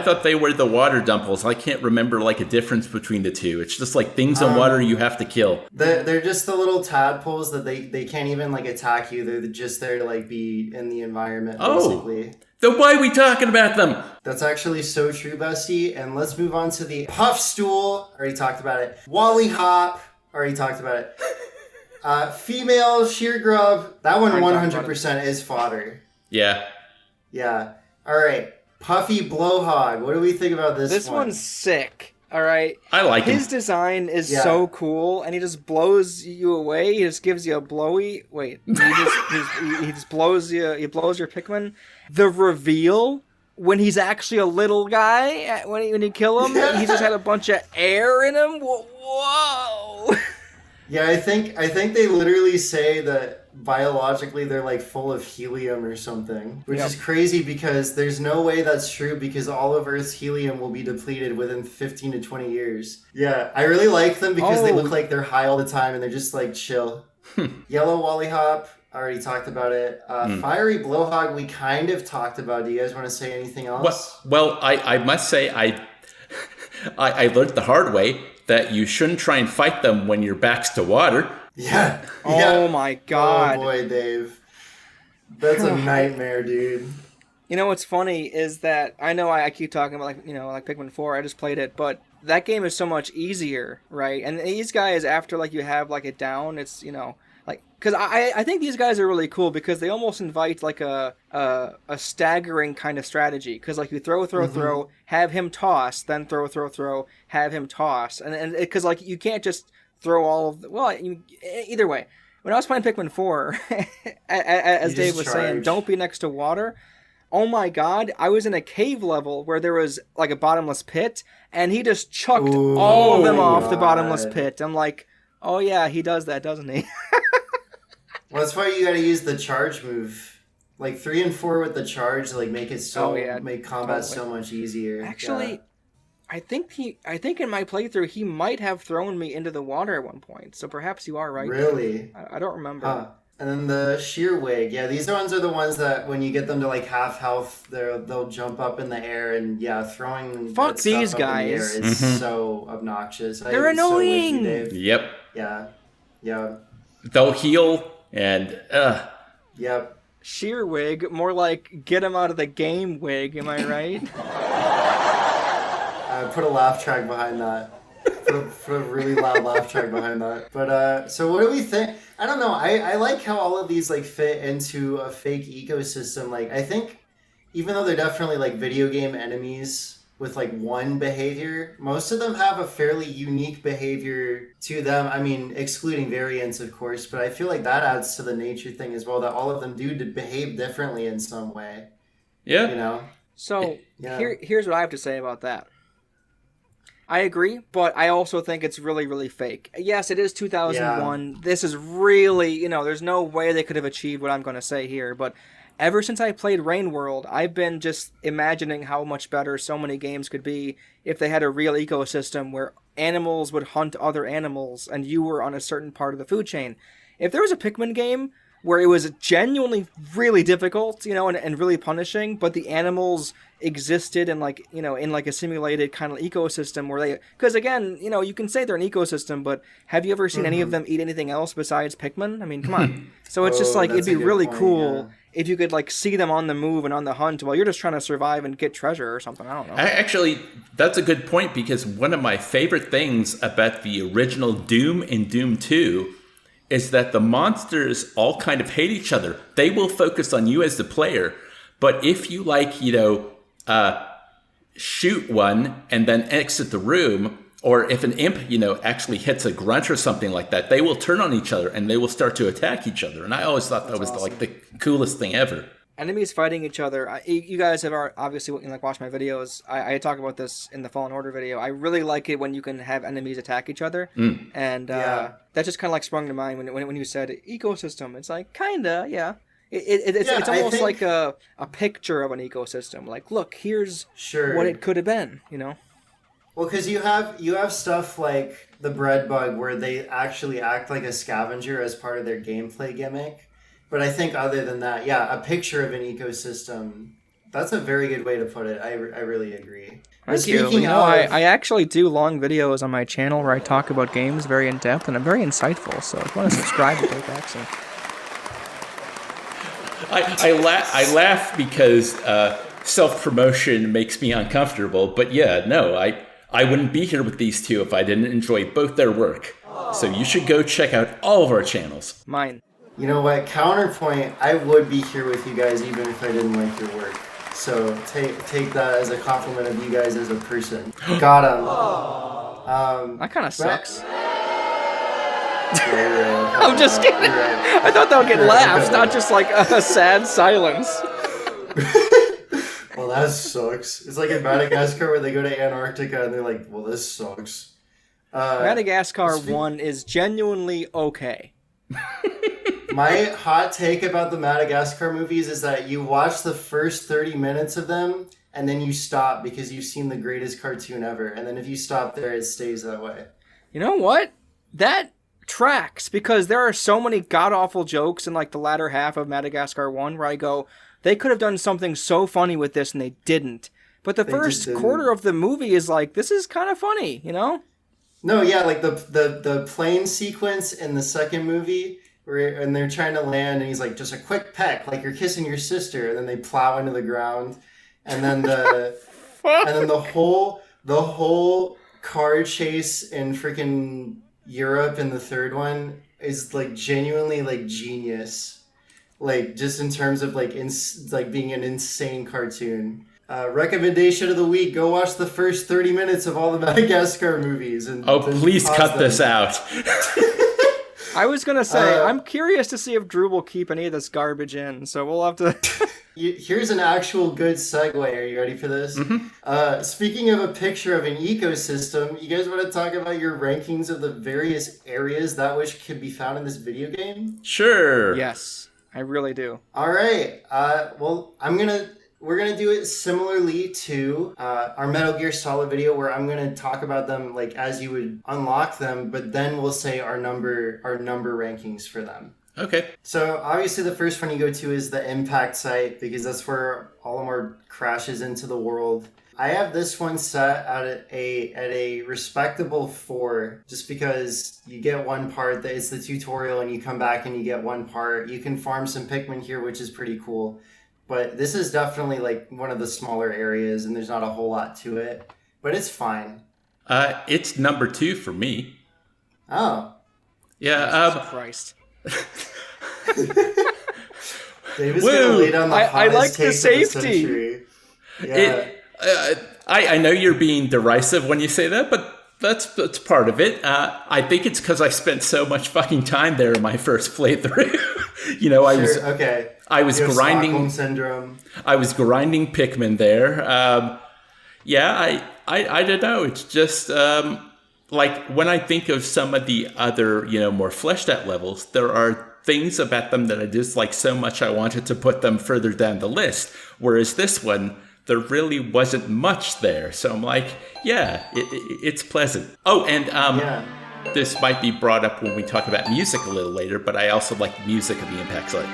thought they were the water dumples. I can't remember like a difference between the two. It's just like things in water you have to kill. They're just the little tadpoles that they can't even like attack you. They're just there to like be in the environment basically. Then why are we talking about them? That's actually so true, Bestie. And let's move on to the Puff Stool. Already talked about it. Wally Hop. Already talked about it. Female Sheer Grub. That one 100% is fodder. Yeah. Yeah. All right. Puffy Blowhog. What do we think about this one? This one's sick. All right. I like him. His design is so cool, and he just blows you away. He just gives you a blowy. Wait. He just blows you. He blows your Pikmin. The reveal when he's actually a little guy when you kill him, he just had a bunch of air in him. Whoa. Yeah, I think they literally say that biologically they're like full of helium or something, which is crazy because there's no way that's true because all of Earth's helium will be depleted within 15 to 20 years. Yeah, I really like them because they look like they're high all the time and they're just like chill. Yellow Wallyhop, I already talked about it. Fiery Blowhog, we kind of talked about. Do you guys want to say anything else? Well, I must say I learned the hard way that you shouldn't try and fight them when your back's to water. Yeah. Oh my god. Oh boy, Dave. That's a nightmare, dude. You know what's funny is that I know I keep talking about like Pikmin 4. I just played it, but that game is so much easier, right? And these guys, after like you have like it down, it's like because I think these guys are really cool because they almost invite like a staggering kind of strategy because like you throw, have him toss, then throw, have him toss, and because like you can't just throw all of either way. When I was playing Pikmin 4, as Dave was saying, don't be next to water. Oh my god, I was in a cave level where there was like a bottomless pit, and he just chucked all of them off the bottomless pit. I'm like, oh yeah, he does that, doesn't he? Well, that's why you gotta use the charge move. Like 3 and 4 with the charge, like make it make combat so much easier. Actually, I think in my playthrough he might have thrown me into the water at one point. So perhaps you are right. Really? I don't remember. Huh. And then the sheer wig, these ones are the ones that when you get them to like half health, they'll jump up in the air and throwing. Fuck these In guys! the air is so obnoxious. They're annoying. So with you, Yep. Yeah. They'll heal and. Yep. Sheer wig, more like get him out of the game wig. Am I right? Put a laugh track behind that. Put a really loud laugh track behind that. But so what do we think? I don't know. I like how all of these like fit into a fake ecosystem. Like I think even though they're definitely like video game enemies with like one behavior, most of them have a fairly unique behavior to them. I mean, excluding variants, of course, but I feel like that adds to the nature thing as well, that all of them do behave differently in some way. Yeah. So here's what I have to say about that. I agree, but I also think it's really, really fake. Yes, it is 2001. Yeah. This is really, there's no way they could have achieved what I'm going to say here. But ever since I played Rain World, I've been just imagining how much better so many games could be if they had a real ecosystem where animals would hunt other animals and you were on a certain part of the food chain. If there was a Pikmin game where it was genuinely really difficult, and really punishing, but the animals existed in in a simulated kind of ecosystem where they, because again, you can say they're an ecosystem, but have you ever seen any of them eat anything else besides Pikmin? I mean, come on. So it's just like, it'd be really cool if you could like see them on the move and on the hunt while you're just trying to survive and get treasure or something. I don't know. Actually, that's a good point because one of my favorite things about the original Doom and Doom 2 is that the monsters all kind of hate each other. They will focus on you as the player, but if you shoot one and then exit the room, or if an imp, actually hits a grunt or something like that, they will turn on each other and they will start to attack each other. And I always thought that was awesome. Like the coolest thing ever. Enemies fighting each other. You guys have obviously watched my videos. I talk about this in the Fallen Order video. I really like it when you can have enemies attack each other, and that just kind of like sprung to mind when you said ecosystem. It's like kinda, yeah. It's almost like a picture of an ecosystem. Like, look, here's what it could have been. Well, because you have stuff like the bread bug where they actually act like a scavenger as part of their gameplay gimmick. But I think other than that, a picture of an ecosystem, that's a very good way to put it. I really agree. Thank you. I actually do long videos on my channel where I talk about games very in depth, and I'm very insightful. So if you want to subscribe to Dork Accent. I laugh because self-promotion makes me uncomfortable. But I wouldn't be here with these two if I didn't enjoy both their work. So you should go check out all of our channels. Mine. You know what? Counterpoint, I would be here with you guys even if I didn't like your work. So take that as a compliment of you guys as a person. Got him. That kind of sucks. Yeah, I'm just kidding. Right. I thought that would get laughs, not just like a sad silence. Well, that sucks. It's like in Madagascar where they go to Antarctica and they're like, well, this sucks. Madagascar 1 is genuinely okay. My hot take about the Madagascar movies is that you watch the first 30 minutes of them and then you stop because you've seen the greatest cartoon ever. And then if you stop there, it stays that way. You know what? That tracks because there are so many god-awful jokes in like the latter half of Madagascar 1 where I go, they could have done something so funny with this and they didn't. But the They just first didn't. quarter of the movie is like, this is kind of funny, you know? No, yeah, like the plane sequence in the second movie, and they're trying to land, and he's like, just a quick peck, like you're kissing your sister, and then they plow into the ground, and then the whole car chase in freaking Europe in the third one is like genuinely like genius, like just in terms of like like being an insane cartoon. Recommendation of the week: go watch the first 30 minutes of all the Madagascar movies. And Please cut this out. I was gonna say, I'm curious to see if Drew will keep any of this garbage in, so we'll have to. Here's an actual good segue. Are you ready for this? Mm-hmm. Speaking of a picture of an ecosystem, you guys want to talk about your rankings of the various areas that which can be found in this video game? Sure. Yes, I really do. All right. Well, we're gonna do it similarly to our Metal Gear Solid video, where I'm gonna talk about them like as you would unlock them, but then we'll say our number rankings for them. Okay. So obviously the first one you go to is the impact site, because that's where Olimar crashes into the world. I have this one set at a respectable 4, just because you get one part that it's the tutorial, and you come back and you get one part. You can farm some Pikmin here, which is pretty cool. But this is definitely like one of the smaller areas, and there's not a whole lot to it. But it's fine. It's number 2 for me. Oh. Yeah. Christ. David's gonna lay down the I like the safety. Yeah. I know you're being derisive when you say that, but that's part of it. I think it's because I spent so much fucking time there in my first playthrough. I was grinding. Stockholm syndrome. I was grinding Pikmin there. I don't know. It's just like when I think of some of the other, more fleshed out levels, there are things about them that I dislike so much I wanted to put them further down the list. Whereas this one, there really wasn't much there. So I'm like, it's pleasant. Oh, and this might be brought up when we talk about music a little later, but I also like the music of the impact site.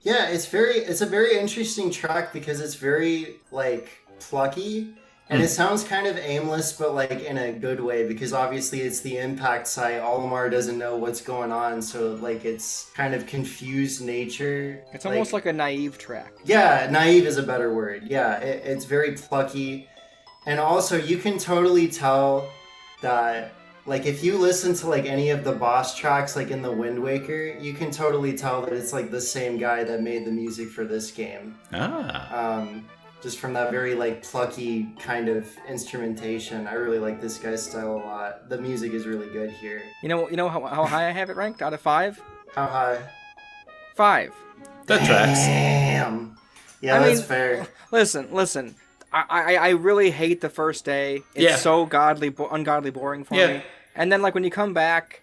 Yeah, it's a very interesting track, because it's very like plucky, and it sounds kind of aimless, but like in a good way, because obviously it's the impact site. Olimar doesn't know what's going on, so like it's kind of confused nature. It's almost like a naive track. Yeah, naive is a better word. Yeah, it's very plucky, and also you can totally tell that, like, if you listen to like any of the boss tracks, like in the Wind Waker, you can totally tell that it's like the same guy that made the music for this game. Just from that very like plucky kind of instrumentation. I really like this guy's style a lot. The music is really good here. You know how high I have it ranked out of 5? How high? 5. That tracks. Damn. Yeah, that's fair. Listen. I really hate the first day. It's so ungodly boring for me. And then like when you come back,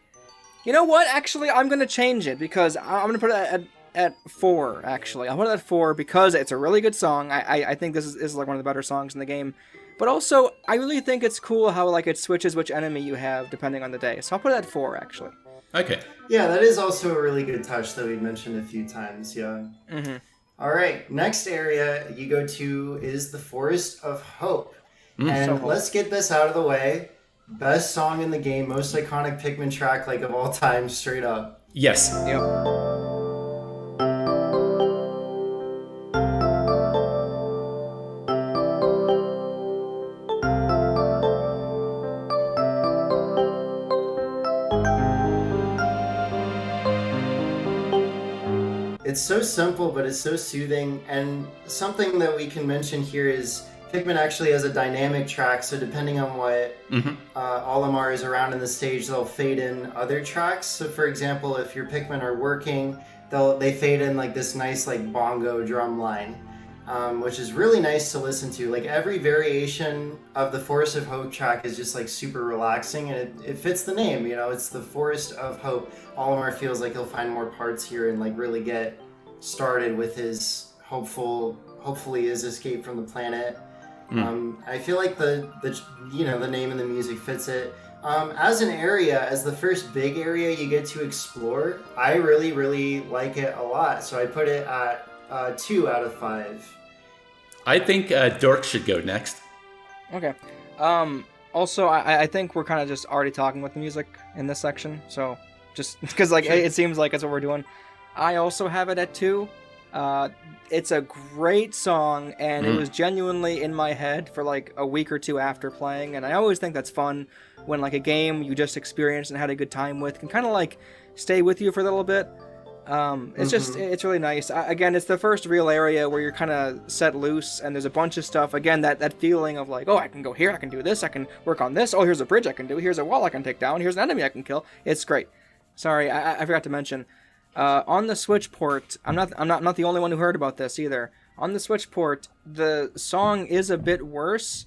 you know what? Actually, I'm gonna change it, because I'm gonna put it at 4. Actually, I'll put it at 4 because it's a really good song. I think this is like one of the better songs in the game. But also, I really think it's cool how like it switches which enemy you have depending on the day. So I'll put it at 4 actually. Okay. Yeah, that is also a really good touch that we've mentioned a few times. Yeah. Mm-hmm. All right, next area you go to is the Forest of Hope. And let's get this out of the way. Best song in the game, most iconic Pikmin track like of all time, straight up. Yes. Yep. It's so simple, but it's so soothing. And something that we can mention here is Pikmin actually has a dynamic track, so depending on what Olimar is around in the stage, they'll fade in other tracks. So for example, if your Pikmin are working, they fade in like this nice like bongo drum line, which is really nice to listen to. Like every variation of the Forest of Hope track is just like super relaxing, and it fits the name, it's the Forest of Hope. Olimar feels like he'll find more parts here and like really get started with his hopefully is Escape from the Planet. I feel like the name and the music fits it. As an area, as the first big area you get to explore, I really, really like it a lot. So I put it at 2 out of 5. I think Dork should go next. Okay. Also, I think we're kind of just already talking with the music in this section, so just because like it seems like that's what we're doing. I also have it at 2. It's a great song, and it was genuinely in my head for like a week or 2 after playing, and I always think that's fun when like a game you just experienced and had a good time with can kind of like stay with you for a little bit. It's really nice. Again, it's the first real area where you're kind of set loose, and there's a bunch of stuff. Again, that feeling of like, oh, I can go here, I can do this, I can work on this. Oh, here's a bridge I can do. Here's a wall I can take down. Here's an enemy I can kill. It's great. Sorry, I forgot to mention. On the Switch port, I'm not the only one who heard about this either. On the Switch port, the song is a bit worse.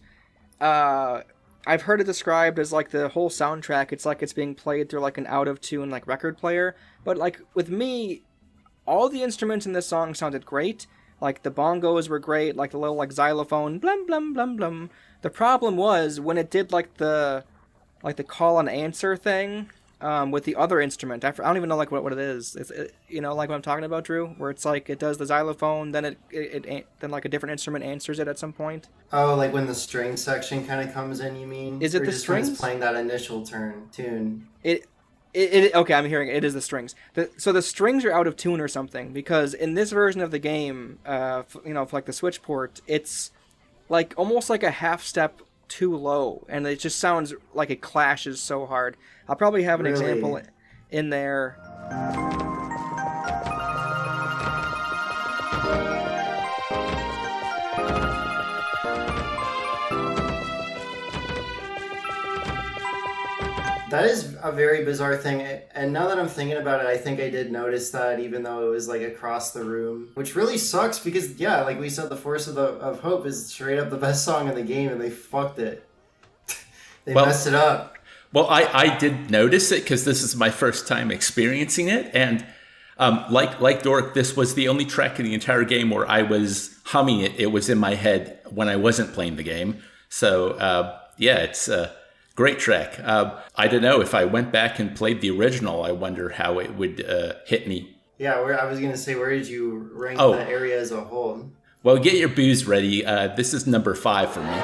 I've heard it described as like the whole soundtrack. It's like it's being played through like an out of tune like record player. But like with me, all the instruments in this song sounded great. Like the bongos were great, like the little like xylophone, blum blum blum blum. The problem was when it did like the call and answer thing. With the other instrument, I don't even know like what it is. You know, like what I'm talking about, Drew, where it's like it does the xylophone, then then like a different instrument answers it at some point. Oh, like when the string section kind of comes in, you mean? Is it or the just strings? when it's playing that initial tune. Okay, I'm hearing it. It is the strings. So the strings are out of tune or something, because in this version of the game, for like the Switch port, it's like almost like a half step too low, and it just sounds like it clashes so hard. I'll probably have an example in there. That is a very bizarre thing, and now that I'm thinking about it, I think I did notice that, even though it was like across the room, which really sucks because, yeah, like we said, the Force of Hope is straight up the best song in the game, and they fucked it. They messed it up. Well, I did notice it because this is my first time experiencing it, and like Dork, this was the only track in the entire game where I was humming it. It was in my head when I wasn't playing the game. So yeah, it's a great track. I don't know if I went back and played the original. I wonder how it would hit me. Yeah, I was gonna say, where did you rank the area as a whole? Well, get your booze ready. This is number 5 for me.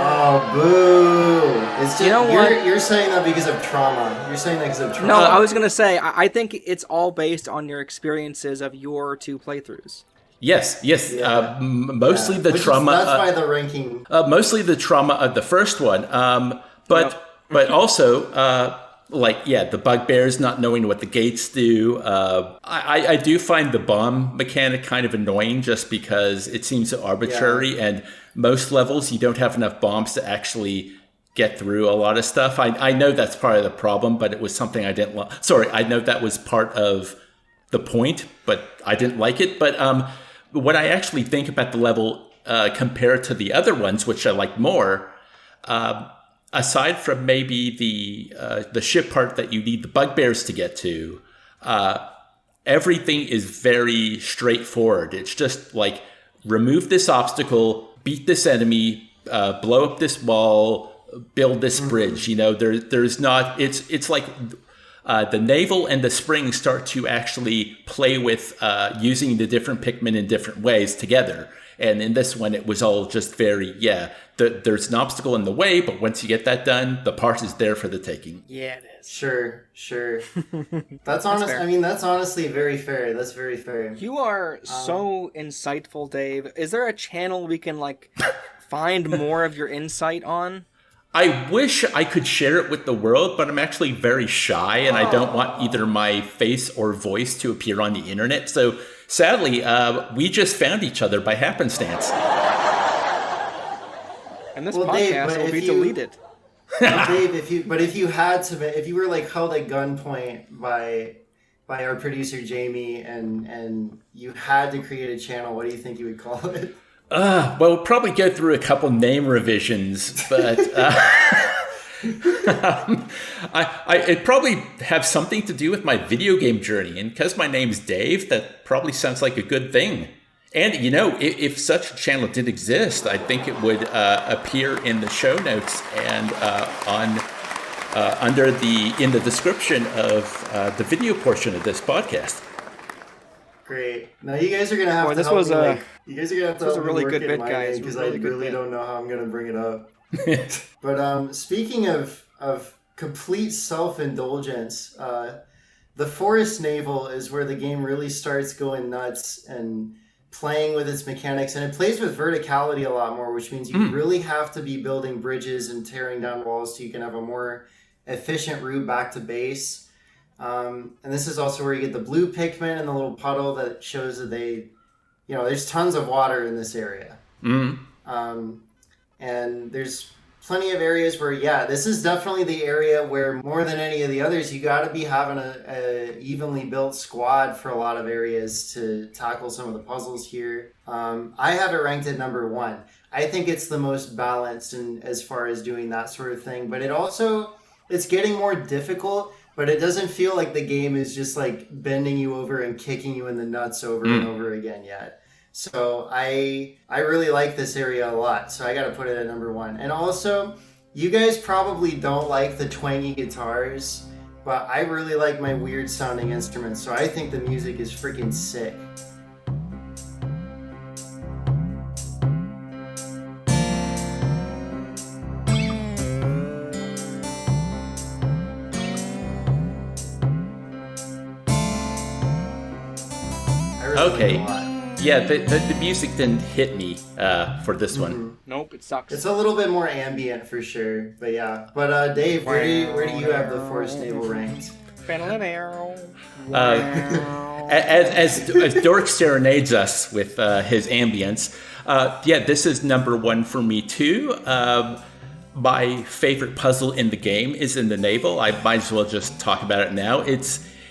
Oh, boo! It's just, you know what? You're saying that because of trauma. You're saying that because of trauma. No, I was gonna say I think it's all based on your experiences of your 2 playthroughs. Yes. Yeah. Mostly the trauma. That's why the ranking. Mostly the trauma of the first one. But also, the bugbears, not knowing what the gates do. I do find the bomb mechanic kind of annoying just because it seems so arbitrary, and most levels you don't have enough bombs to actually get through a lot of stuff. I know that's part of the problem, but it was something I didn't like. Sorry, I know that was part of the point, but I didn't like it. But when I actually think about the level compared to the other ones, which I like more, aside from maybe the ship part that you need the bugbears to get to, everything is very straightforward. It's just like, remove this obstacle, beat this enemy, blow up this wall, build this bridge. You know, there's not. It's like the navel and the spring start to actually play with using the different Pikmin in different ways together. And in this one, it was all just very, there's an obstacle in the way, but once you get that done, the part is there for the taking. Yeah, it is. Sure. That's honest. I mean, that's honestly very fair. That's very fair. You are so insightful, Dave. Is there a channel we can, find more of your insight on? I wish I could share it with the world, but I'm actually very shy, and I don't want either my face or voice to appear on the internet. So sadly, we just found each other by happenstance. And this podcast will be deleted. Dave, if you were held at gunpoint by our producer Jamie, and you had to create a channel, what do you think you would call it? Well, we'll probably go through a couple name revisions, but It probably have something to do with my video game journey, and because my name's Dave, that probably sounds like a good thing. And if such a channel did exist, I think it would appear in the show notes and on in the description of the video portion of this podcast. Great. Now you guys are gonna have to this help was me. a You guys are gonna have to this was help a really me good work bit, in my guys. because Really I good really bit. don't know how I'm gonna bring it up. But speaking of complete self-indulgence, the Forest Naval is where the game really starts going nuts and playing with its mechanics, and it plays with verticality a lot more, which means you really have to be building bridges and tearing down walls so you can have a more efficient route back to base. And this is also where you get the blue Pikmin and the little puddle that shows that there's tons of water in this area. And there's plenty of areas where, this is definitely the area where more than any of the others, you got to be having a evenly built squad for a lot of areas to tackle some of the puzzles here. I have it ranked at number 1. I think it's the most balanced as far as doing that sort of thing, but it's getting more difficult, but it doesn't feel like the game is just like bending you over and kicking you in the nuts over and over again yet. So I really like this area a lot. So I got to put it at number 1. And also, you guys probably don't like the twangy guitars, but I really like my weird sounding instruments. So I think the music is freaking sick. Okay. Yeah, the music didn't hit me for this one. Nope, it sucks. It's a little bit more ambient for sure, but yeah. But Dave, where do you have the Forest Naval ranked? As Dork serenades us with his ambience, this is number 1 for me too. My favorite puzzle in the game is in the naval. I might as well just talk about it now.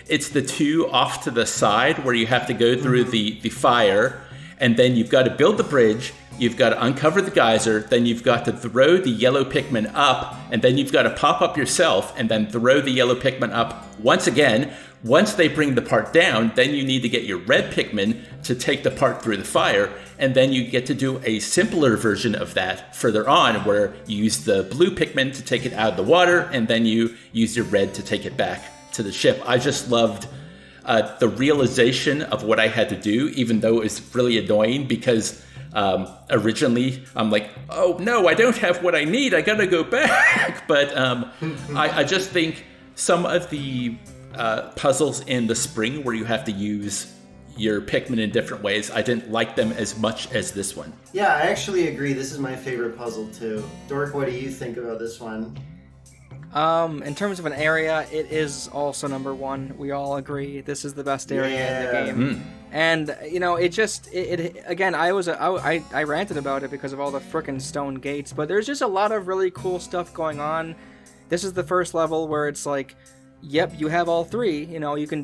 It's the 2 off to the side where you have to go through the fire, and then you've got to build the bridge, you've got to uncover the geyser, then you've got to throw the yellow Pikmin up, and then you've got to pop up yourself and then throw the yellow Pikmin up once again. Once they bring the part down, then you need to get your red Pikmin to take the part through the fire, and then you get to do a simpler version of that further on where you use the blue Pikmin to take it out of the water, and then you use your red to take it back to the ship. I just loved the realization of what I had to do, even though it was really annoying because originally I'm like, oh no, I don't have what I need, I gotta go back. But I just think some of the puzzles in the spring where you have to use your Pikmin in different ways, I didn't like them as much as this one. Yeah, I actually agree. This is my favorite puzzle too. Dork, what do you think about this one? In terms of an area, it is also number 1. We all agree this is the best area in the game. And it again, I ranted about it because of all the frickin' stone gates, but there's just a lot of really cool stuff going on. This is the first level where it's like, yep, you have all 3.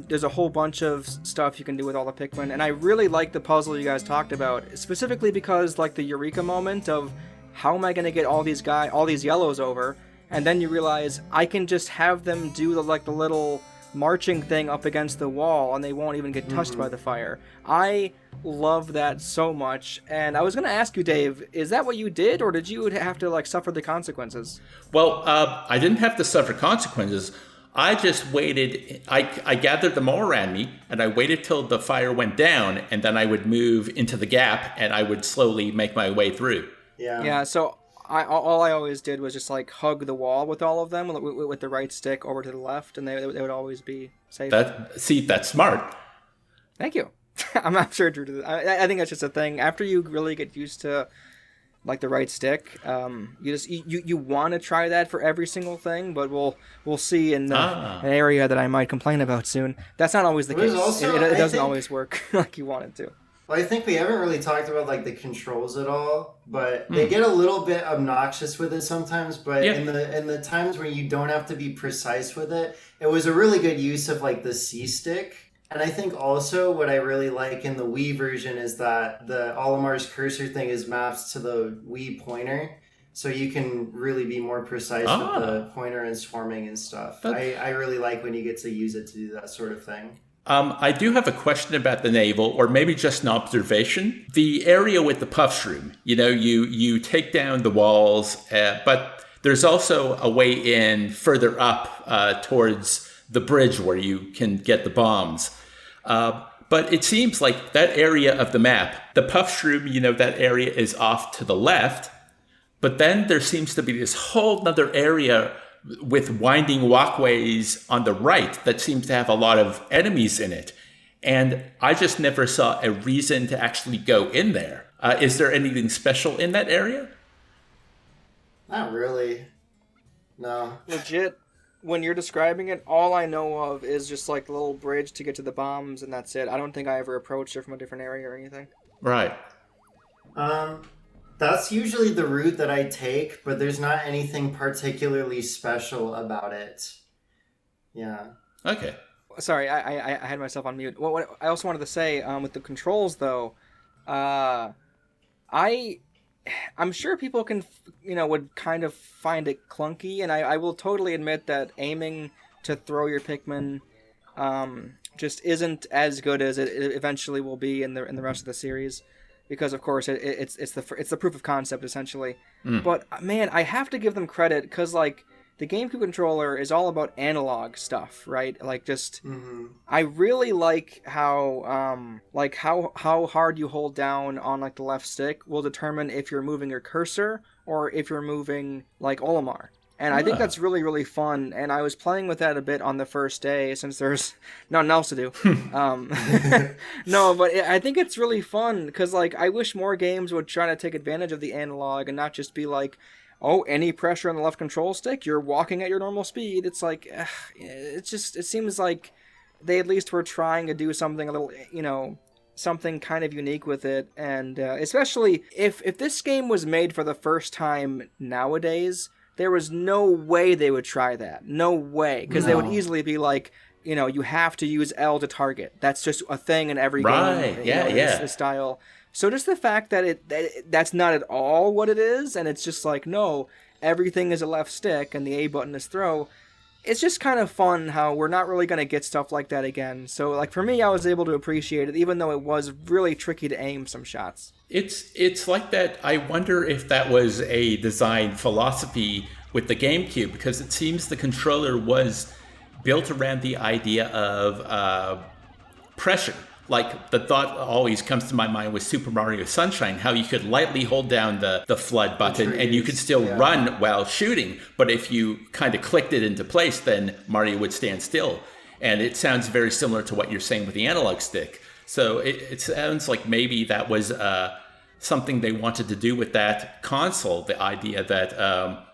There's a whole bunch of stuff you can do with all the Pikmin, and I really like the puzzle you guys talked about, specifically because like the eureka moment of how am I going to get all these yellows over. And then you realize I can just have them do the little marching thing up against the wall, and they won't even get touched by the fire. I love that so much. And I was going to ask you, Dave, is that what you did, or did you have to suffer the consequences? Well, I didn't have to suffer consequences. I just waited. I gathered them all around me, and I waited till the fire went down, and then I would move into the gap, and I would slowly make my way through. Yeah. So all I always did was just hug the wall with all of them with the right stick over to the left, and they would always be safe. That's smart. Thank you. I'm not sure true to this. I think that's just a thing. After you really get used to the right stick, you want to try that for every single thing, but we'll see in an area that I might complain about soon. That's not always the case. It doesn't always work like you want it to. Well, I think we haven't really talked about the controls at all, but they get a little bit obnoxious with it sometimes. But in the times where you don't have to be precise with it, it was a really good use of the C stick. And I think also what I really like in the Wii version is that the Olimar's cursor thing is mapped to the Wii pointer. so you can really be more precise with the pointer and swarming and stuff. I really like when you get to use it to do that sort of thing. I do have a question about the naval, or maybe just an observation. The area with the puff shroom, you take down the walls, but there's also a way in further up towards the bridge where you can get the bombs. But it seems like that area of the map, the puff shroom, that area is off to the left, but then there seems to be this whole other area with winding walkways on the right that seems to have a lot of enemies in it. And I just never saw a reason to actually go in there. Is there anything special in that area? Not really. No. Legit, when you're describing it, all I know of is just like the little bridge to get to the bombs, and that's it. I don't think I ever approached it from a different area or anything. Right. That's usually the route that I take, but there's not anything particularly special about it. Yeah. Okay. Sorry, I had myself on mute. What I also wanted to say with the controls, though, I'm sure people can, would kind of find it clunky, and I will totally admit that aiming to throw your Pikmin just isn't as good as it eventually will be in the rest of the series. Because of course it's the proof of concept essentially, but man, I have to give them credit because like the GameCube controller is all about analog stuff, right? Like just I really like how hard you hold down on like the left stick will determine if you're moving your cursor or if you're moving like Olimar. And I think that's really, really fun. And I was playing with that a bit on the first day since there's nothing else to do. No, but I think it's really fun because, like, I wish more games would try to take advantage of the analog and not just be like, oh, any pressure on the left control stick, you're walking at your normal speed. It's like, it seems like they at least were trying to do something a little, something kind of unique with it. And especially if this game was made for the first time nowadays, there was no way they would try that. No way. Because they would easily be like, you have to use L to target. That's just a thing in every game. This style. So just the fact that that's not at all what it is, and it's just like, no, everything is a left stick and the A button is throw. It's just kind of fun how we're not really going to get stuff like that again. So like for me, I was able to appreciate it, even though it was really tricky to aim some shots. It's like that. I wonder if that was a design philosophy with the GameCube, because it seems the controller was built around the idea of pressure. Like the thought always comes to my mind with Super Mario Sunshine, how you could lightly hold down the flood button and you could still run while shooting. But if you kind of clicked it into place, then Mario would stand still. And it sounds very similar to what you're saying with the analog stick. So it sounds like maybe that was something they wanted to do with that console, the idea that,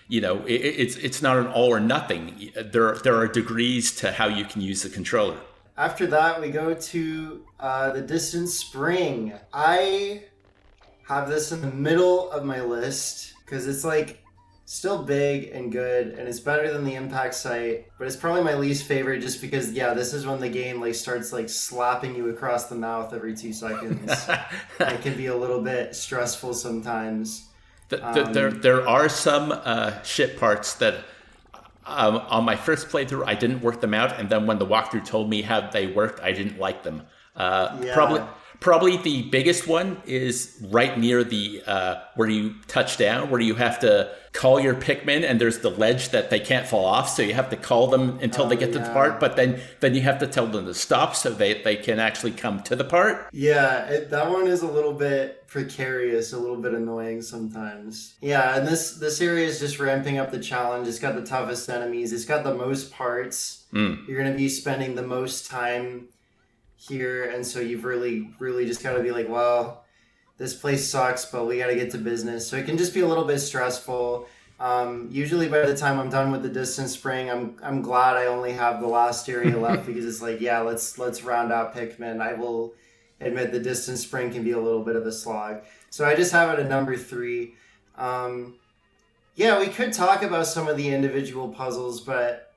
it's not an all or nothing. There are degrees to how you can use the controller. After that, we go to the Distant Spring. I have this in the middle of my list because it's like still big and good, and it's better than the Impact Site, but it's probably my least favorite just because, this is when the game like starts like slapping you across the mouth every 2 seconds. It can be a little bit stressful sometimes. There are some shit parts that on my first playthrough I didn't work them out, and then when the walkthrough told me how they worked, I didn't like them. Probably the biggest one is right near the where you touch down, where you have to call your Pikmin, and there's the ledge that they can't fall off, so you have to call them until they get to the part, but then you have to tell them to stop so they can actually come to the part. Yeah, that one is a little bit precarious, a little bit annoying sometimes. Yeah, and this area is just ramping up the challenge. It's got the toughest enemies. It's got the most parts. You're going to be spending the most time here, and so you've really, really just got to be like, well, this place sucks, but we got to get to business. So it can just be a little bit stressful. Usually by the time I'm done with the Distant Spring, I'm glad I only have the last area left because it's like, let's round out Pikmin. I will admit the Distant Spring can be a little bit of a slog. So I just have it at number 3. We could talk about some of the individual puzzles, but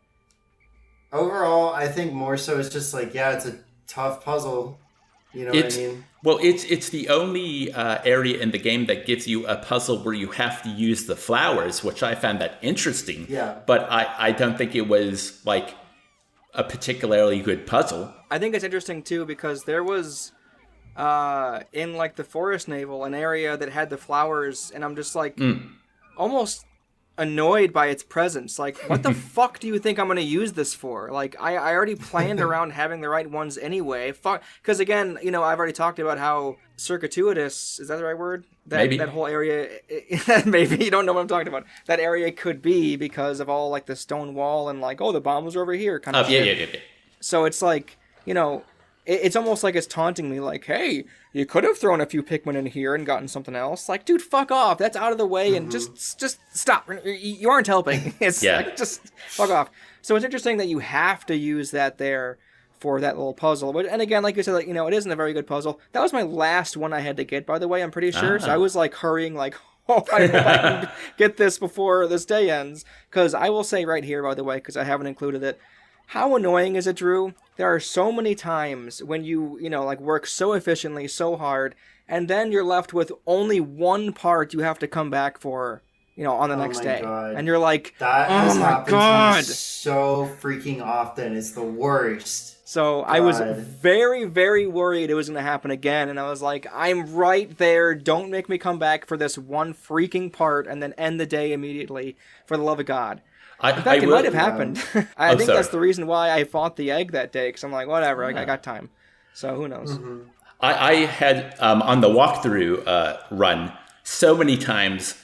overall, I think more so it's just like, it's a tough puzzle. You know what I mean? Well, it's the only area in the game that gives you a puzzle where you have to use the flowers, which I found that interesting. Yeah. But I don't think it was like a particularly good puzzle. I think it's interesting too because there was in like the Forest Navel an area that had the flowers, and I'm just like almost annoyed by its presence. Like, what the fuck do you think I'm going to use this for? Like, I already planned around having the right ones anyway. Fuck, because again, you know, I've already talked about how circuitous, is that the right word? Maybe. That whole area, maybe you don't know what I'm talking about. That area could be because of all like the stone wall and like, oh, the bombs are over here kind of shit. Yeah. So it's like, you know, it's almost like it's taunting me, like, hey, you could have thrown a few Pikmin in here and gotten something else. Like, dude, fuck off. That's out of the way, and just stop. You aren't helping. It's like, just fuck off. So it's interesting that you have to use that there for that little puzzle. But, and again, like you said, like, you know, it isn't a very good puzzle. That was my last one I had to get, by the way, I'm pretty sure. So I was, like, hurrying, like, oh, I can get this before this day ends. Because I will say right here, by the way, because I haven't included it, how annoying is it, Drew? There are so many times when you know, like work so efficiently, so hard, and then you're left with only one part you have to come back for, you know, on the next day. God. And you're like, that oh has my happened God. to me so freaking often. It's the worst. So I was very, very worried it was going to happen again, and I was like, I'm right there. Don't make me come back for this one freaking part and then end the day immediately, for the love of God. In fact, it might have happened. I think that's the reason why I fought the egg that day, because I'm like, whatever, I got time. So who knows? I had, on the walkthrough run, so many times,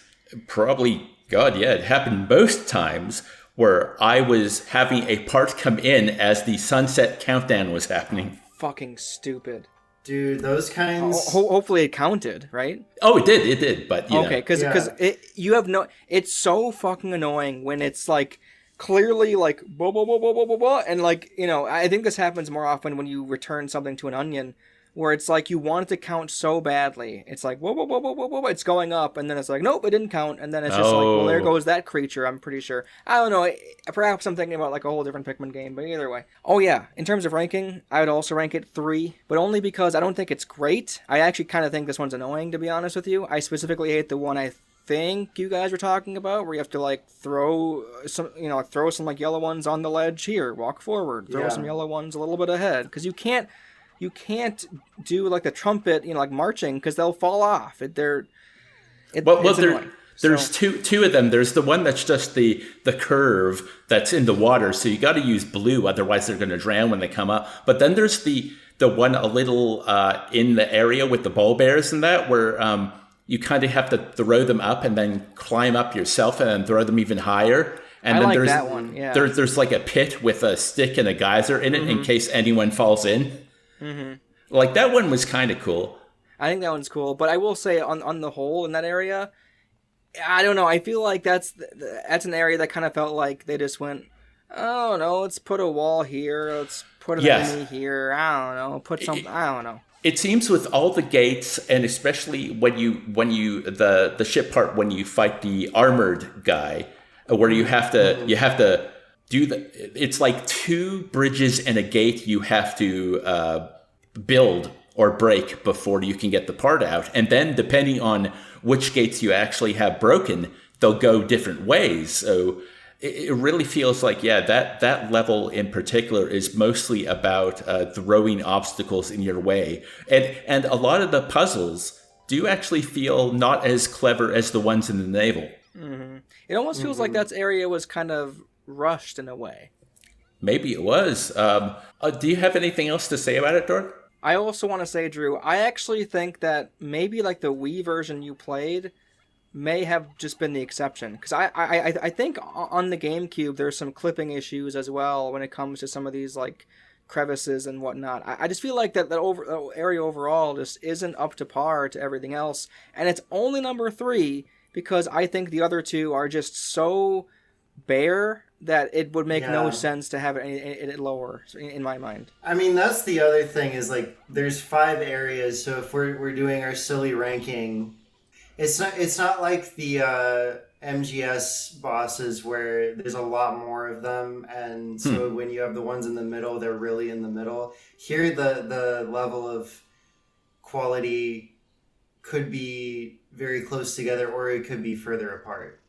probably, God, yeah, it happened most times, where I was having a part come in as the sunset countdown was happening. Fucking stupid. Dude, those kinds... Hopefully it counted, right? Oh, it did, but you know. Okay, because you have no... It's so fucking annoying when it's, like, clearly, like, blah, blah, blah, blah, blah, blah, blah, and, like, you know, I think this happens more often when you return something to an onion, where it's like you want it to count so badly. It's like, whoa, whoa, whoa, whoa, whoa, whoa, it's going up, and then it's like, nope, it didn't count, and then it's just like, well, there goes that creature, I'm pretty sure. I don't know, perhaps I'm thinking about like a whole different Pikmin game, but either way. Oh yeah, in terms of ranking, I would also rank it 3, but only because I don't think it's great. I actually kind of think this one's annoying, to be honest with you. I specifically hate the one I think you guys were talking about, where you have to like throw some, you know, like throw some like yellow ones on the ledge here, walk forward, throw some yellow ones a little bit ahead, because you can't do like the trumpet, you know, like marching, because they'll fall off. There's two of them. There's the one that's just the curve that's in the water, so you got to use blue, otherwise they're going to drown when they come up. But then there's the one a little in the area with the ball bears and that, where you kind of have to throw them up and then climb up yourself and then throw them even higher. And then there's that one. Yeah. There's like a pit with a stick and a geyser in it in case anyone falls in. Like that one was kind of cool. I think that one's cool, but I will say on the whole in that area, I don't know. I feel like that's an area that kind of felt like they just went, oh no, let's put a wall here, let's put an enemy here. I don't know, put something. I don't know. It seems with all the gates, and especially when you the ship part, when you fight the armored guy, where you have to do it's like 2 bridges and a gate you have to build or break before you can get the part out. And then depending on which gates you actually have broken, they'll go different ways. So it really feels like, that level in particular is mostly about throwing obstacles in your way. And a lot of the puzzles do actually feel not as clever as the ones in the navel. It almost feels like that area was kind of rushed in a way. Maybe it was. Do you have anything else to say about it, Dork? I also want to say, Drew, I actually think that maybe like the Wii version you played may have just been the exception. Because I think on the GameCube there's some clipping issues as well when it comes to some of these like crevices and whatnot. I just feel like that area overall just isn't up to par to everything else. And it's only number 3 because I think the other 2 are just so bare that it would make no sense to have it lower, in my mind. I mean, that's the other thing is, like, there's 5 areas, so if we're doing our silly ranking, it's not like the MGS bosses where there's a lot more of them, and so when you have the ones in the middle, they're really in the middle. Here, the level of quality could be very close together, or it could be further apart.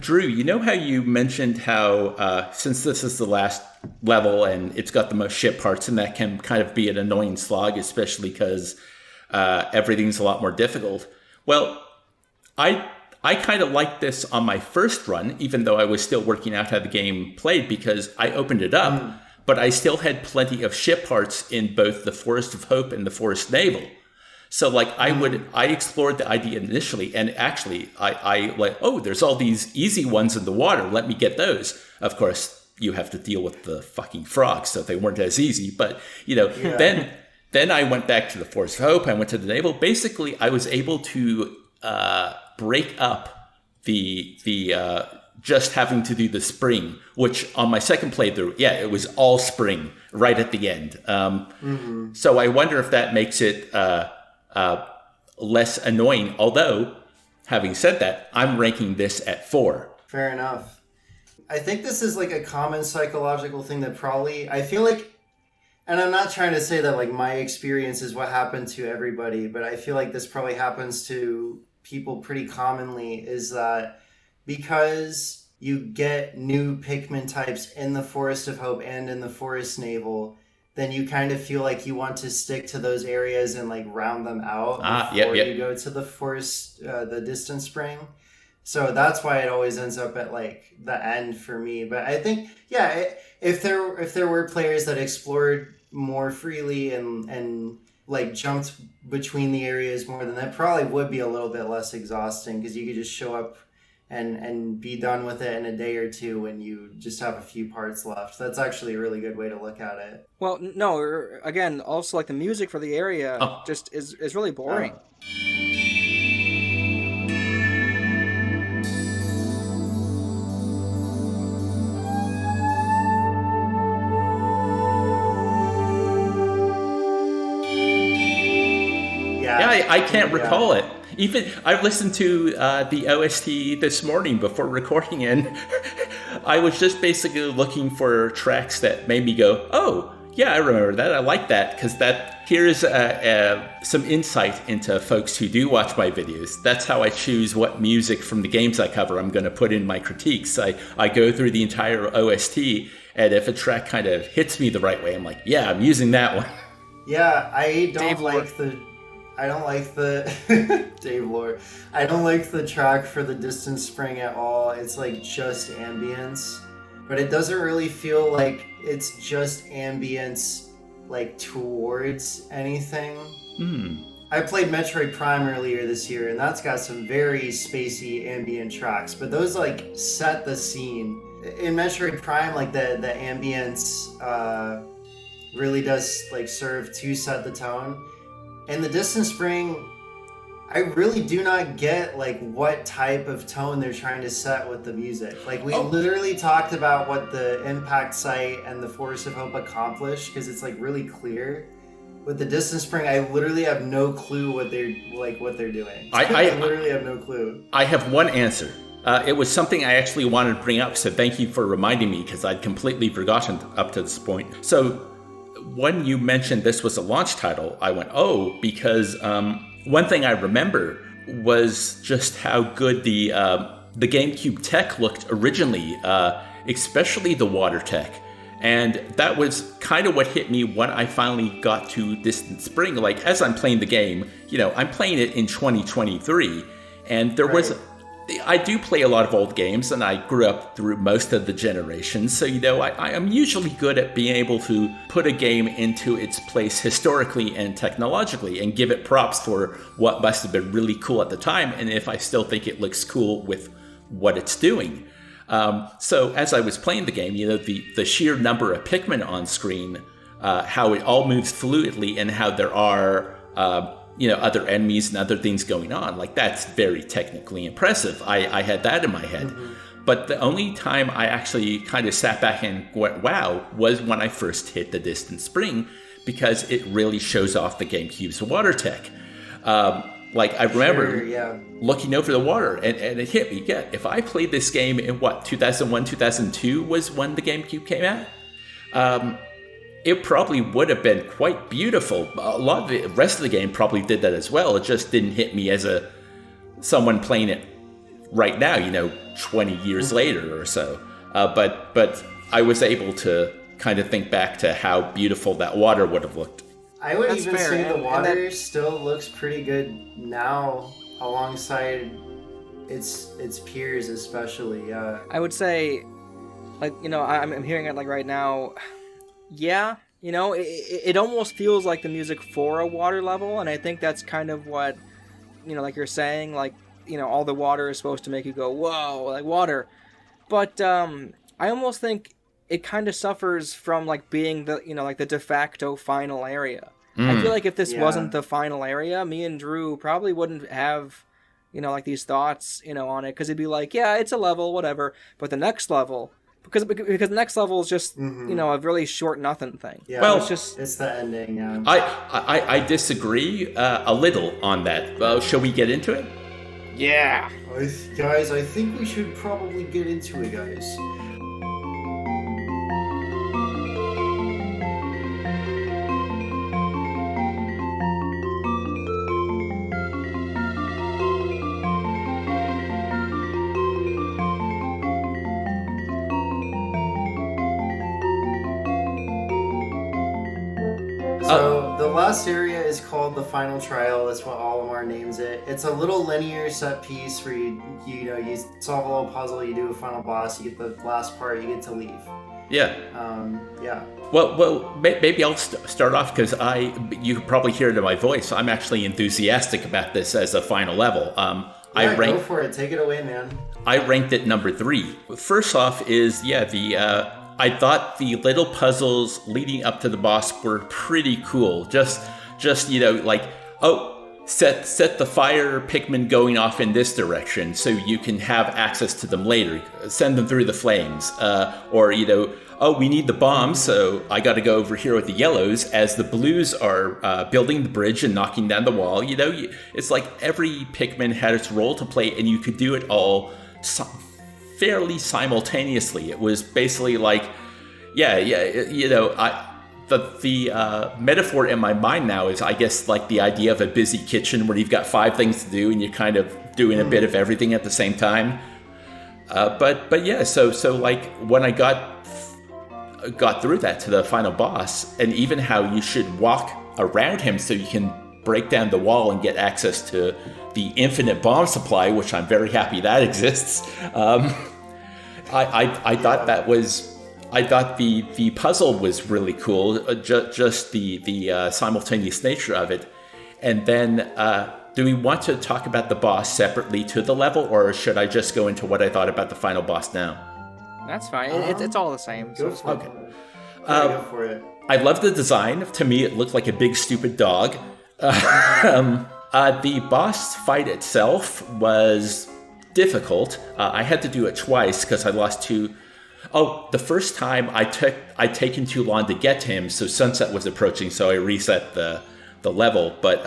Drew, you know how you mentioned how since this is the last level and it's got the most ship parts, and that can kind of be an annoying slog, especially because everything's a lot more difficult. Well, I kind of liked this on my first run, even though I was still working out how the game played, because I opened it up, but I still had plenty of ship parts in both the Forest of Hope and the Forest Naval. So like I explored the idea initially, and actually I like, oh, there's all these easy ones in the water. Let me get those. Of course, you have to deal with the fucking frogs, so they weren't as easy. But then I went back to the Forest of Hope. I went to the Naval. Basically, I was able to break up the just having to do the spring, which on my second playthrough, it was all spring right at the end. So I wonder if that makes it less annoying. Although, having said that, I'm ranking this at 4. Fair enough. I think this is like a common psychological thing that probably, I feel like, and I'm not trying to say that like my experience is what happened to everybody, but I feel like this probably happens to people pretty commonly, is that because you get new Pikmin types in the Forest of Hope and in the Forest Naval, then you kind of feel like you want to stick to those areas and like round them out before you go to the forest, the Distant Spring. So that's why it always ends up at like the end for me. But I think, if there were players that explored more freely and like jumped between the areas more, then that probably would be a little bit less exhausting, because you could just show up and be done with it in a day or two when you just have a few parts left. That's actually a really good way to look at it. Well, no, again, also like the music for the area just is really boring. I can't recall it. Even I listened to the OST this morning before recording, and I was just basically looking for tracks that made me go, "Oh, yeah, I remember that. I like that," because here's some insight into folks who do watch my videos. That's how I choose what music from the games I cover I'm going to put in my critiques. I go through the entire OST, and if a track kind of hits me the right way, I'm like, "Yeah, I'm using that one." Yeah, I don't like the Dave Lore. I don't like the track for the Distant Spring at all. It's like just ambience, but it doesn't really feel like it's just ambience like towards anything. I played Metroid Prime earlier this year, and that's got some very spacey ambient tracks, but those like set the scene. In Metroid Prime, like the ambience really does like serve to set the tone. In the Distant Spring, I really do not get like what type of tone they're trying to set with the music. Like we literally talked about what the Impact Site and the Forest of Hope accomplished, because it's like really clear. With the Distant Spring, I literally have no clue what they're doing. I literally have no clue. I have one answer. It was something I actually wanted to bring up, so thank you for reminding me, because I'd completely forgotten up to this point. So when you mentioned this was a launch title, I went, because one thing I remember was just how good the GameCube tech looked originally, especially the water tech. And that was kind of what hit me when I finally got to Distant Spring. Like, as I'm playing the game, I'm playing it in 2023, and there was... I do play a lot of old games, and I grew up through most of the generations, so I am usually good at being able to put a game into its place historically and technologically and give it props for what must have been really cool at the time, and if I still think it looks cool with what it's doing. So as I was playing the game, the sheer number of Pikmin on screen, how it all moves fluidly, and how there are other enemies and other things going on. Like, that's very technically impressive. I had that in my head. But the only time I actually kind of sat back and went, wow, was when I first hit the Distant Spring, because it really shows off the GameCube's water tech. I remember looking over the water, and it hit me. Yeah, if I played this game in 2001, 2002 was when the GameCube came out. it probably would have been quite beautiful. A lot of the rest of the game probably did that as well. It just didn't hit me as someone playing it right now, 20 years later or so. But I was able to kind of think back to how beautiful that water would have looked. I would That's even fair, say the and water still looks pretty good now, alongside its peers, especially. I would say, like, I'm hearing it like right now. Yeah, it almost feels like the music for a water level, and I think that's kind of what, like you're saying, like, all the water is supposed to make you go, whoa, like water. But I almost think it kind of suffers from like being the, like the de facto final area. I feel like if this wasn't the final area, me and Drew probably wouldn't have, like these thoughts, on it, because it'd be like, yeah, it's a level, whatever. But the next level, because the next level is just, a really short nothing thing. Yeah, well, it's the ending. Yeah. I disagree a little on that. Shall we get into it? Yeah. Guys, I think we should probably get into it, guys. So the last area is called the final trial. That's what Olimar names it. It's a little linear set piece where you solve a little puzzle, you do a final boss, you get the last part, you get to leave. Yeah. Yeah. Well, maybe I'll start off because you can probably hear it in my voice. I'm actually enthusiastic about this as a final level. Go for it. Take it away, man. I ranked it number 3. First off is I thought the little puzzles leading up to the boss were pretty cool. Just like, set the fire Pikmin going off in this direction so you can have access to them later. Send them through the flames. Or, we need the bombs, so I got to go over here with the yellows as the blues are building the bridge and knocking down the wall. It's like every Pikmin had its role to play, and you could do it all fairly simultaneously. It was basically like, the metaphor in my mind now is, I guess, like the idea of a busy kitchen where you've got 5 things to do and you're kind of doing a bit of everything at the same time. But yeah, so like when I got through that to the final boss, and even how you should walk around him so you can break down the wall and get access to the infinite bomb supply, which I'm very happy that exists. I thought the puzzle was really cool, just the simultaneous nature of it. And then, do we want to talk about the boss separately to the level, or should I just go into what I thought about the final boss now? That's fine. It's all the same. Go So for it. Go for it. I love the design. To me, it looked like a big stupid dog. The boss fight itself was difficult. I had to do it twice because I lost 2. Oh, the first time I'd taken too long to get to him, so sunset was approaching, so I reset the level. But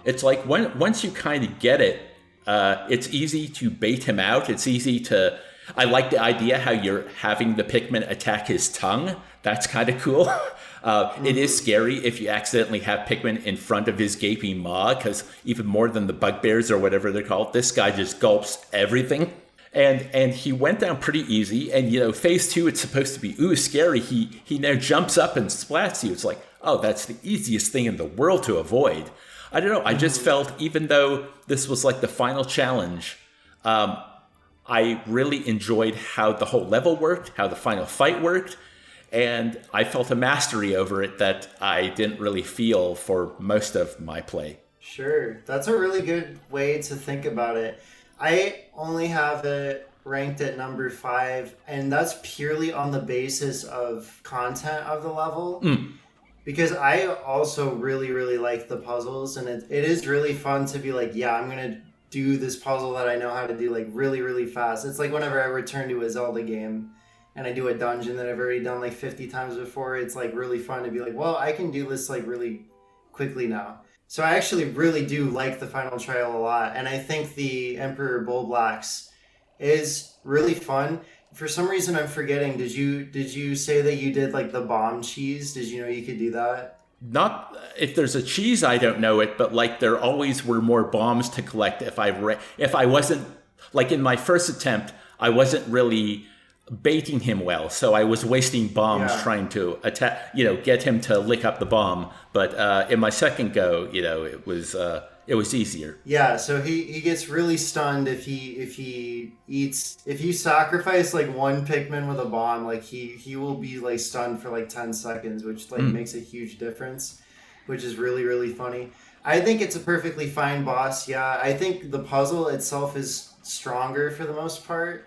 it's like once you kind of get it, it's easy to bait him out. It's easy to... I like the idea how you're having the Pikmin attack his tongue. That's kind of cool. It is scary if you accidentally have Pikmin in front of his gaping maw, because even more than the bugbears or whatever they're called, this guy just gulps everything. And he went down pretty easy. And, phase 2, it's supposed to be, scary. He now jumps up and splats you. It's like, oh, that's the easiest thing in the world to avoid. I don't know. I just felt, even though this was like the final challenge, I really enjoyed how the whole level worked, how the final fight worked. And I felt a mastery over it that I didn't really feel for most of my play. Sure. That's a really good way to think about it. I only have it ranked at number 5, and that's purely on the basis of content of the level. Because I also really, really like the puzzles, and it is really fun to be like, yeah, I'm going to do this puzzle that I know how to do like really, really fast. It's like whenever I return to a Zelda game and I do a dungeon that I've already done like 50 times before, it's like really fun to be like, well, I can do this like really quickly now. So I actually really do like the final trial a lot, and I think the Emperor Bullblacks is really fun. For some reason, I'm forgetting. Did you say that you did like the bomb cheese? Did you know you could do that? Not if there's a cheese, I don't know it, but like there always were more bombs to collect if I wasn't like in my first attempt, I wasn't really baiting him well, so I was wasting bombs trying to attack, get him to lick up the bomb. But in my second go, it was easier. Yeah, so he gets really stunned if you sacrifice like one Pikmin with a bomb, like he will be like stunned for like 10 seconds, which like makes a huge difference, which is really, really funny. I think it's a perfectly fine boss. Yeah, I think the puzzle itself is stronger for the most part.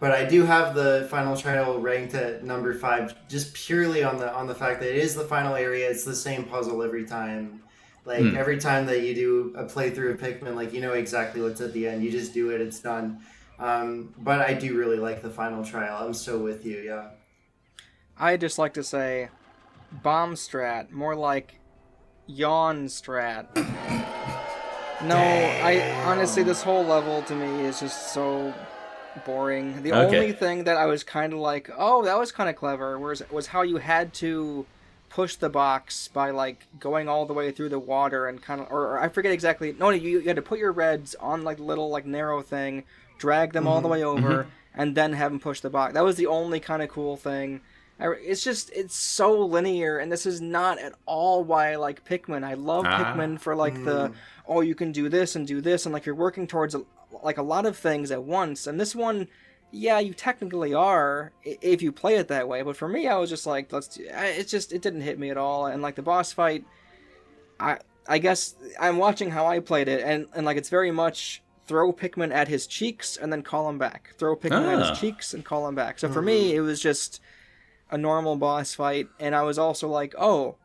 But I do have the final trial ranked at number 5, just purely on the fact that it is the final area. It's the same puzzle every time. Like every time that you do a playthrough of Pikmin, like you know exactly what's at the end. You just do it, it's done. But I do really like the final trial. I'm so with you, yeah. I just like to say, bomb strat, more like yawn strat. No, I honestly, this whole level to me is just so boring. The only thing that I was kind of like, oh, that was kind of clever, was how you had to push the box by like going all the way through the water and kind of, or I forget exactly. No, you had to put your reds on like little like narrow thing, drag them all the way over, and then have them push the box. That was the only kind of cool thing. It's so linear, and this is not at all why I like Pikmin. I love Pikmin for like you can do this, and like you're working towards like a lot of things at once. And this one, yeah, you technically are if you play it that way. But for me, I was just like, it didn't hit me at all. And like the boss fight, I guess I'm watching how I played it, and like it's very much throw Pikmin at his cheeks and then call him back. Throw Pikmin at his cheeks and call him back. So for me, it was just a normal boss fight, and I was also like, oh,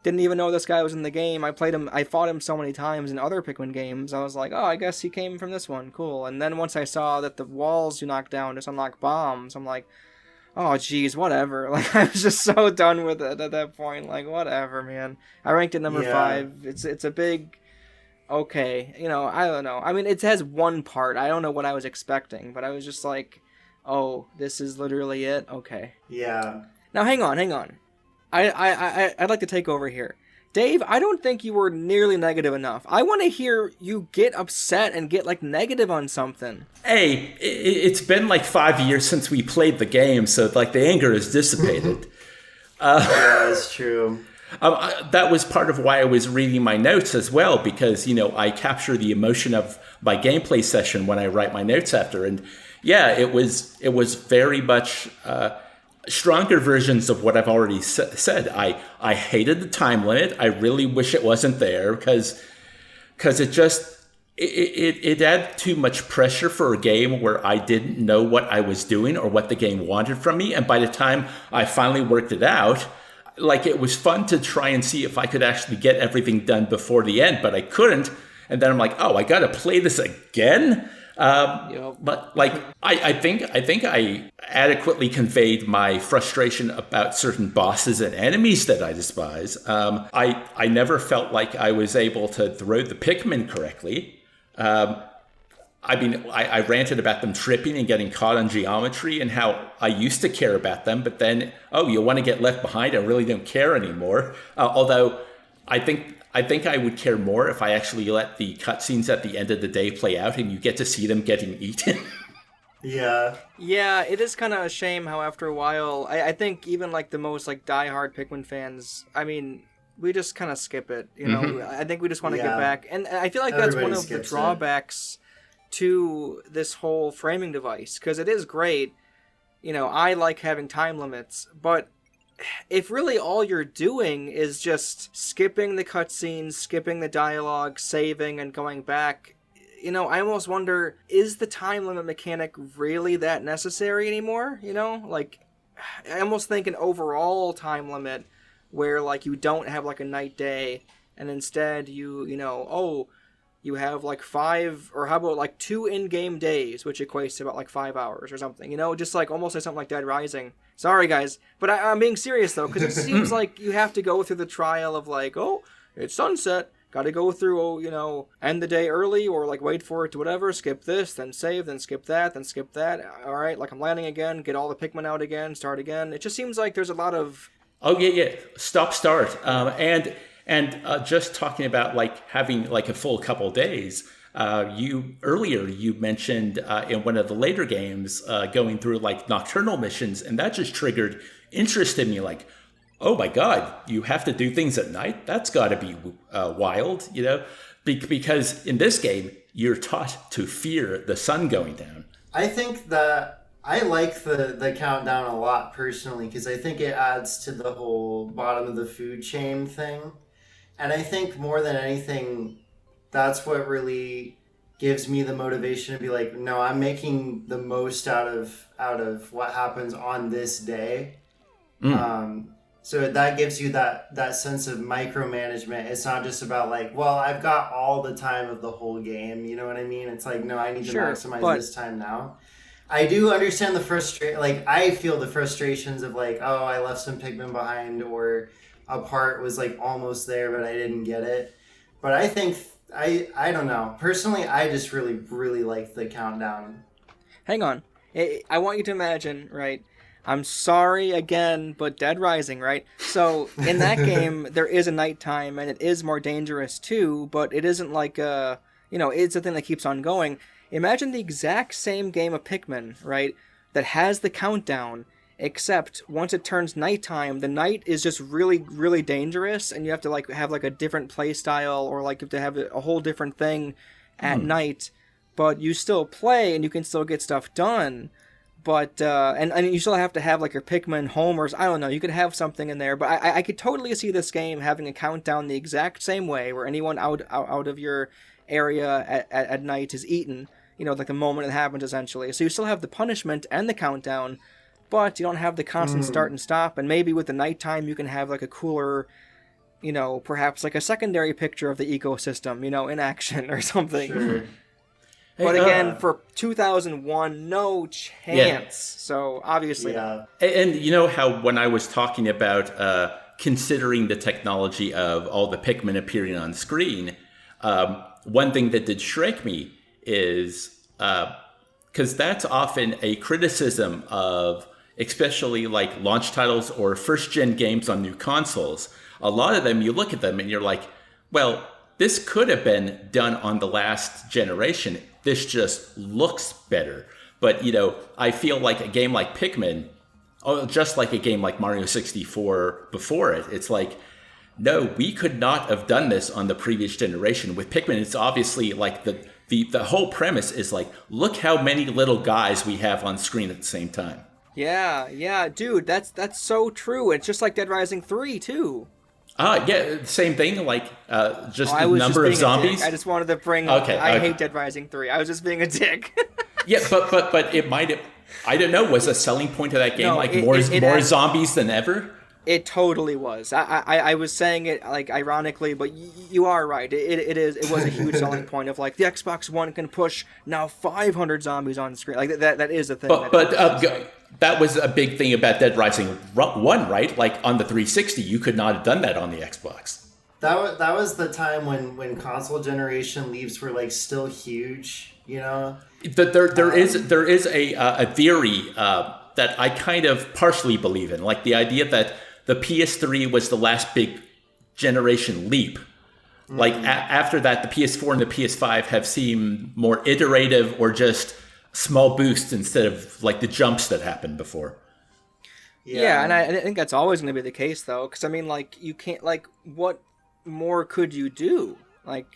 didn't even know this guy was in the game. I fought him so many times in other Pikmin games. I was like, oh, I guess he came from this one. Cool. And then once I saw that the walls you knock down just unlock bombs, I'm like, oh, geez, whatever. Like, I was just so done with it at that point. Like, whatever, man. I ranked it number 5. It's a big, okay. I don't know. I mean, it has one part. I don't know what I was expecting, but I was just like, oh, this is literally it? Okay. Yeah. Now, hang on. I'd like to take over here. Dave, I don't think you were nearly negative enough. I want to hear you get upset and get, like, negative on something. Hey, it's been, like, 5 years since we played the game, so, like, the anger is dissipated. Yeah, that's true. That was part of why I was reading my notes as well, because, I capture the emotion of my gameplay session when I write my notes after. And, yeah, it was very much stronger versions of what I've already said. I hated the time limit. I really wish it wasn't there because it added too much pressure for a game where I didn't know what I was doing or what the game wanted from me. And by the time I finally worked it out, like it was fun to try and see if I could actually get everything done before the end, but I couldn't. And then I'm like, oh, I got to play this again. But like, I think I adequately conveyed my frustration about certain bosses and enemies that I despise. I never felt like I was able to throw the Pikmin correctly. I ranted about them tripping and getting caught on geometry and how I used to care about them, but then, you want to get left behind? I really don't care anymore. Although I think I would care more if I actually let the cutscenes at the end of the day play out and you get to see them getting eaten. Yeah. Yeah, it is kind of a shame how after a while, I think even like the most like diehard Pikmin fans, I mean, we just kind of skip it, I think we just want to get back. And I feel like that's one of the drawbacks to this whole framing device, because it is great. I like having time limits, but if really all you're doing is just skipping the cutscenes, skipping the dialogue, saving, and going back, I almost wonder, is the time limit mechanic really that necessary anymore? Like, I almost think an overall time limit where, like, you don't have, like, a night-day, and instead you have, like, 5, or how about, like, 2 in-game days, which equates to about, like, 5 hours or something, just, like, almost like something like Dead Rising. Sorry, guys, but I'm being serious, though, because it seems like you have to go through the trial of, like, oh, it's sunset, got to go through, end the day early or like wait for it to whatever, skip this, then save, then skip that, then skip that. All right, like I'm landing again, get all the Pikmin out again, start again. It just seems like there's a lot of... Oh, yeah. Stop, start. And just talking about like having like a full couple days, you mentioned in one of the later games going through like nocturnal missions, and that just triggered interest in me, like, oh my God, you have to do things at night? That's got to be wild, because in this game, you're taught to fear the sun going down. I think that I like the countdown a lot personally, because I think it adds to the whole bottom of the food chain thing. And I think more than anything, that's what really gives me the motivation to be like, no, I'm making the most out of what happens on this day. So that gives you that sense of micromanagement. It's not just about like, well, I've got all the time of the whole game. You know what I mean? It's like, no, I need to maximize this time now. I do understand the frustration. Like, I feel the frustrations of like, oh, I left some Pikmin behind, or a part was like almost there, but I didn't get it. But I think, I don't know. Personally, I just really, really like the countdown. Hang on. I want you to imagine, right? I'm sorry again, but Dead Rising, right? So in that game, there is a nighttime, and it is more dangerous too, but it isn't like it's a thing that keeps on going. Imagine the exact same game of Pikmin, right? That has the countdown, except once it turns nighttime, the night is just really, really dangerous, and you have to like have like a different play style, or like you have to have a whole different thing at night, but you still play and you can still get stuff done. But, and you still have to have, like, your Pikmin homers. I don't know. You could have something in there. But I could totally see this game having a countdown the exact same way, where anyone out of your area at night is eaten. Like the moment it happens, essentially. So you still have the punishment and the countdown, but you don't have the constant start and stop. And maybe with the nighttime, you can have, like, a cooler, perhaps, like, a secondary picture of the ecosystem, in action or something. Sure. But again, for 2001, no chance. Yeah. So obviously, yeah. And you know how when I was talking about considering the technology of all the Pikmin appearing on screen, one thing that did strike me is because that's often a criticism of, especially like launch titles or first-gen games on new consoles. A lot of them, you look at them and you're like, well, this could have been done on the last generation. This just looks better. But, I feel like a game like Pikmin, just like a game like Mario 64 before it, it's like, no, we could not have done this on the previous generation. With Pikmin, it's obviously like the whole premise is like, look how many little guys we have on screen at the same time. Yeah, dude, that's so true. It's just like Dead Rising 3, too. Yeah, same thing, like just the number of zombies. I just wanted to bring up, I hate Dead Rising 3. I was just being a dick. Yeah, but it might have, I don't know, was a selling point of that game more zombies than ever? It totally was. I was saying it like ironically, but you are right. It was a huge selling point of like the Xbox One can push now 500 zombies on screen. Like that is a thing. But that was a big thing about Dead Rising 1, right? Like on the 360, you could not have done that on the Xbox. That was the time when console generation leaps were like still huge, There is a theory that I kind of partially believe in, like the idea that the PS3 was the last big generation leap. Like after that, the PS4 and the PS5 have seemed more iterative or just small boosts instead of like the jumps that happened before. Yeah, and I think that's always going to be the case, though, because I mean, like, you can't, like, what more could you do? Like,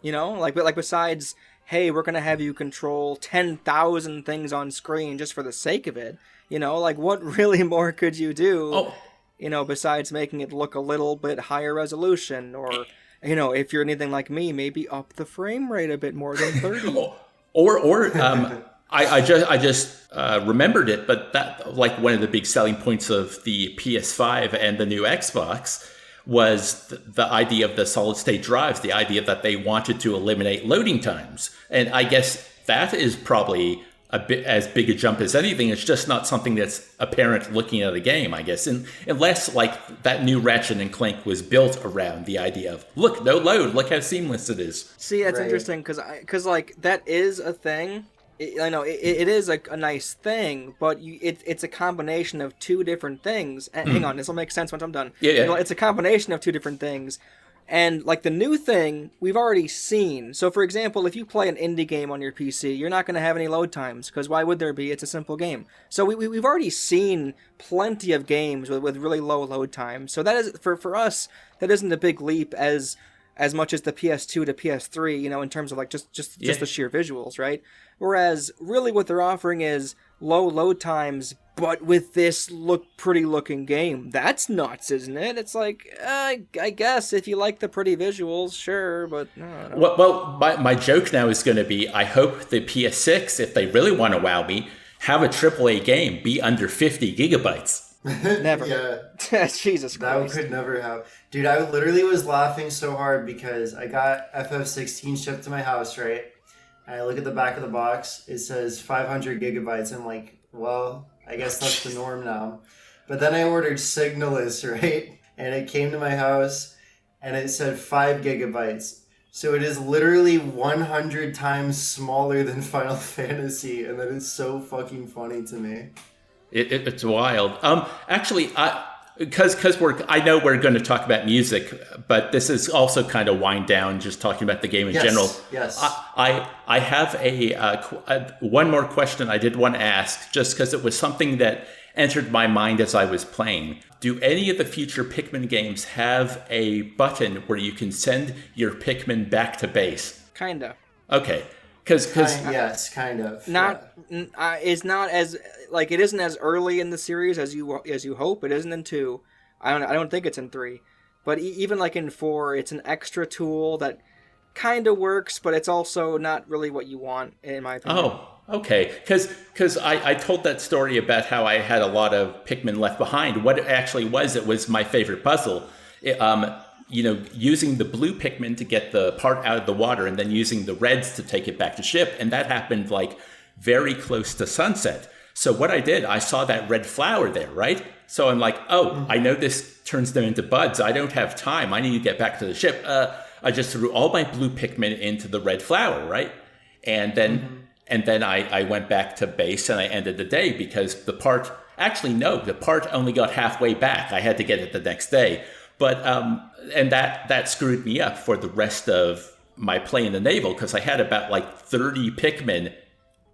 but besides, hey, we're going to have you control 10,000 things on screen just for the sake of it. Like, what really more could you do? Besides making it look a little bit higher resolution, or if you're anything like me, maybe up the frame rate a bit more than 30. I just remembered it, but that, like, one of the big selling points of the PS5 and the new Xbox was the idea of the solid state drives, the idea that they wanted to eliminate loading times. And I guess that is probably a bit as big a jump as anything. It's just not something that's apparent looking at a game, I guess. And unless like that new Ratchet and Clank was built around the idea of, look, no load, look how seamless it is. See, that's interesting because like that is a thing. I know it is a nice thing, but it's a combination of two different things. And hang on, this will make sense once I'm done. Yeah. You know, it's a combination of two different things. And, like, the new thing, we've already seen. So, for example, if you play an indie game on your PC, you're not going to have any load times, because why would there be? It's a simple game. So we've already seen plenty of games with really low load times. So that is, for us, that isn't a big leap as much as the PS2 to PS3, you know, in terms of, like, just the sheer visuals, right? Whereas, really what they're offering is low load times, but with this pretty looking game. That's nuts, isn't it? It's like, I guess if you like the pretty visuals, sure, but no. Well, my joke now is going to be, I hope the PS6, if they really want to wow me, have a AAA game be under 50 gigabytes. Never. Yeah. Jesus Christ. That could never happen. Dude, I literally was laughing so hard because I got FF16 shipped to my house, right? And I look at the back of the box, it says 500 gigabytes. I'm like, well, I guess that's the norm now. But then I ordered Signalis, right? And it came to my house and it said 5 gigabytes. So it is literally 100 times smaller than Final Fantasy, and that is so fucking funny to me. It's wild. Actually, because I know we're going to talk about music, but this is also kind of wind down, just talking about the game in general. Yes. I have one more question I did want to ask, just because it was something that entered my mind as I was playing. Do any of the future Pikmin games have a button where you can send your Pikmin back to base? Kinda. Okay. Yes, kind of. It's not as like it isn't as early in the series as you hope. It isn't in 2. I don't think it's in 3. But even like in 4, it's an extra tool that kind of works, but it's also not really what you want, in my opinion. Oh, okay. Because I told that story about how I had a lot of Pikmin left behind. What it actually was, it was my favorite puzzle. Using the blue Pikmin to get the part out of the water and then using the reds to take it back to ship. And that happened like very close to sunset. So what I did, I saw that red flower there, right? So I'm like, I know this turns them into buds. I don't have time. I need to get back to the ship. I just threw all my blue Pikmin into the red flower, right? And then I went back to base and I ended the day because the part only got halfway back. I had to get it the next day. But and that screwed me up for the rest of my play in the naval because I had about like 30 Pikmin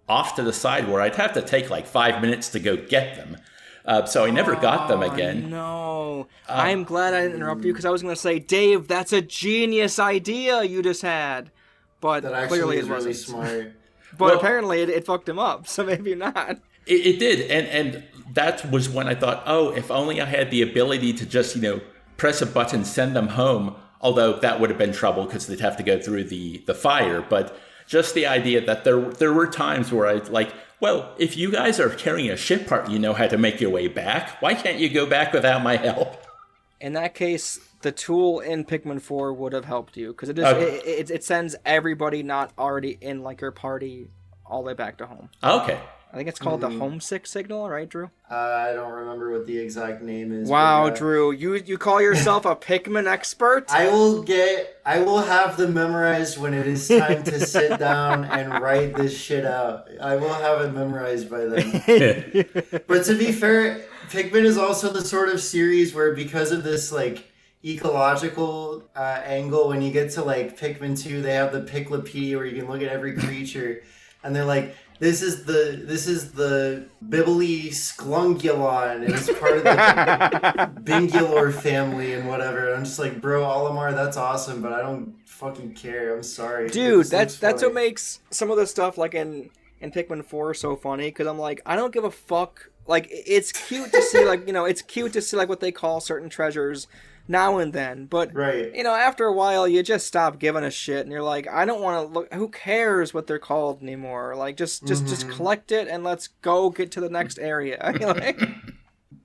off to the side where I'd have to take like 5 minutes to go get them. So I never got them again. No, I'm glad I didn't interrupt you because I was going to say, Dave, that's a genius idea you just had, but that clearly is it wasn't really smart. But apparently it fucked him up, so maybe not. It did, and that was when I thought, if only I had the ability to just press a button, send them home, although that would have been trouble because they'd have to go through the fire. But just the idea that there were times where I like, well, if you guys are carrying a ship part, you know how to make your way back. Why can't you go back without my help? In that case, the tool in Pikmin 4 would have helped you because it sends everybody not already in like your party all the way back to home. Okay. I think it's called the homesick signal, right, Drew? I don't remember what the exact name is. Wow, but, Drew, you call yourself a Pikmin expert? I will have them memorized when it is time to sit down and write this shit out. I will have it memorized by then. But to be fair, Pikmin is also the sort of series where because of this like ecological angle, when you get to like Pikmin 2, they have the Piklopedia where you can look at every creature, and they're like, This is the Bibili Sklungulon, and it's part of the Bingulor family and whatever. And I'm just like, bro, Olimar, that's awesome, but I don't fucking care. I'm sorry. Dude, that's what makes some of the stuff like in Pikmin 4 so funny, because I'm like, I don't give a fuck. Like, it's cute to see, like, it's cute to see, like, what they call certain treasures now and then, but right. After a while you just stop giving a shit and you're like, I don't want to look, who cares what they're called anymore, like just collect it and let's go get to the next area.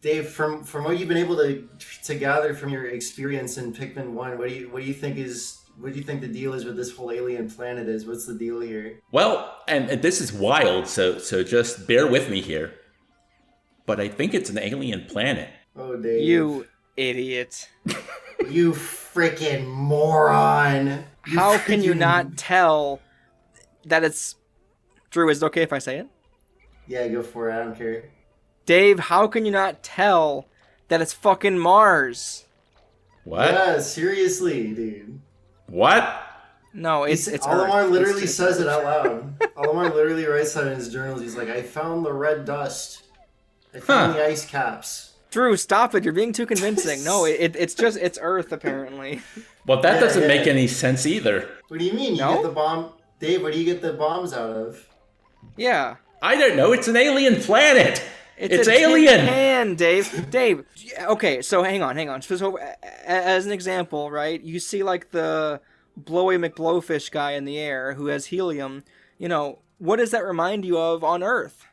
Dave, from what you've been able to gather from your experience in Pikmin 1, what do you think is what do you think the deal is with this whole alien planet is? What's the deal here? Well, and this is wild, so just bear with me here. But I think it's an alien planet. Oh, Dave. You idiot. You freaking moron. How can you not tell that it's... Drew, is it okay if I say it? Yeah, go for it. I don't care. Dave, how can you not tell that it's fucking Mars? What? Yeah, seriously, dude. What? No, it's Alamar Earth. literally It's says Earth. it out loud. Alamar literally writes that in his journals. He's like, I found the red dust. I found the ice caps. Drew, stop it. You're being too convincing. No, it's Earth, apparently. Well, that Yeah, doesn't yeah. make any sense either. What do you mean? You No? get the bomb... Dave, what do you get the bombs out of? Yeah. I don't know. It's an alien planet. It's a tin alien. can, Dave. Dave. Okay, so hang on. So, as an example, right? You see like the blowy McBlowfish guy in the air who has helium. You know, what does that remind you of on Earth?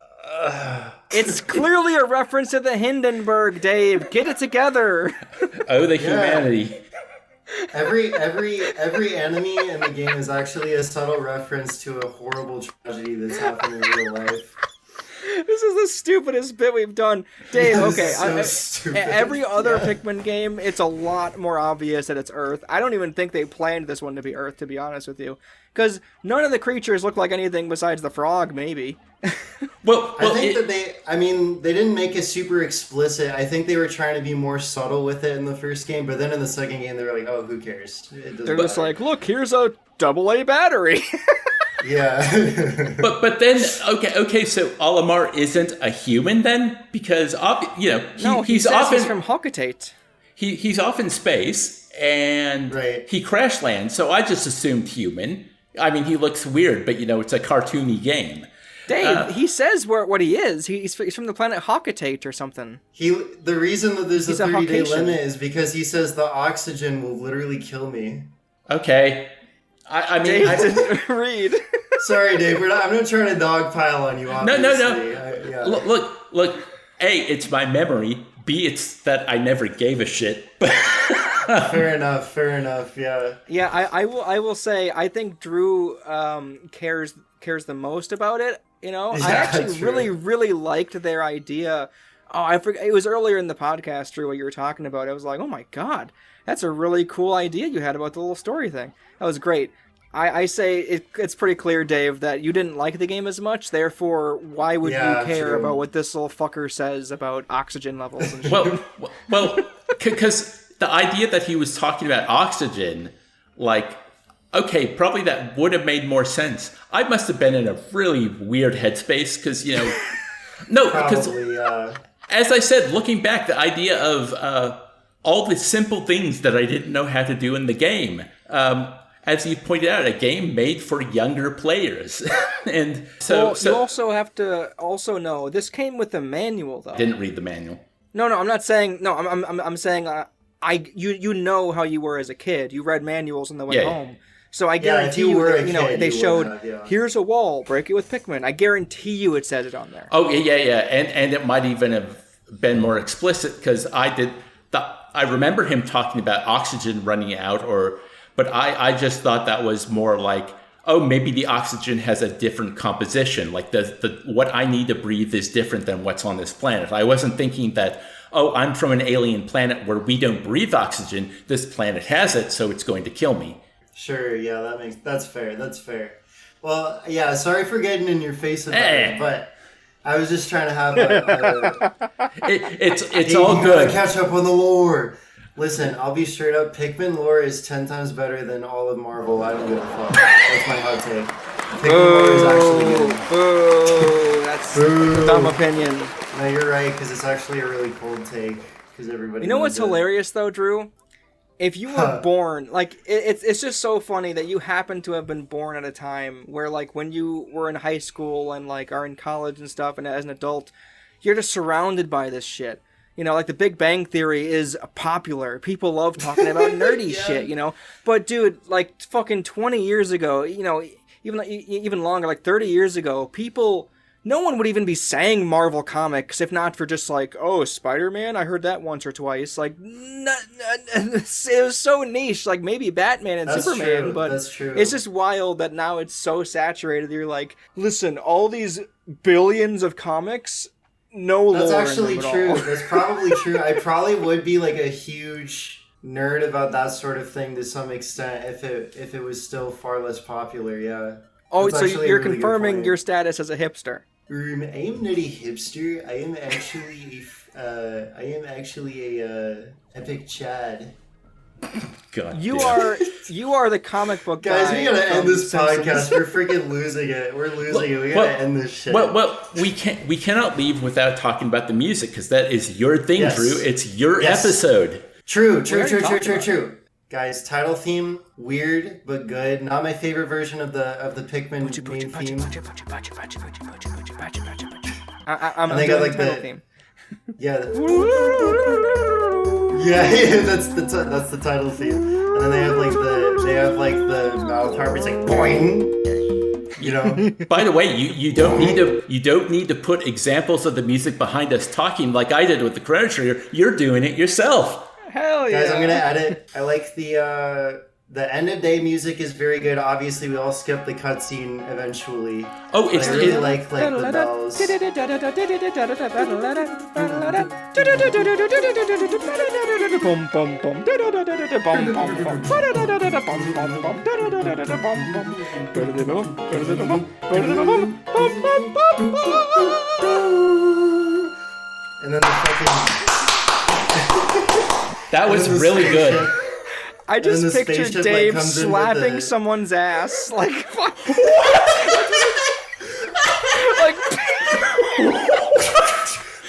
It's clearly a reference to the Hindenburg, Dave. Get it together. Oh, the humanity. Every enemy in the game is actually a subtle reference to a horrible tragedy that's happened in real life. This is the stupidest bit we've done. Dave, This okay. is so stupid. Every other Yeah. Pikmin game, it's a lot more obvious that it's Earth. I don't even think they planned this one to be Earth, to be honest with you. Because none of the creatures look like anything besides the frog, maybe. Well, I think that they didn't make it super explicit. I think they were trying to be more subtle with it in the first game, but then in the second game, they were like, oh, who cares? It doesn't They're just matter. like, look, here's a AA battery. Yeah. But then okay. So Alamar isn't a human then, because He he's says often he's from Hockatate. he's off in space and Right. he crash lands. So I just assumed human. I mean, he looks weird, but it's a cartoony game. Dave, he says what he is. He's from the planet Hockatate or something. The reason that there's He's a a 30-day Caucasian. limit is because he says the oxygen will literally kill me. Okay, I mean, Dave didn't read. Sorry, Dave. I'm not trying to dogpile on you. No. Obviously. Yeah. Look. A, it's my memory. B, it's that I never gave a shit. Fair enough. Yeah. Yeah, I will say I think Drew cares the most about it. I Yeah, actually true. really liked their idea. Oh, I forgot. It was earlier in the podcast, Drew, what you were talking about. I was like, oh my god, that's a really cool idea you had about the little story thing. That was great. I say it's pretty clear, Dave, that you didn't like the game as much. Therefore, why would Yeah, you care true. about what this little fucker says about oxygen levels and shit? well, because the idea that he was talking about oxygen, like, okay, probably that would have made more sense. I must have been in a really weird headspace because, no, because Probably. as I said, looking back, the idea of all the simple things that I didn't know how to do in the game. As you pointed out, a game made for younger players. And so you also have to also know this came with a manual though. didn't read the manual. No, I'm not saying. No, I'm saying. You know how you were as a kid. You read manuals on the way Yeah. home. So I Yeah, if guarantee you you were that, a you know, kid, they you would showed, have, yeah. here's a wall, break it with Pikmin. I guarantee you it says it on there. Oh yeah, and it might even have been more explicit because I remember him talking about oxygen running out, but I just thought that was more like, oh, maybe the oxygen has a different composition, like the what I need to breathe is different than what's on this planet. I wasn't thinking that, oh, I'm from an alien planet where we don't breathe oxygen. This planet has it, so it's going to kill me. Sure, yeah, that's fair. Well, yeah, sorry for getting in your face about Eh. it, but I was just trying to have It's Hey, all you gotta good. catch up on the lore. Listen, I'll be straight up. Pikmin lore is 10 times better than all of Marvel. I don't give a fuck. That's my hot take. Pikmin lore is actually good. Boo! That's a dumb opinion. No, you're right, because it's actually a really cold take. Because everybody. You know what's knows it. hilarious though, Drew? If you were born, like, it's just so funny that you happen to have been born at a time where, like, when you were in high school and, like, are in college and stuff, and as an adult, you're just surrounded by this shit. You know, like, the Big Bang Theory is popular. People love talking about nerdy shit, you know? But, dude, like, fucking 20 years ago, you know, even longer, like 30 years ago, people no one would even be saying Marvel Comics if not for just like, oh, Spider-Man, I heard that once or twice. Like, it was so niche. Like, maybe Batman and Superman, true. but That's true. it's just wild that now it's so saturated. You're like, listen, all these billions of comics, no That's lore actually in them at true. all. That's probably true. I probably would be like a huge nerd about that sort of thing to some extent if it was still far less popular. Yeah. Oh, That's so actually a you're really good confirming point. your status as a hipster. I am not a hipster. I am actually a epic Chad. God You damn. you are the comic book Guys, guy we gotta end from this Simpsons. podcast. We're freaking losing it. We're losing it. We gotta end this shit. Well, we cannot leave without talking about the music because that is your thing, Yes. Drew. It's your Yes. episode. True. already talked about True. Guys, title theme, weird but good. Not my favorite version of the Pikmin main theme. I'm And they doing got, like, the title the- theme. Yeah. Yeah, that's the title theme. And then they have the mouth harp. It's like boing. You know. By the way, you don't need to put examples of the music behind us talking like I did with the Chrono Trigger. You're doing it yourself. Hell yeah. Guys, I'm gonna add it. I like the end of day music is very good. Obviously, we all skip the cutscene eventually. Oh, But it's I really like the bells. And then the fucking. that was And then the really good. spaceship- I And then just the pictured spaceship, Dave comes in with slapping the- someone's ass. Like, fuck.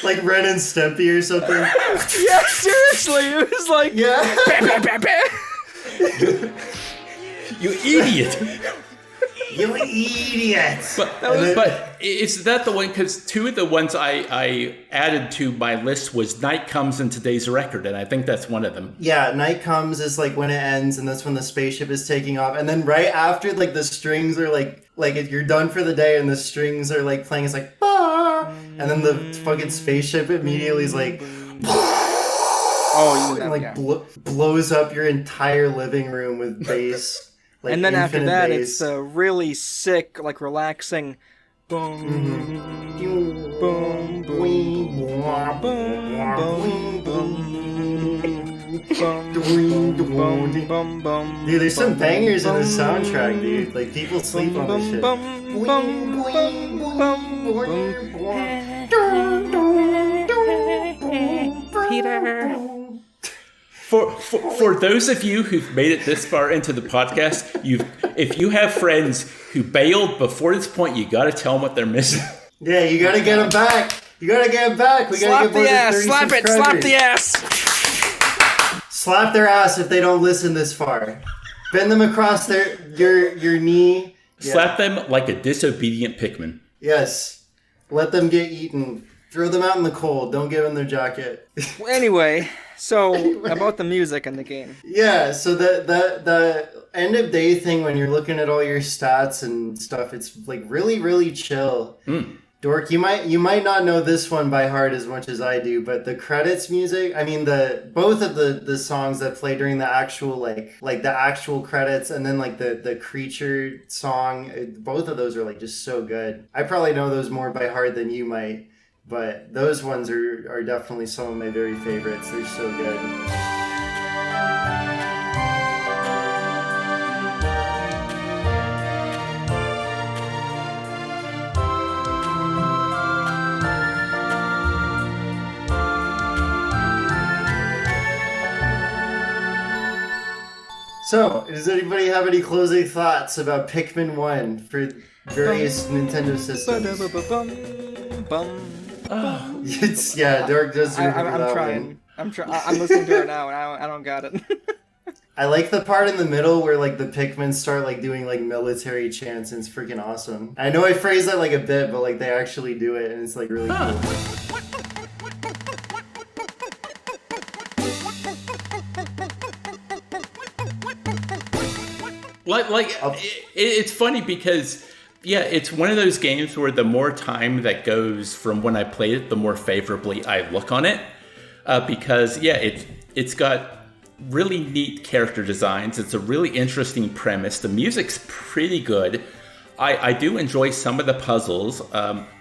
Like Ren and Stimpy or something. Yeah, seriously. It was like, Yeah. bah, bah, bah, bah. You idiot. You idiots. But is that the one? Because two of the ones I added to my list was Night Comes in Today's Record, and I think that's one of them. Yeah, night comes is like when it ends, and that's when the spaceship is taking off. And then right after, like the strings are like if you're done for the day, and the strings are like playing, it's like bah! And then the fucking spaceship immediately is like Oh, you and know, like yeah. blows up your entire living room with bass. Like And then after infinite that, bass. it's a really sick, like relaxing. Boom, boom, boom, boom, boom, boom, boom, boom. Dude, there's some bangers in the soundtrack, dude. Like people sleep on this shit. Peter. For those of you who've made it this far into the podcast, if you have friends who bailed before this point, you got to tell them what they're missing. Yeah, you gotta get them back. You gotta get them back. We gotta Slap get more the than ass. 30 Slap it. subscribers. Slap the ass. Slap their ass if they don't listen this far. Bend them across your knee. Yeah. Slap them like a disobedient Pikmin. Yes. Let them get eaten. Throw them out in the cold. Don't give them their jacket. Well, anyway, so about the music in the game. Yeah, so the end of day thing when you're looking at all your stats and stuff, it's like really, really chill. Dork, you might not know this one by heart as much as I do, but the credits music, I mean both of the songs that play during the actual like the actual credits and then like the creature song, both of those are like just so good. I probably know those more by heart than you might, but those ones are definitely some of my very favorites. They're so good. So, does anybody have any closing thoughts about Pikmin 1 for various Nintendo systems? It's, yeah, Dork does remember I'm that trying. one. I'm listening to it now, and I don't got it. I like the part in the middle where like the Pikmin start like doing like military chants, and it's freaking awesome. I know I phrased that like a bit, but like they actually do it, and it's like really cool. It's funny because Yeah, it's one of those games where the more time that goes from when I played it, the more favorably I look on it. Because, yeah, it's got really neat character designs. It's a really interesting premise. The music's pretty good. I do enjoy some of the puzzles.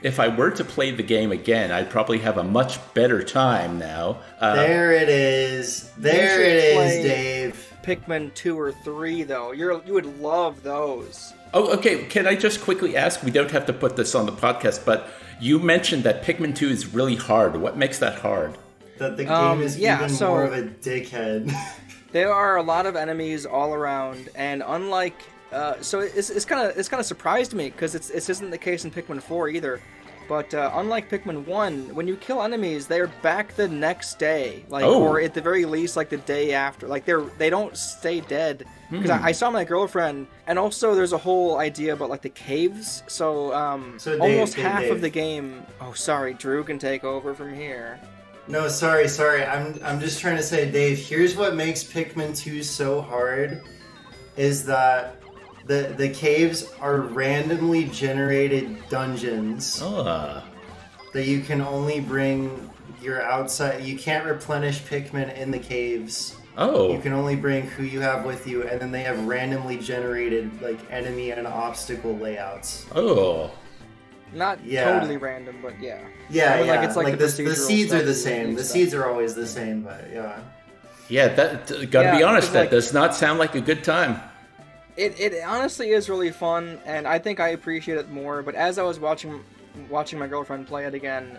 If I were to play the game again, I'd probably have a much better time now. There it is. There it is, Dave. Pikmin 2 or 3, though. You would love those. Oh, okay. Can I just quickly ask? We don't have to put this on the podcast, but you mentioned that Pikmin 2 is really hard. What makes that hard? That the game is even more of a dickhead. There are a lot of enemies all around, and unlike... so it's kind of surprised me, because this isn't the case in Pikmin 4 either. But unlike Pikmin 1, when you kill enemies, they're back the next day, or at the very least, like the day after. Like they don't stay dead. Because I saw my girlfriend, and also there's a whole idea about like the caves. So almost half of the game. Oh, sorry, Drew can take over from here. No, sorry. I'm just trying to say, Dave. Here's what makes Pikmin 2 so hard, is that the caves are randomly generated dungeons that you can only bring your outside. You can't replenish Pikmin in the caves. Oh. You can only bring who you have with you, and then they have randomly generated like enemy and obstacle layouts. Oh. Not totally random, but yeah. Yeah, I mean, yeah. Like, it's like the seeds are the same. The seeds are always the same, but yeah. Yeah, gotta be honest, that does not sound like a good time. It honestly is really fun, and I think I appreciate it more. But as I was watching my girlfriend play it again,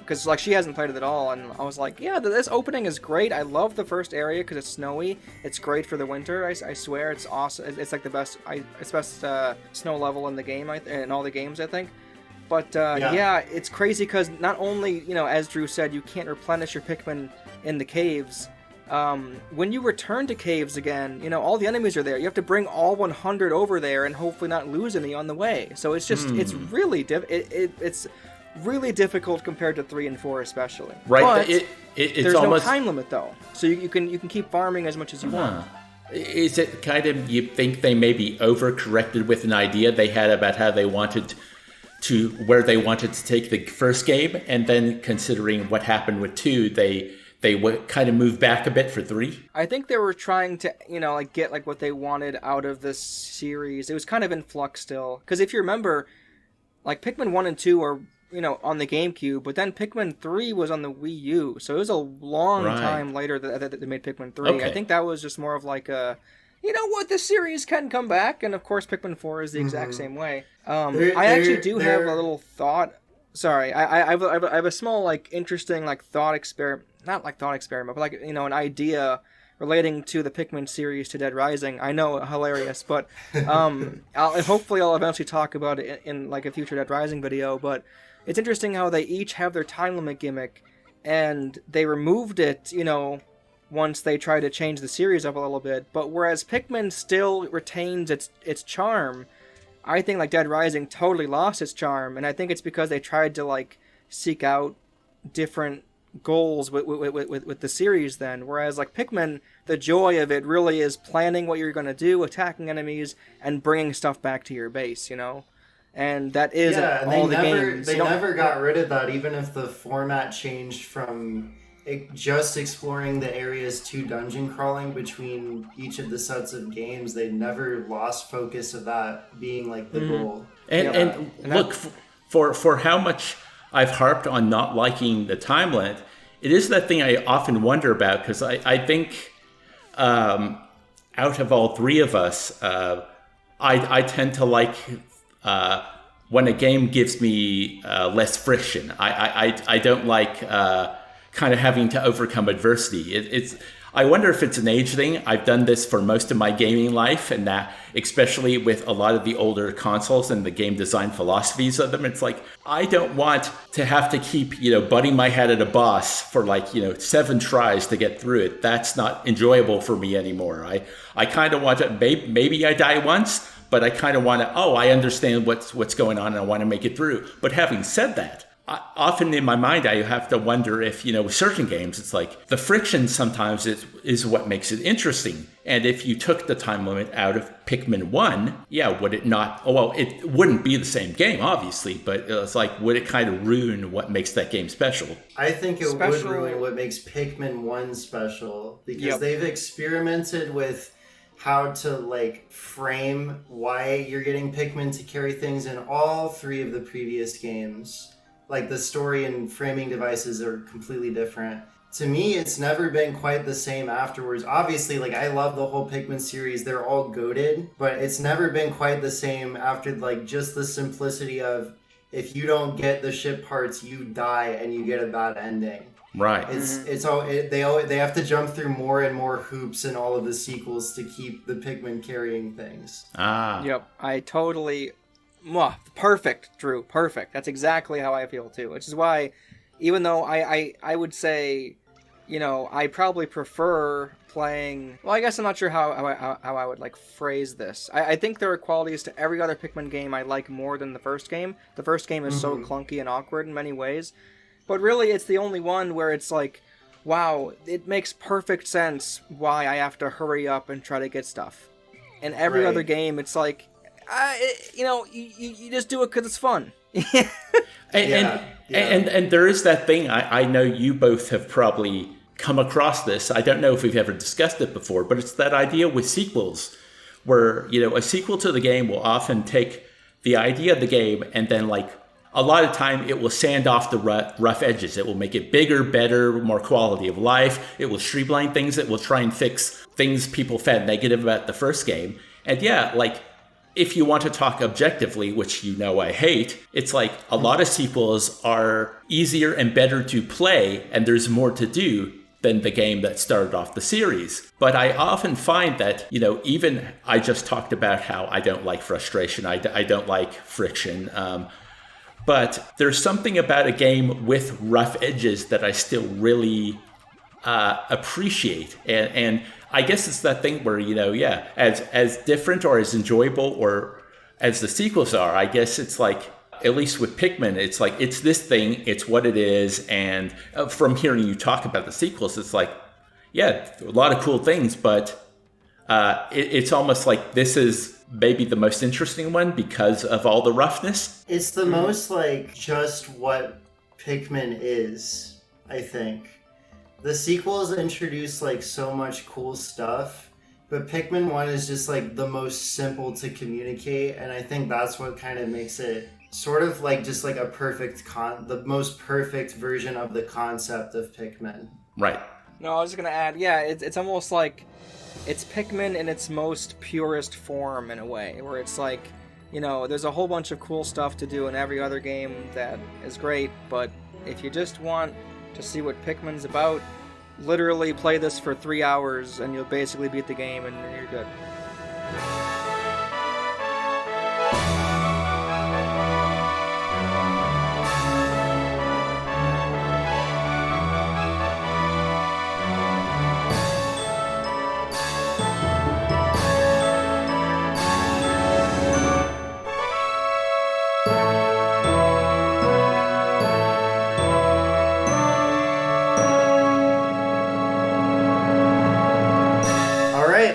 because like she hasn't played it at all, and I was like, yeah, this opening is great. I love the first area because it's snowy. It's great for the winter. I swear, it's awesome. It's like the best. It's best snow level in the game. In all the games, I think. But yeah, it's crazy because not only, as Drew said, you can't replenish your Pikmin in the caves. When you return to caves again, all the enemies are there. You have to bring all 100 over there and hopefully not lose any on the way. So it's just, it's really it's really difficult compared to 3 and 4 especially. Right. But it's there's almost... no time limit though. So you can keep farming as much as you want. Is it kind of, you think they maybe overcorrected with an idea they had about how they wanted where they wanted to take the first game, and then considering what happened with 2, they kind of moved back a bit for 3? I think they were trying to, get like what they wanted out of this series. It was kind of in flux still. Because if you remember, like Pikmin 1 and 2 were, on the GameCube, but then Pikmin 3 was on the Wii U. So it was a long time later that they made Pikmin 3. Okay. I think that was just more of like a, this series can come back. And of course, Pikmin 4 is the exact same way. I actually do have a little thought. Sorry, I have a small, like, interesting, like, thought experiment. Not like thought experiment, but like, an idea relating to the Pikmin series to Dead Rising. I know, hilarious, but hopefully I'll eventually talk about it in like a future Dead Rising video. But it's interesting how they each have their time limit gimmick, and they removed it, once they tried to change the series up a little bit. But whereas Pikmin still retains its charm, I think like Dead Rising totally lost its charm, and I think it's because they tried to like seek out different goals with the series then, whereas like Pikmin, the joy of it really is planning what you're going to do, attacking enemies, and bringing stuff back to your base, and that is all the games. They never got rid of that, even if the format changed from just exploring the areas to dungeon crawling between each of the sets of games. They never lost focus of that being like the goal. And look, for how much I've harped on not liking the time limit, it is that thing I often wonder about, because I think out of all 3 of us, I tend to like when a game gives me less friction. I don't like kind of having to overcome adversity. I wonder if it's an age thing. I've done this for most of my gaming life, and that, especially with a lot of the older consoles and the game design philosophies of them, it's like, I don't want to have to keep, butting my head at a boss for 7 tries to get through it. That's not enjoyable for me anymore. I kind of want to, maybe I die once, but I kind of want to, I understand what's going on and I want to make it through. But having said that, often in my mind, I have to wonder if, with certain games, it's like the friction sometimes is what makes it interesting. And if you took the time limit out of Pikmin 1, would it not? Oh, well, it wouldn't be the same game, obviously, but it's like, would it kind of ruin what makes that game special? I think it would ruin what makes Pikmin 1 special, because they've experimented with how to frame why you're getting Pikmin to carry things in all 3 of the previous games. Like, the story and framing devices are completely different. To me, it's never been quite the same afterwards. Obviously, I love the whole Pikmin series. They're all goated, but it's never been quite the same after, just the simplicity of, if you don't get the ship parts, you die and you get a bad ending. Right. They have to jump through more and more hoops in all of the sequels to keep the Pikmin carrying things. Yep. I totally... Perfect, Drew. Perfect. That's exactly how I feel too. Which is why, even though I would say, I probably prefer playing... Well, I guess I'm not sure how I would phrase this. I think there are qualities to every other Pikmin game I like more than the first game. The first game is so clunky and awkward in many ways. But really, it's the only one where it's wow, it makes perfect sense why I have to hurry up and try to get stuff. In every other game, it's you just do it because it's fun. And there is that thing, I know you both have probably come across this. I don't know if we've ever discussed it before, but it's that idea with sequels where, a sequel to the game will often take the idea of the game and then a lot of time it will sand off the rough edges. It will make it bigger, better, more quality of life. It will streamline things. It will try and fix things people found negative about the first game. And if you want to talk objectively, which I hate, it's a lot of sequels are easier and better to play, and there's more to do than the game that started off the series. But I often find that, even I just talked about how I don't like frustration, I don't like friction, but there's something about a game with rough edges that I still really appreciate. And I guess it's that thing where, as different or as enjoyable or as the sequels are, I guess it's at least with Pikmin, it's it's this thing, it's what it is. And from hearing you talk about the sequels, it's a lot of cool things, but it's almost this is maybe the most interesting one because of all the roughness. It's the most just what Pikmin is, I think. The sequels introduce so much cool stuff, but Pikmin 1 is just the most simple to communicate, and I think that's what kind of makes it sort of just a perfect the most perfect version of the concept of Pikmin. Right. No, I was just gonna add, it's almost it's Pikmin in its most purest form in a way, where it's there's a whole bunch of cool stuff to do in every other game that is great, but if you just want to see what Pikmin's about, literally play this for 3 hours and you'll basically beat the game and you're good.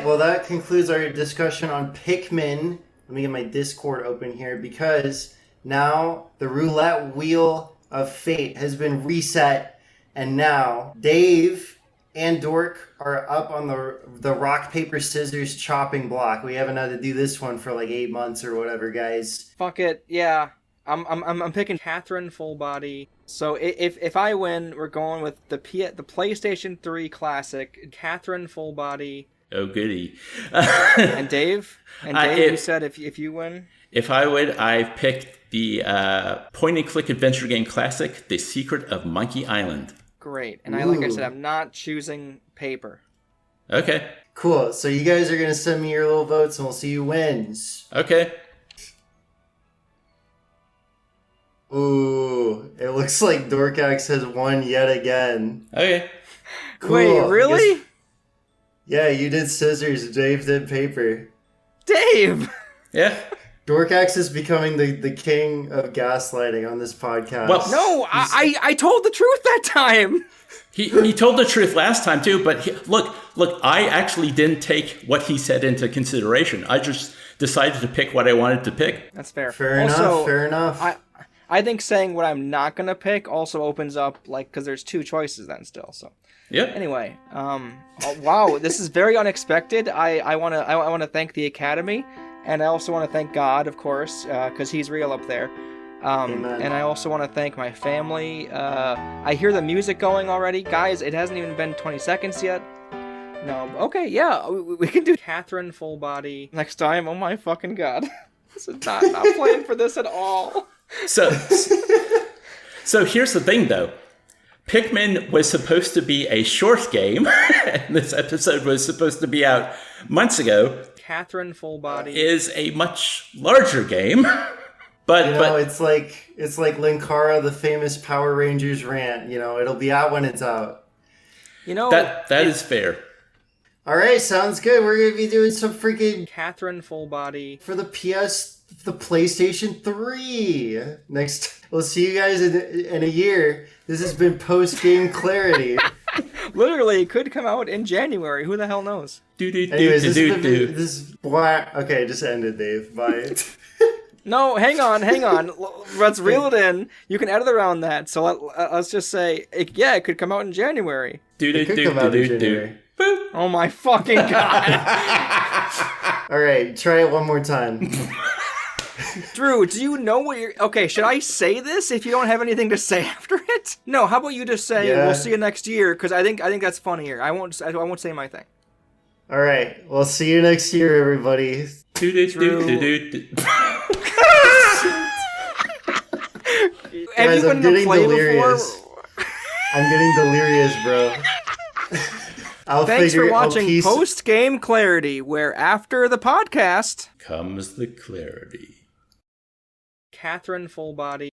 Well, that concludes our discussion on Pikmin. Let me get my Discord open here, because now the roulette wheel of fate has been reset, and now Dave and Dork are up on the rock, paper, scissors chopping block. We haven't had to do this one for 8 months or whatever, guys. Fuck it, yeah. I'm picking Catherine full body. So if I win, we're going with the PlayStation 3 classic, Catherine full body. Oh, goody. And Dave, you said if you win? If I win, I've picked the point-and-click adventure game classic, The Secret of Monkey Island. Great. And like I said, I'm not choosing paper. Okay. Cool. So you guys are going to send me your little votes, and we'll see who wins. Okay. Ooh, it looks like Dorkax has won yet again. Okay. Cool. Wait, really? Yeah, you did scissors, Dave did paper. Dave! Yeah. Dorkax is becoming the king of gaslighting on this podcast. Well, No, I told the truth that time. He told the truth last time too, but look, I actually didn't take what he said into consideration. I just decided to pick what I wanted to pick. That's fair. Fair enough. I think saying what I'm not gonna pick also opens up, like, because there's two choices then still. So Yep. anyway, wow, this is very unexpected. I wanna thank the Academy, and I also want to thank God, of course, because He's real up there. Amen. And I also want to thank my family. I hear the music going already. Guys, it hasn't even been 20 seconds yet. No, okay, yeah, we can do Catherine full body next time. Oh my fucking God. This is not playing for this at all. So here's the thing, though. Pikmin was supposed to be a short game, and this episode was supposed to be out months ago. Catherine full body Is a much larger game. But it's like Linkara, the famous Power Rangers rant. It'll be out when it's out. that is fair. All right, sounds good. We're gonna be doing some freaking Catherine full body. for the PlayStation 3 next. We'll see you guys in a year. This has been post game clarity. Literally, it could come out in January. Who the hell knows? Anyways, this is black. Okay, just end it, Dave. Bye. No, hang on. Let's reel it in. You can edit around that. So let's just say, it could come out in January. It could come out in January. Oh my fucking God. All right, try it one more time. Drew, do you know what you're... Okay, should I say this if you don't have anything to say after it? No, how about you just say, Yeah. We'll see you next year, because I think that's funnier. I won't say my thing. All right, we'll see you next year, everybody. Have Guys, you I'm been in a getting play delirious. before? I'm getting delirious, bro. Thanks for watching Post Game Clarity, where after the podcast comes the clarity. Catherine full body